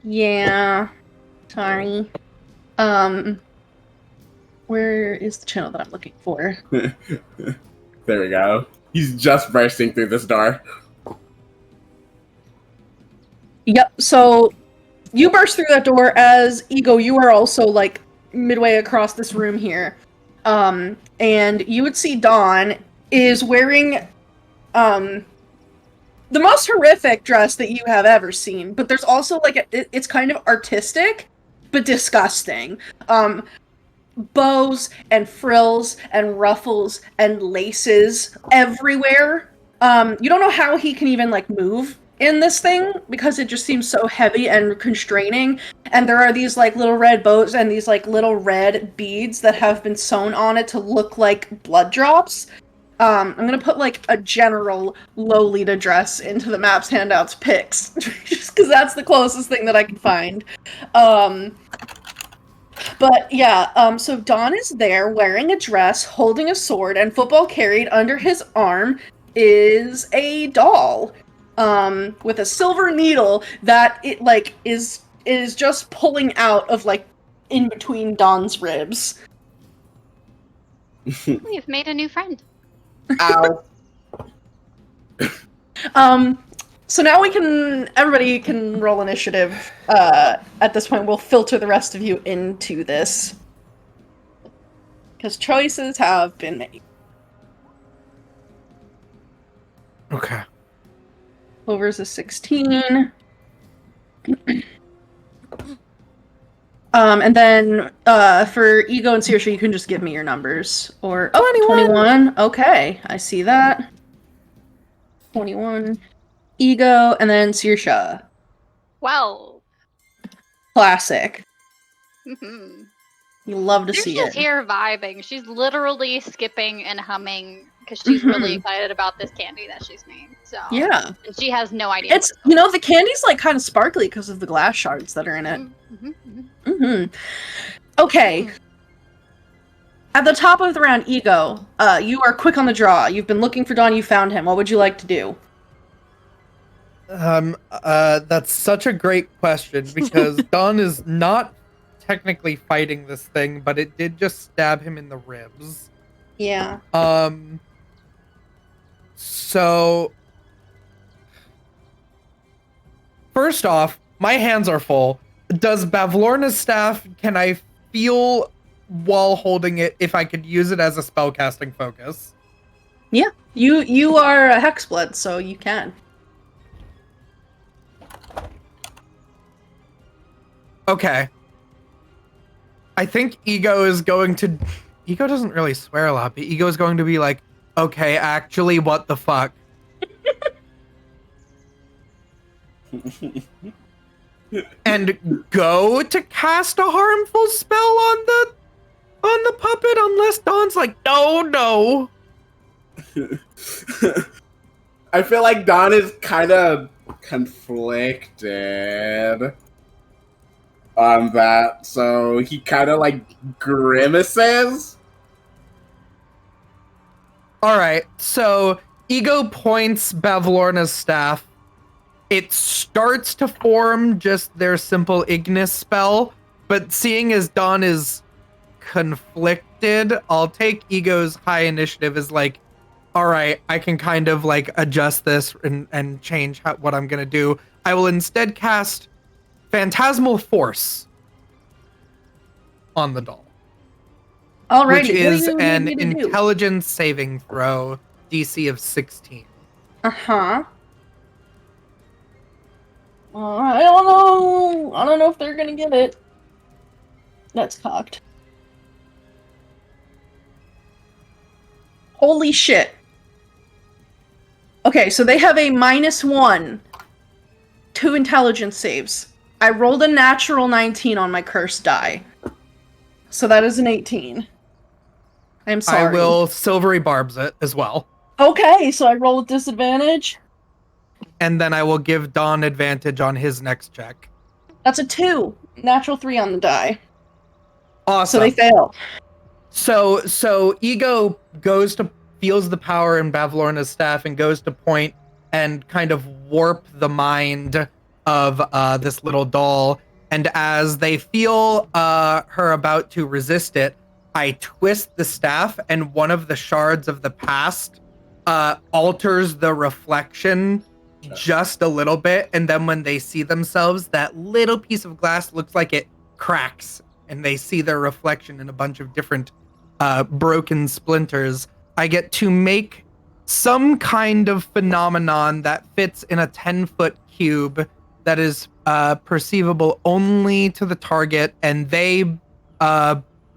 Yeah. Sorry. Where is the channel that I'm looking for? There we go. He's just bursting through this door. Yep, so you burst through that door as Ego, you are also like midway across this room here. And you would see Dawn is wearing the most horrific dress that you have ever seen, but there's also like it's kind of artistic but disgusting. Bows and frills and ruffles and laces everywhere. You don't know how he can even like move in this thing because it just seems so heavy and constraining. And there are these like little red bows and these like little red beads that have been sewn on it to look like blood drops. I'm gonna put like a general Lolita dress into the maps handouts pics just because that's the closest thing that I can find. But yeah, so Dawn is there wearing a dress, holding a sword, and football carried under his arm is a doll, with a silver needle that it like is just pulling out of like in between Dawn's ribs. We've made a new friend. Ow. So now everybody can roll initiative. At this point, we'll filter the rest of you into this. Because choices have been made. Okay. Clover's a 16. And then for Ego and Saoirse, you can just give me your numbers. Or 21. Okay, I see that. 21. Ego, and then Saoirse. 12. Classic. Mm-hmm. You love to see She's it. here vibing. She's literally skipping and humming because she's really excited about this candy that she's made. So Yeah. and she has no idea. It's, you know, the candy's like kind of sparkly because of the glass shards that are in it. Okay. At the top of the round, Ego, you are quick on the draw. You've been looking for Dawn, you found him. What would you like to do? That's such a great question because Dawn is not technically fighting this thing, but it did just stab him in the ribs. Yeah. So first off, my hands are full. Does Bavlorna's staff, can I feel while holding it if I could use it as a spellcasting focus? Yeah. You are a hexblade, so you can. Okay. I think Ego is going to... Ego doesn't really swear a lot, but Ego is going to be like, okay, actually, what the fuck? And go to cast a harmful spell on the puppet unless Dawn's like, no. I feel like Dawn is kind of conflicted on that, so he kind of like grimaces. All right, so Ego points Bavlorna's staff. It starts to form just their simple Ignis spell, but seeing as Dawn is conflicted, I'll take Ego's high initiative as like, all right, I can kind of like adjust this and change what I'm gonna do. I will instead cast Phantasmal Force. on the doll, Alrighty, which what is do you an need me to do? intelligence saving throw, DC of 16. Uh-huh. I don't know. I don't know if they're gonna get it. That's cocked. Holy shit. Okay, so they have a -1 to intelligence saves. I rolled a natural 19 on my cursed die. So that is an 18. I'm sorry. I will silvery barbs it as well. Okay, so I roll with disadvantage. And then I will give Don advantage on his next check. That's a 2. Natural 3 on the die. Awesome. So they fail. So Ego feels the power in Bavlorna's staff and goes to point and kind of warp the mind of this little doll. And as they feel her about to resist it, I twist the staff, and one of the shards of the past alters the reflection just a little bit. And then when they see themselves, that little piece of glass looks like it cracks, and they see their reflection in a bunch of different broken splinters. I get to make some kind of phenomenon that fits in a 10-foot cube that is perceivable only to the target, and they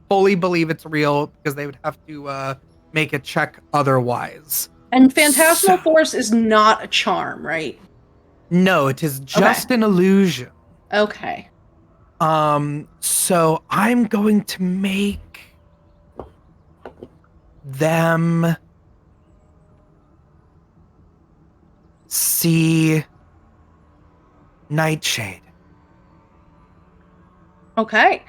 fully believe it's real because they would have to make a check otherwise. And Phantasmal Force is not a charm, right? No, it is just an illusion. Okay. So I'm going to make them see Nightshade. Okay.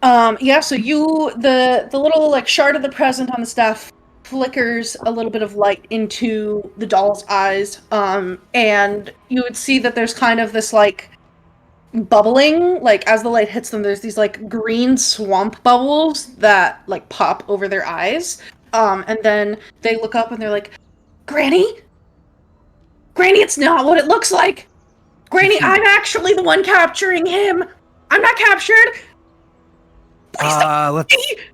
Yeah, so the little like shard of the present on the staff flickers a little bit of light into the doll's eyes. And you would see that there's kind of this like bubbling, like as the light hits them, there's these like green swamp bubbles that like pop over their eyes. And then they look up and they're like, Granny? Granny, it's not what it looks like! Granny, I'm actually the one capturing him! I'm not captured!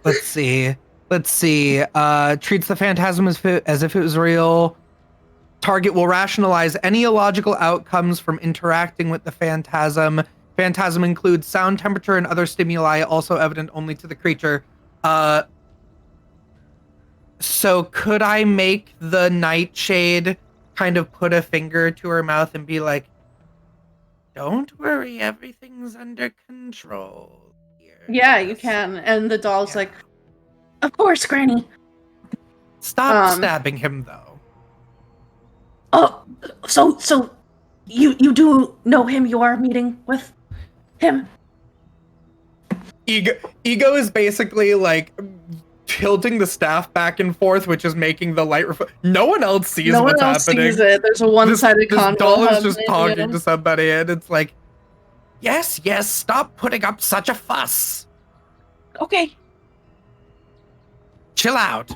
Let's see. Treats the phantasm as if it was real. Target will rationalize any illogical outcomes from interacting with the phantasm. Phantasm includes sound, temperature, and other stimuli, also evident only to the creature. So could I make the Nightshade kind of put a finger to her mouth and be like, "Don't worry, everything's under control here." Yeah, you can. And the doll's like, of course, Granny. Stop stabbing him, though. Oh, so you do know him? You are meeting with him? Ego is basically like tilting the staff back and forth, which is making the light no one else sees what's happening. Sees it. There's a one-sided convo. This doll is just talking to somebody, and it's like, yes, stop putting up such a fuss. Okay. Chill out.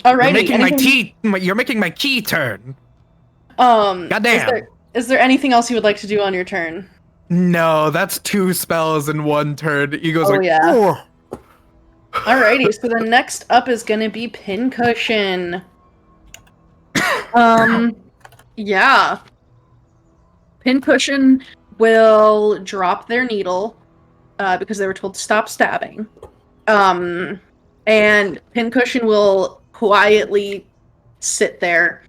Alrighty. You're making my key turn. Goddamn. Is there anything else you would like to do on your turn? No, that's 2 spells in 1 turn. Ego's Oh. Alrighty, so the next up is gonna be Pincushion. Yeah. Pincushion will drop their needle, because they were told to stop stabbing. And Pincushion will quietly sit there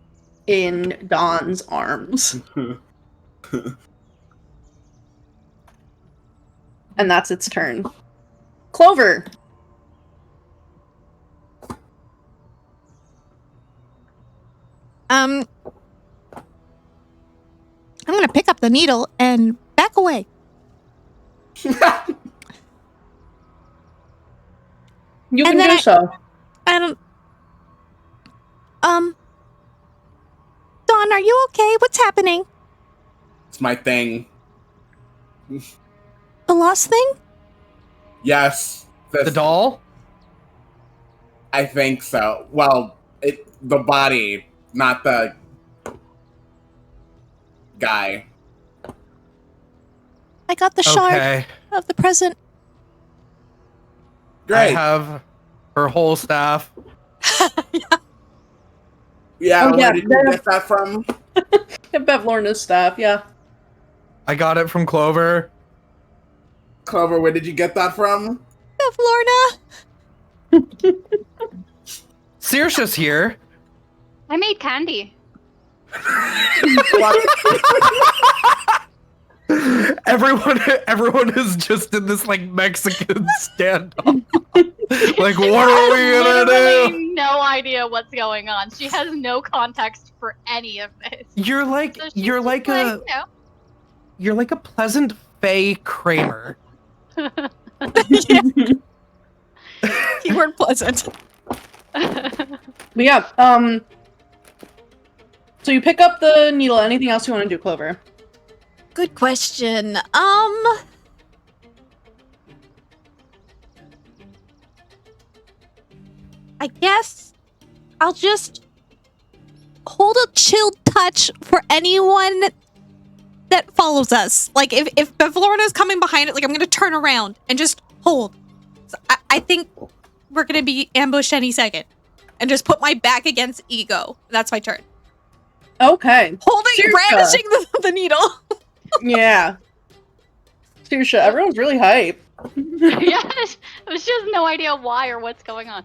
in Dawn's arms. And that's its turn. Clover! I'm gonna pick up the needle and back away. You can do so. And Dawn, are you okay? What's happening? It's my thing. The lost thing? Yes. The doll? I think so. Well, the body, not the guy. I got the shard Okay. of the present. I Great. have her whole staff. Yeah, Oh, where yeah, did you that- get that from? Bevlorna's staff, yeah. I got it from Clover. Clover, where did you get that from? Lorna. Saoirse's here. I made candy. Everyone is just in this like Mexican standoff. Like, what are we gonna do? Literally no idea what's going on. She has no context for any of this. You're like So she's you're just like a you know. you're like a pleasant Faye Kramer. Keyword pleasant. But yeah, so you pick up the needle. Anything else you want to do, Clover? Good question. I guess I'll just hold a chilled touch for anyone that follows us. Like if Bevlorna's coming behind it, like I'm gonna turn around and just hold. So I think we're gonna be ambushed any second. And just put my back against Ego. That's my turn. Okay. Holding, Saoirse. brandishing the needle. Yeah. Saoirse, everyone's really hype. Yes, she has no idea why or what's going on.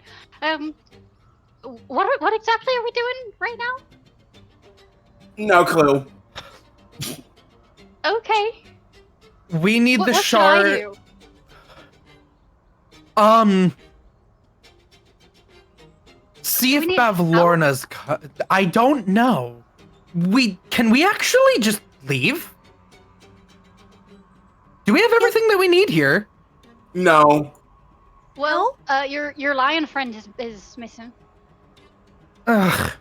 What exactly are we doing right now? No clue. Okay. We need the What shard. should I do? See if We need Bavlorna's. I don't know. Can we actually just leave? Do we have everything that we need here? No. Well, your lion friend is missing. Ugh.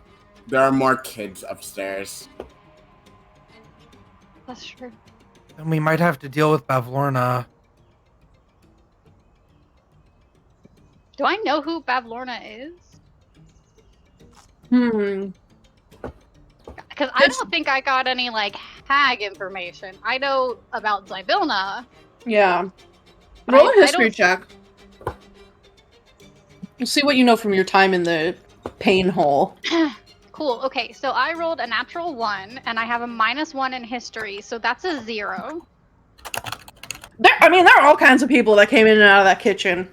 There are more kids upstairs. That's true. Then we might have to deal with Bavlorna. Do I know who Bavlorna is? Hmm. Because I don't think I got any like hag information. I know about Zybilna. Yeah. But Roll I a history don't- check. You'll see what you know from your time in the pain hole. Cool. Okay, so I rolled a natural 1, and I have a -1 in history, so that's a 0. There are all kinds of people that came in and out of that kitchen.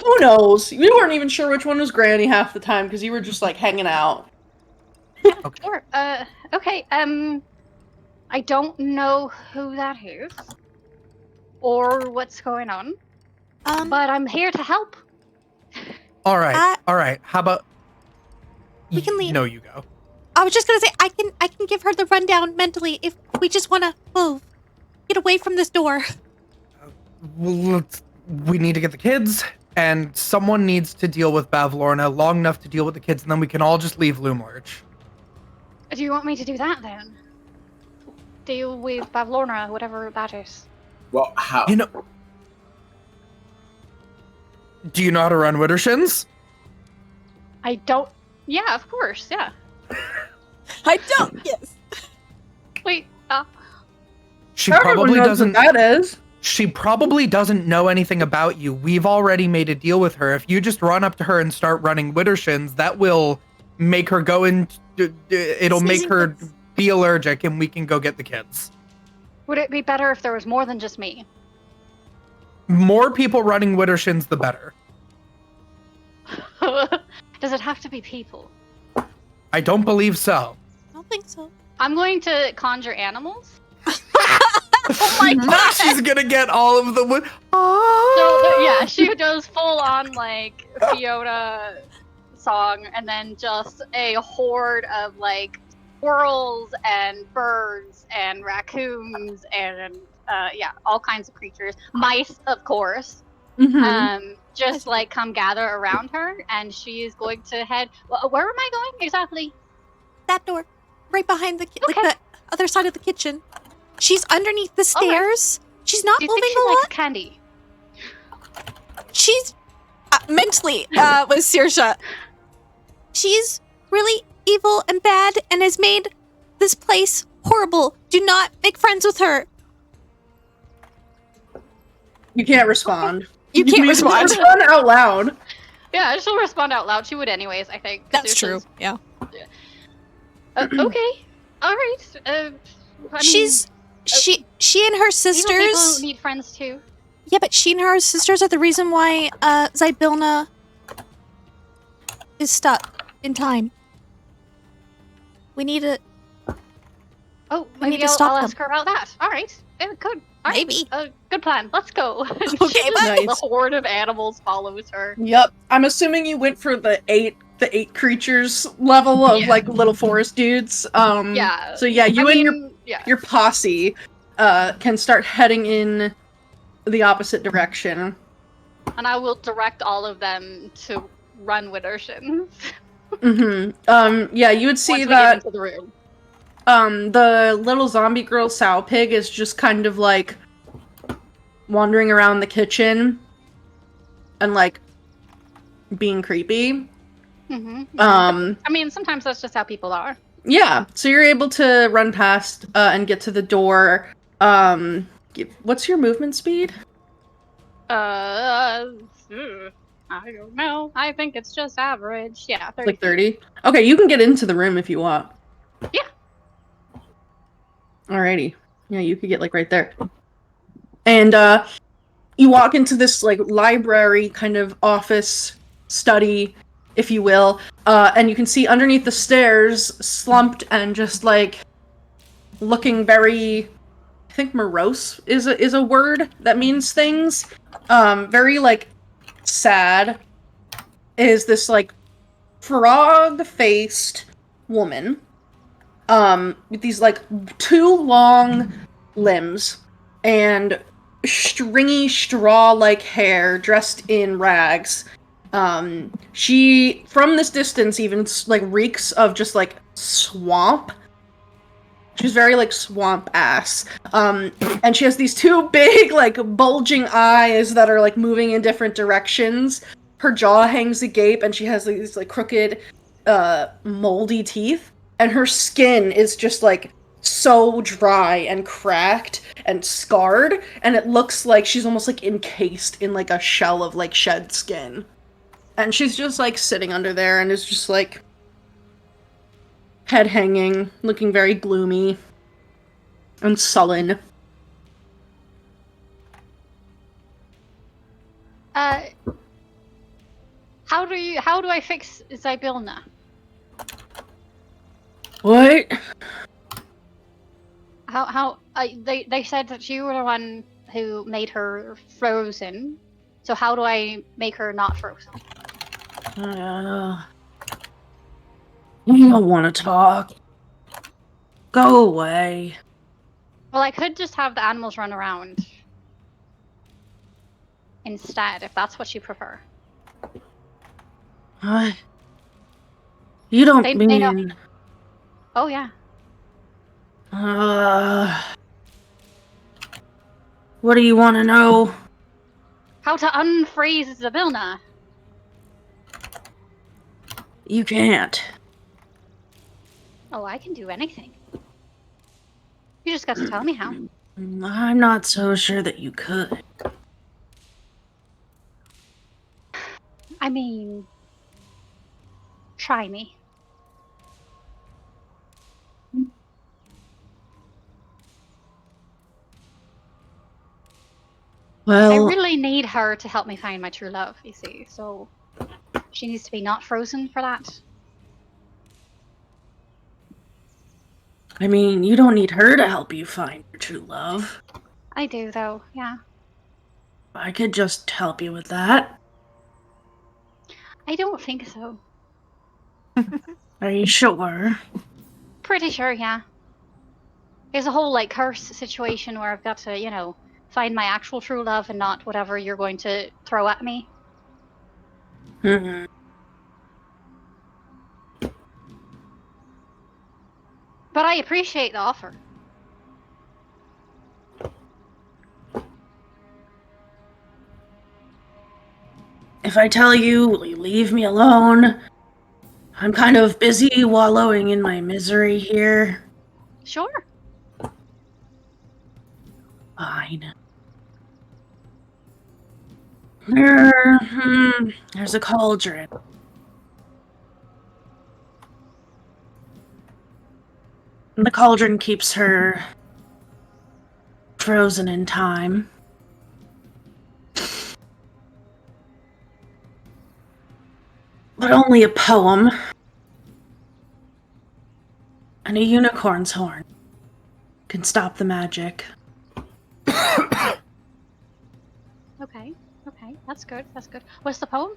Who knows? You weren't even sure which one was Granny half the time because you were just like hanging out. Okay. Sure. Okay. I don't know who that is or what's going on, but I'm here to help. All right. How about We can leave. No, you go. I was just gonna say I can give her the rundown mentally if we just wanna move. Get away from this door. Well, we need to get the kids, and someone needs to deal with Bavlorna long enough to deal with the kids, and then we can all just leave Loomlurch. Do you want me to do that then? Deal with Bavlorna, whatever that is. Well, how? You know. Do you know how to run Widdershins? I don't. Yeah, of course. Yeah. I don't. Yes. Wait. She Everyone probably knows doesn't. what that is. She probably doesn't know anything about you. We've already made a deal with her. If you just run up to her and start running Widdershins, that will make her go in. It'll make her be allergic, and we can go get the kids. Would it be better if there was more than just me? More people running Widdershins, the better. Does it have to be people? I don't believe so. I don't think so. I'm going to conjure animals. Oh my god. She's gonna get all of the wood. So yeah, she does full on like Fiona song, and then just a horde of like squirrels and birds and raccoons and yeah, all kinds of creatures. Mice, of course. Just like come gather around her, and she is going to head. Where am I going exactly? That door, right behind the like Okay. the other side of the kitchen. She's underneath the All right. stairs. She's not Do you moving think she a likes lot. candy? She's Mentally, with Saoirse. she's really evil and bad and has made this place horrible. Do not make friends with her. You can't respond. You can't respond. Respond out loud. Yeah, she'll respond out loud. She would anyways, I think. 'cause That's true. Saoirse's- Yeah. Okay. All right. I mean, She and her evil sisters. people need friends too. Yeah, but she and her sisters are the reason why Zybilna is stuck in time. We need to. Oh, We need maybe to stop I'll them. ask her about that. All right. Good. All right. Maybe. Good plan. Let's go. Okay, bye. The horde of animals follows her. Yep. I'm assuming you went for the eight creatures level of Yeah. like little forest dudes. Yeah. So yeah, you I and mean, yeah. your posse can start heading in the opposite direction. And I will direct all of them to run with Urshan. Yeah, you would see Once we get that into the room. the little zombie girl Sow Pig is just kind of like wandering around the kitchen and like being creepy. I mean, sometimes that's just how people are. Yeah, so you're able to run past and get to the door. What's your movement speed? I don't know. I think it's just average. Yeah, 30. Like 30? Okay, you can get into the room if you want. Yeah. Alrighty. Yeah, you could get like right there. And you walk into this like library kind of office study, if you will, and you can see underneath the stairs, slumped and just like looking very, I think morose is a word that means things. Very like sad, is this like frog-faced woman with these like two long limbs and stringy straw-like hair, dressed in rags. She, from this distance, even like reeks of just like swamp. She's very like swamp ass. And she has these two big like bulging eyes that are like moving in different directions. Her jaw hangs agape and she has like, these like crooked moldy teeth, and her skin is just like so dry and cracked and scarred, and it looks like she's almost like encased in like a shell of like shed skin. And she's just like sitting under there and is just like head hanging, looking very gloomy and sullen. How do I fix Zybilna? What? They said that you were the one who made her frozen. So how do I make her not frozen? You don't want to talk. Go away. Well, I could just have the animals run around instead, if that's what you prefer. You don't They mean... know. Oh, yeah. What do you want to know? How to unfreeze Zybilna? You can't. Oh, I can do anything. You just got to tell me how. I'm not so sure that you could. I mean, try me. Well, I really need her to help me find my true love, you see, so she needs to be not frozen for that. I mean, you don't need her to help you find your true love. I do, though, yeah. I could just help you with that. I don't think so. Are you sure? Pretty sure, yeah. There's a whole, like, curse situation where I've got to, you know, find my actual true love and not whatever you're going to throw at me. Mm-hmm. But I appreciate the offer. If I tell you, will you leave me alone? I'm kind of busy wallowing in my misery here. Sure. Fine. There's a cauldron. And the cauldron keeps her frozen in time. But only a poem and a unicorn's horn can stop the magic. Okay, that's good. What's the poem?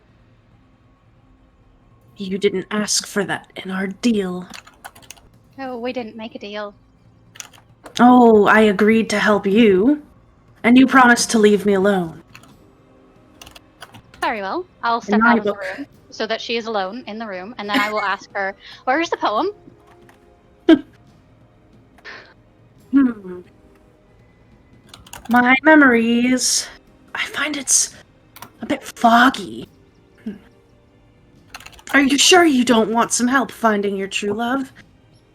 You didn't ask for that in our deal. Oh, we didn't make a deal. Oh, I agreed to help you, and you promised to leave me alone. Very well. I'll step out of the room so that she is alone in the room, and then I will ask her, where's the poem? My memories... I find it's a bit foggy. Are you sure you don't want some help finding your true love?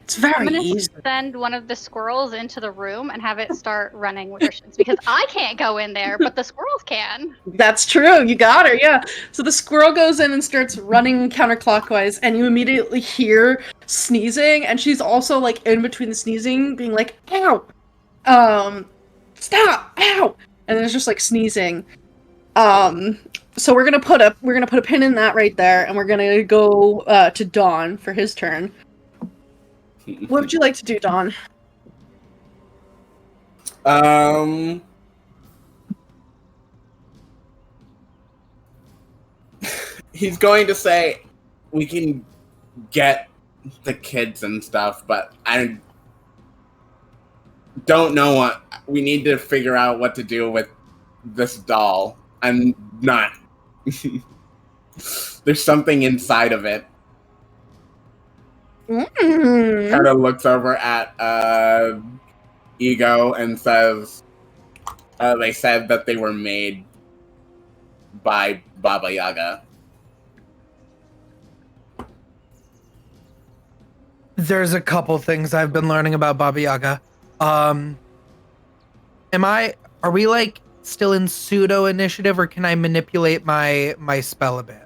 It's I'm very gonna easy. send one of the squirrels into the room and have it start running with her shins because I can't go in there, but the squirrels can. That's true. You got her. Yeah. So the squirrel goes in and starts running counterclockwise, and you immediately hear sneezing, and she's also like in between the sneezing, being like, "Ow, stop, ow!" And there's just like sneezing. So we're gonna put a pin in that right there, and we're gonna go to Dawn for his turn. What would you like to do, Dawn? He's going to say, we can get the kids and stuff, but I don't know what... We need to figure out what to do with this doll. I'm not... There's something inside of it. Kind of looks over at Ego and says, they said that they were made by Baba Yaga. There's a couple things I've been learning about Baba Yaga. Are we like still in pseudo initiative, or can I manipulate my spell a bit?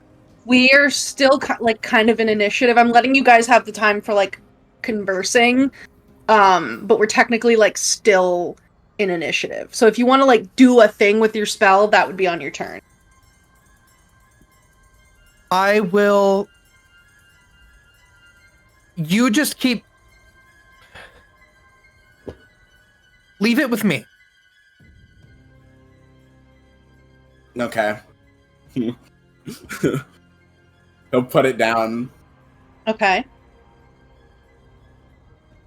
We are still kind of in initiative. I'm letting you guys have the time for like conversing, but we're technically like still in initiative. So if you want to like do a thing with your spell, that would be on your turn. I will. You just keep. Leave it with me. Okay. He'll put it down. Okay.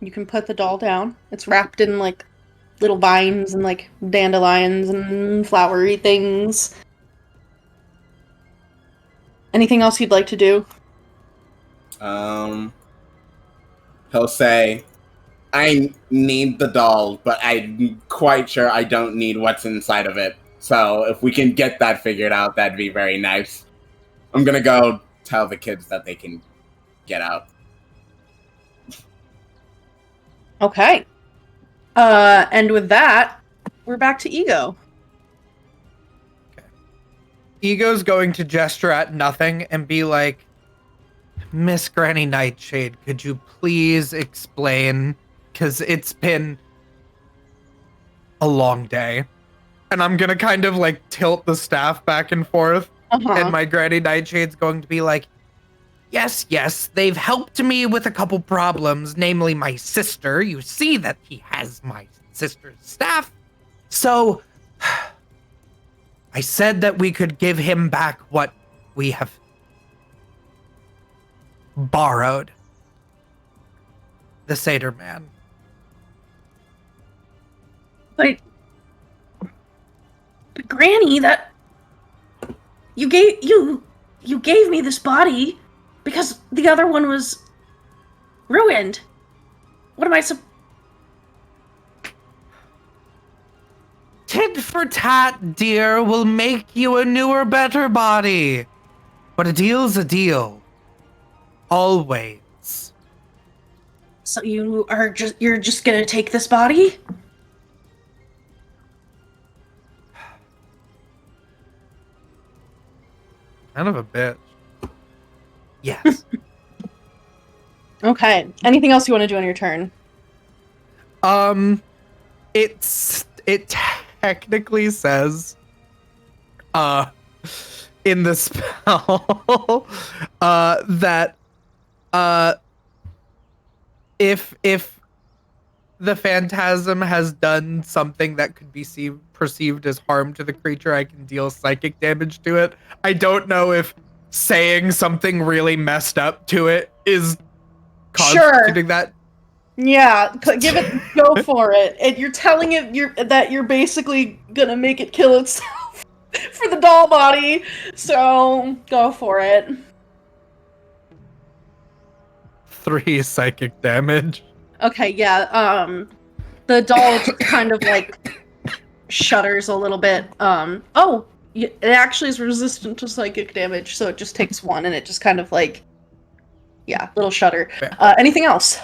You can put the doll down. It's wrapped in like little vines and like dandelions and flowery things. Anything else you'd like to do? He'll say, I need the doll, but I'm quite sure I don't need what's inside of it. So if we can get that figured out, that'd be very nice. I'm gonna go tell the kids that they can get out. Okay. And with that, we're back to Ego. Okay. Ego's going to gesture at nothing and be like, Miss Granny Nightshade, could you please explain? Because it's been a long day. And I'm gonna kind of like tilt the staff back and forth. And my Granny Nightshade's going to be like, yes, they've helped me with a couple problems, namely my sister. You see that he has my sister's staff. So, I said that we could give him back what we have borrowed. The Satyr Man. But Granny, that you gave me this body because the other one was ruined. What am I Tit for tat, dear, will make you a newer, better body. But a deal's a deal. Always. So you're just gonna take this body? Kind of a bitch. Yes. Okay. Anything else you want to do on your turn? It technically says in the spell that if the phantasm has done something that could be perceived as harm to the creature, I can deal psychic damage to it. I don't know if saying something really messed up to it is constituting that. Yeah, go for it. You're telling it that you're basically gonna make it kill itself for the doll body. So go for it. 3 psychic damage. Okay, yeah. The doll just kind of like shudders a little bit. It actually is resistant to psychic damage, so it just takes 1, and it just kind of like, yeah, little shudder. Anything else?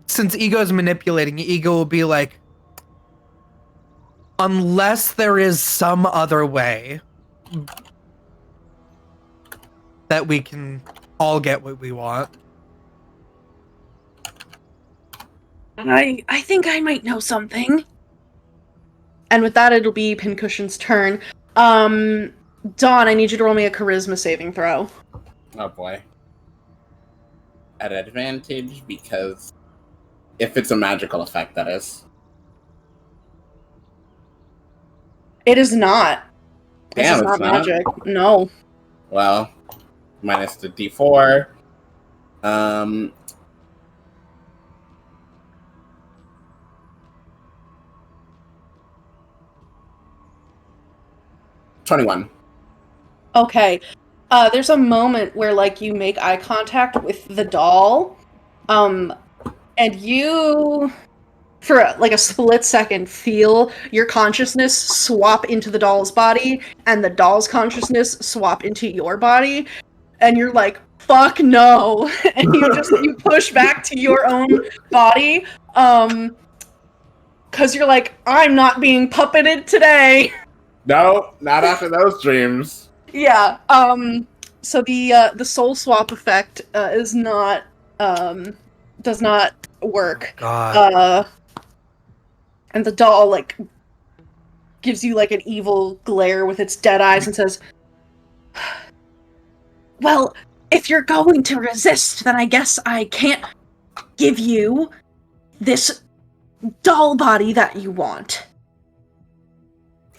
Since Ego is manipulating, Ego will be like, unless there is some other way that we can all get what we want. I think I might know something. And with that, it'll be Pincushion's turn. Dawn, I need you to roll me a charisma saving throw. Oh boy. At advantage, because if it's a magical effect, that is. It is not. Damn, This is not magic. No. Well, minus the d4. 21. Okay. There's a moment where like you make eye contact with the doll, and you, for like a split second, feel your consciousness swap into the doll's body, and the doll's consciousness swap into your body, and you're like, "Fuck no!" And you push back to your own body, because you're like, "I'm not being puppeted today." No, not after those dreams. Yeah. So the soul swap effect does not work. God. And the doll like gives you like an evil glare with its dead eyes and says, "Well, if you're going to resist, then I guess I can't give you this doll body that you want."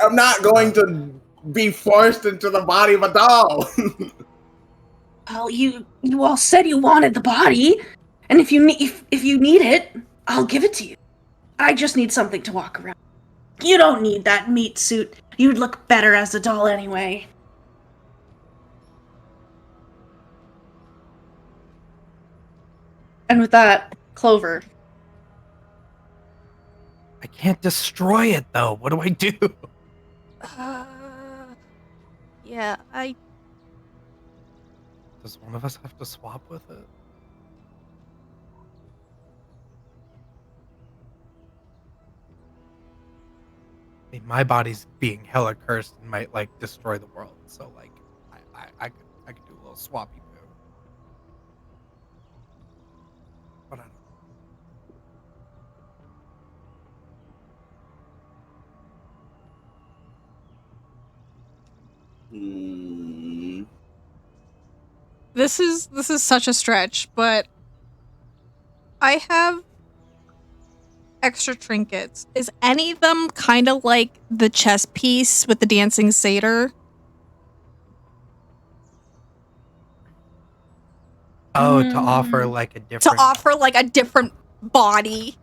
I'm not going to be forced into the body of a doll. Well, you all said you wanted the body, and if you need it, I'll give it to you. I just need something to walk around. You don't need that meat suit. You'd look better as a doll anyway. And with that, Clover. I can't destroy it though. What do I do? Yeah, Does one of us have to swap with it? I mean, my body's being hella cursed and might like destroy the world. So like, I could do a little swappy poo. But I don't. This is such a stretch, but I have extra trinkets. Is any of them kind of like the chess piece with the dancing satyr? Oh, to offer like a different. To offer like a different body.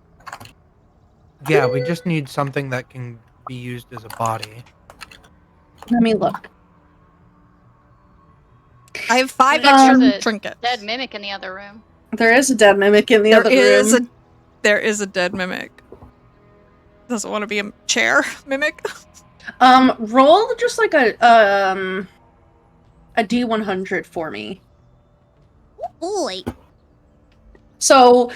Yeah, we just need something that can be used as a body. Let me look. I have 5 There's extra a trinkets. dead mimic in the other room. There is a dead mimic in the other room. There is a dead mimic. Doesn't want to be a chair mimic. Roll just like a D100 for me. boy. So,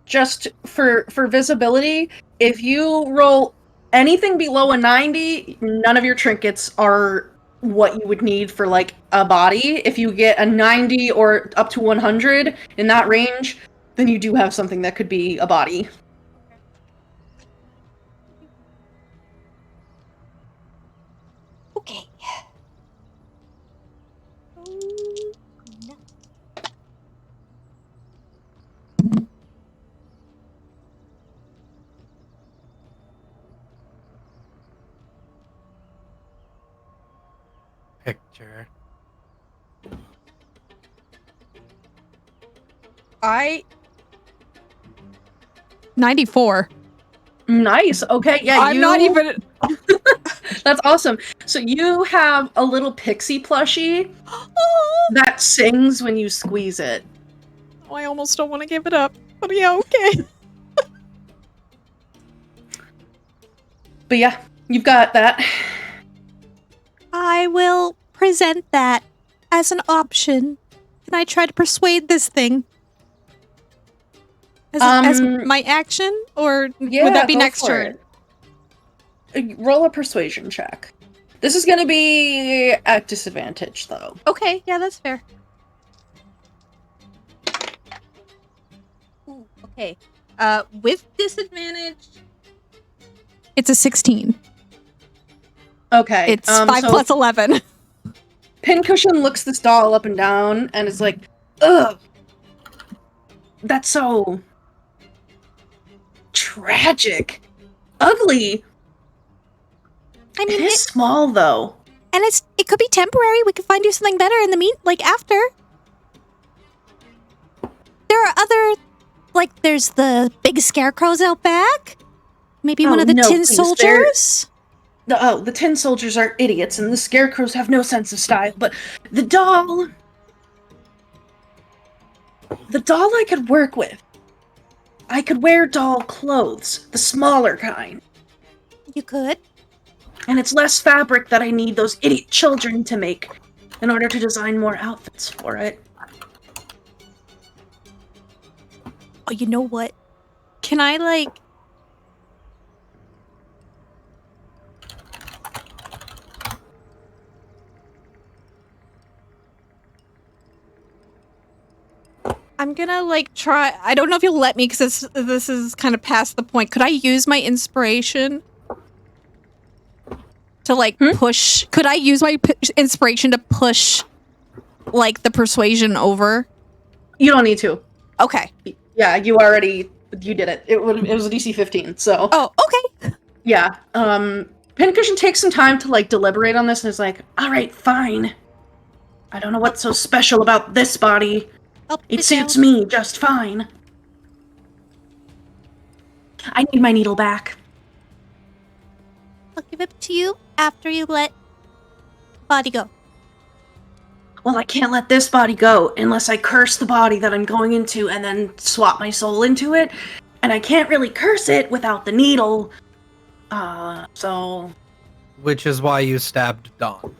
just for visibility, if you roll anything below a 90, none of your trinkets are what you would need for like a body. If you get a 90 or up to 100 in that range, then you do have something that could be a body. Okay. No. Picture. I 94. Nice. Okay, yeah, I'm not even. That's awesome. So you have a little pixie plushie that sings when you squeeze it. Oh, I almost don't want to give it up. But yeah, okay. But yeah, you've got that. I will present that as an option. Can I try to persuade this thing? As my action? Or Yeah, would that be go next for turn? it. Roll a persuasion check. This is going to be at disadvantage, though. Okay, yeah, that's fair. Ooh, okay. With disadvantage, it's a 16. Okay. It's 5 so plus 11. Pincushion looks this doll up and down and is like, ugh, that's so tragic. Ugly. I mean, It is small, though. and it could be temporary. We could find you something better in the after. There are other, like, there's the big scarecrows out back. Maybe one of the tin please, soldiers. The tin soldiers are idiots, and the scarecrows have no sense of style, but the doll I could work with. I could wear doll clothes, the smaller kind. You could. And it's less fabric that I need those idiot children to make in order to design more outfits for it. Oh, you know what? Can I, like... I'm gonna, like, try... I don't know if you'll let me, because this is kind of past the point. Could I use my inspiration to, like, push... Could I use my inspiration to push, like, the persuasion over? You don't need to. Okay. Yeah, you did it. It was a DC 15, so... Oh, okay. Yeah, Pincushion takes some time to, like, deliberate on this and is like, alright, fine. I don't know what's so special about this body. It suits me just fine. I need my needle back. I'll give it to you after you let body go. Well, I can't let this body go unless I curse the body that I'm going into and then swap my soul into it. And I can't really curse it without the needle. So... Which is why you stabbed Dawn.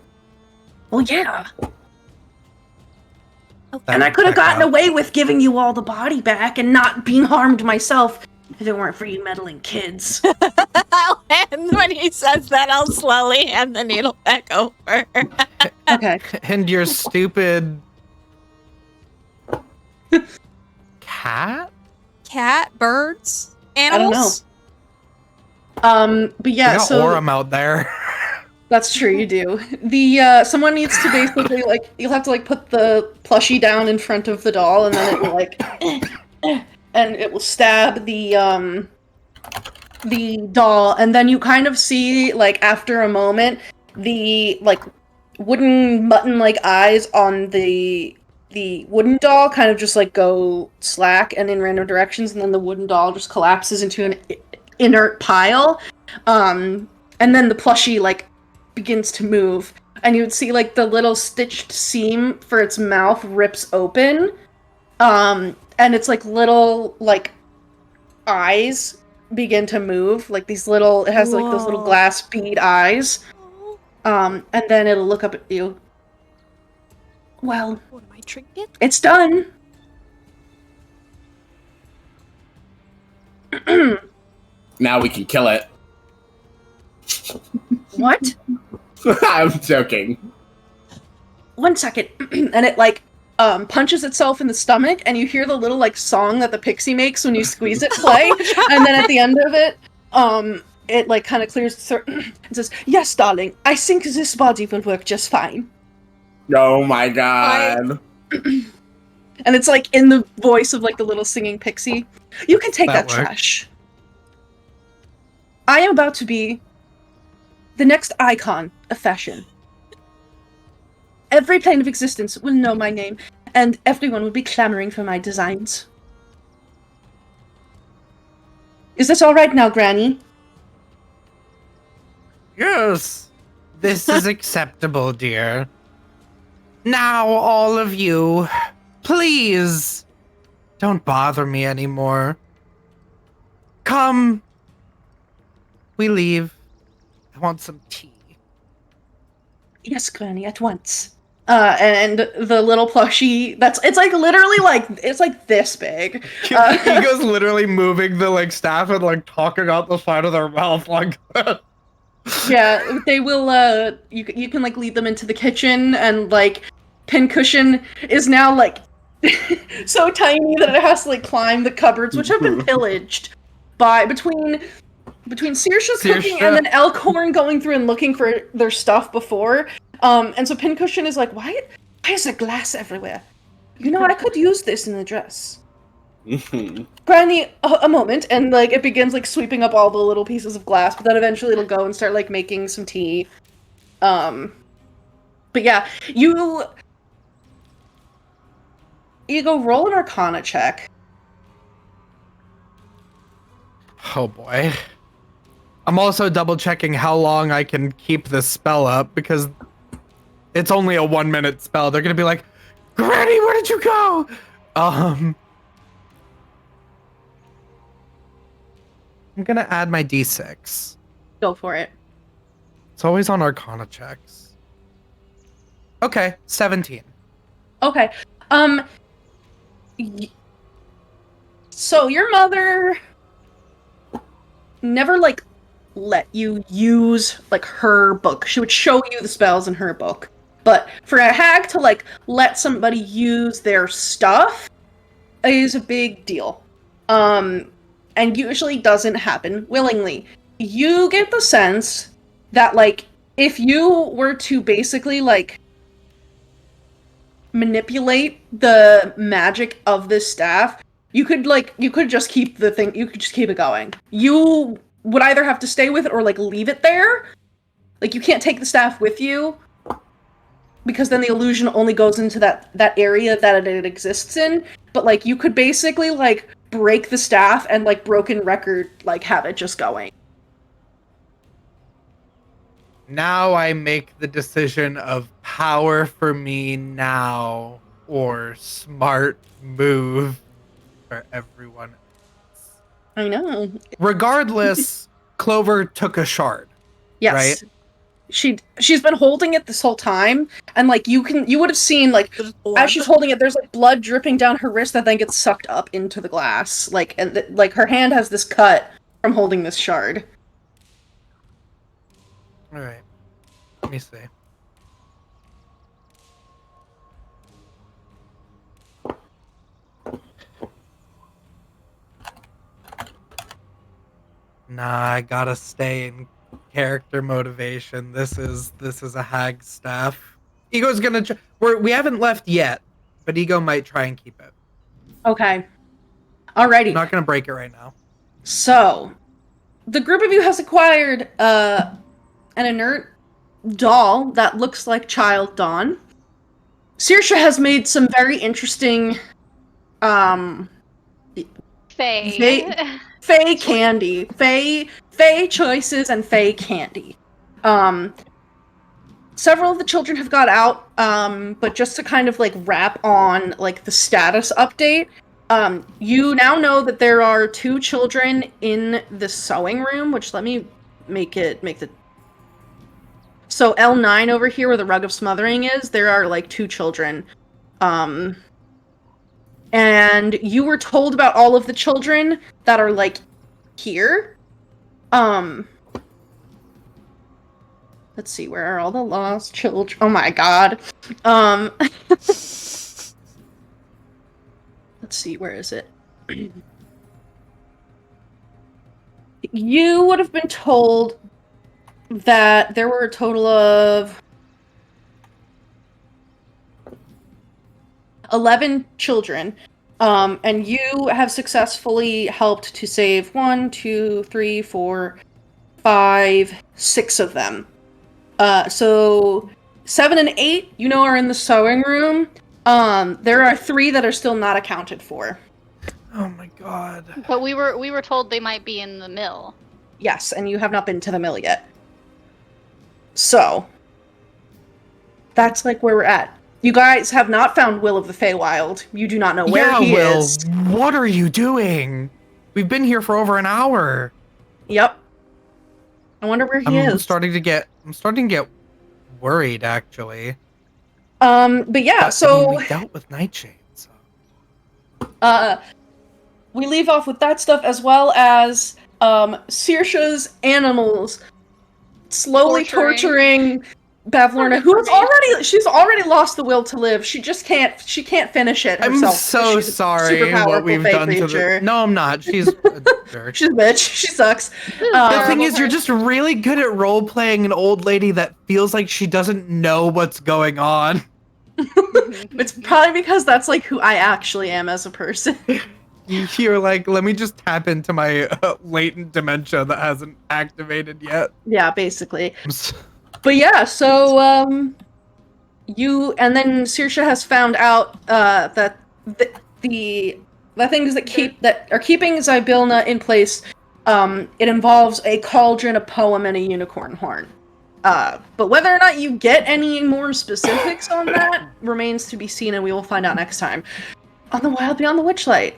Well, yeah. Okay. And I could have gotten away with giving you all the body back and not being harmed myself if it weren't for you meddling kids. And when he says that, I'll slowly hand the needle back over. Okay. And your stupid... cat? Cat, birds, animals. I don't know. But yeah, We got so... Aurum out there. That's true, you do. Someone needs to basically, like, you'll have to, like, put the plushie down in front of the doll, and then it will, like, and it will stab the doll, and then you kind of see, like, after a moment, the, like, wooden button-like eyes on the wooden doll kind of just, like, go slack and in random directions, and then the wooden doll just collapses into an inert pile, and then the plushie, like, begins to move, and you would see, like, the little stitched seam for its mouth rips open, and it's, like, little, like, eyes begin to move, like, these little, it has, like, those little glass bead eyes, and then it'll look up at you. Well, What am I trinket? it's done. Now we can kill it. What? I'm joking. 1 second. And it, like, punches itself in the stomach, and you hear the little, like, song that the pixie makes when you squeeze it play. And then at the end of it, it, like, kind of clears the throat and says, "Yes, darling, I think this body will work just fine." Oh my god. And it's, like, in the voice of, like, the little singing pixie. "You can take that That works. trash. I am about to be the next icon of fashion. Every plane of existence will know my name, and everyone will be clamoring for my designs. Is this alright now, Granny?" Yes, this is acceptable, dear. Now, all of you, please, don't bother me anymore. Come. We leave. I want some tea. "Yes, Granny, at once." And the little plushie, it's like literally like, it's like this big. Ego's literally moving the like staff and like talking out the side of their mouth like that. Yeah, they will, you can like lead them into the kitchen, and like, Pincushion is now like, so tiny that it has to like climb the cupboards, which have been pillaged by, between Saoirse's cooking and then Elkhorn going through and looking for their stuff before. And so Pincushion is like, why is there glass everywhere? You know, I could use this in the dress. Granny, a moment, and like it begins like sweeping up all the little pieces of glass, but then eventually it'll go and start like making some tea. But yeah, you go roll an Arcana check. Oh boy. I'm also double checking how long I can keep this spell up because it's only a 1 minute spell. They're gonna be like, "Granny, where did you go?" I'm gonna add my d6. Go for it. It's always on Arcana checks. Okay, 17. Okay. So your mother never like let you use like her book. She would show you the spells in her book. But for a hag to like let somebody use their stuff is a big deal. And usually doesn't happen willingly. You get the sense that like if you were to basically like manipulate the magic of this staff, you could just keep the thing, you could just keep it going. You would either have to stay with it or like leave it there. Like you can't take the staff with you because then the illusion only goes into that area that it exists in. But like you could basically like break the staff and like broken record like have it just going. Now I make the decision of power for me now or smart move for everyone else. I know. Regardless, Clover took a shard. Yes. Right? She's been holding it this whole time, and like you would have seen like as she's holding it, there's like blood dripping down her wrist that then gets sucked up into the glass. Like and like her hand has this cut from holding this shard. All right. Let me see. Nah, I gotta stay in character motivation. This is a hag staff. Ego's gonna. We haven't left yet, but Ego might try and keep it. Okay. Alrighty. I'm not gonna break it right now. So, the group of you has acquired an inert doll that looks like Child Dawn. Saoirse has made some very interesting Fae candy. Fae choices and Fae candy. Several of the children have got out, but just to kind of like wrap on like the status update, you now know that there are 2 children in the sewing room, which let me make the... So L9 over here where the rug of smothering is, there are like 2 children. And you were told about all of the children that are like here. let's see, where are all the lost children? Oh my god. Let's see, where is it? You would have been told that there were a total of 11 children, and you have successfully helped to save 1, 2, 3, 4, 5, 6 of them. So 7 and 8, are in the sewing room. There are 3 that are still not accounted for. Oh my god. But we were told they might be in the mill. Yes, and you have not been to the mill yet. So, that's like where we're at. You guys have not found Will of the Feywild. You do not know where he Will, is. What are you doing? We've been here for over an hour. Yep. I wonder where he is. I'm starting to get worried, actually. But yeah, so we dealt with Nightshade. So. We leave off with that stuff, as well as Saoirse's animals slowly torturing Bavlorna, she's already lost the will to live. She can't finish it herself. I'm so sorry what we've done to her. No, I'm not. She's a jerk. She's a bitch. She sucks. The thing is, you're just really good at role playing an old lady that feels like she doesn't know what's going on. It's probably because that's like who I actually am as a person. You're like, let me just tap into my latent dementia that hasn't activated yet. Yeah, basically. But yeah, so and then Saoirse has found out that the things that are keeping Zybilna in place, it involves a cauldron, a poem, and a unicorn horn. But whether or not you get any more specifics on that remains to be seen, and we will find out next time on The Wild Beyond the Witchlight.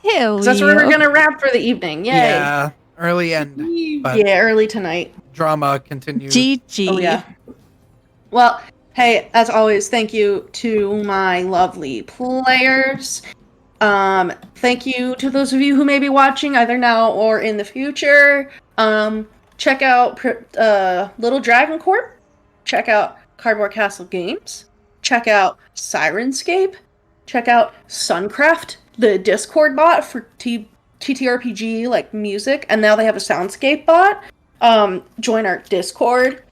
Hell That's where we're gonna wrap for the evening. Yay! Yeah, early end. Yeah, early tonight. Drama continues. GG. Oh yeah. Well, hey, as always, thank you to my lovely players. Thank you to those of you who may be watching either now or in the future. Check out Little Dragon Corp. Check out Cardboard Castle Games. Check out Sirenscape. Check out Suncraft, the Discord bot for TTRPG like music, and now they have a Soundscape bot. Join our Discord.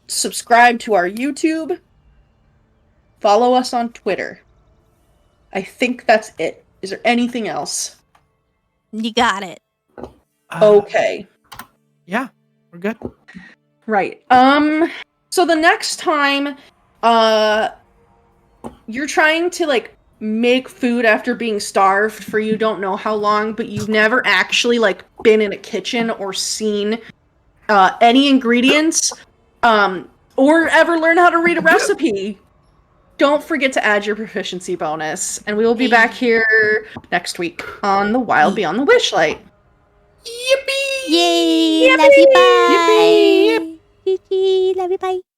Subscribe to our YouTube. Follow us on Twitter. I think that's it. Is there anything else? You got it. Okay. Yeah, we're good. Right. So the next time, you're trying to, like, make food after being starved for you don't know how long, but you've never actually, like, been in a kitchen or seen, any ingredients, or ever learn how to read a recipe. Don't forget to add your proficiency bonus, and we will be back here next week on The Wild Beyond the Witchlight. Yippee! Yay! Love you, bye! Yippee! Love you, bye!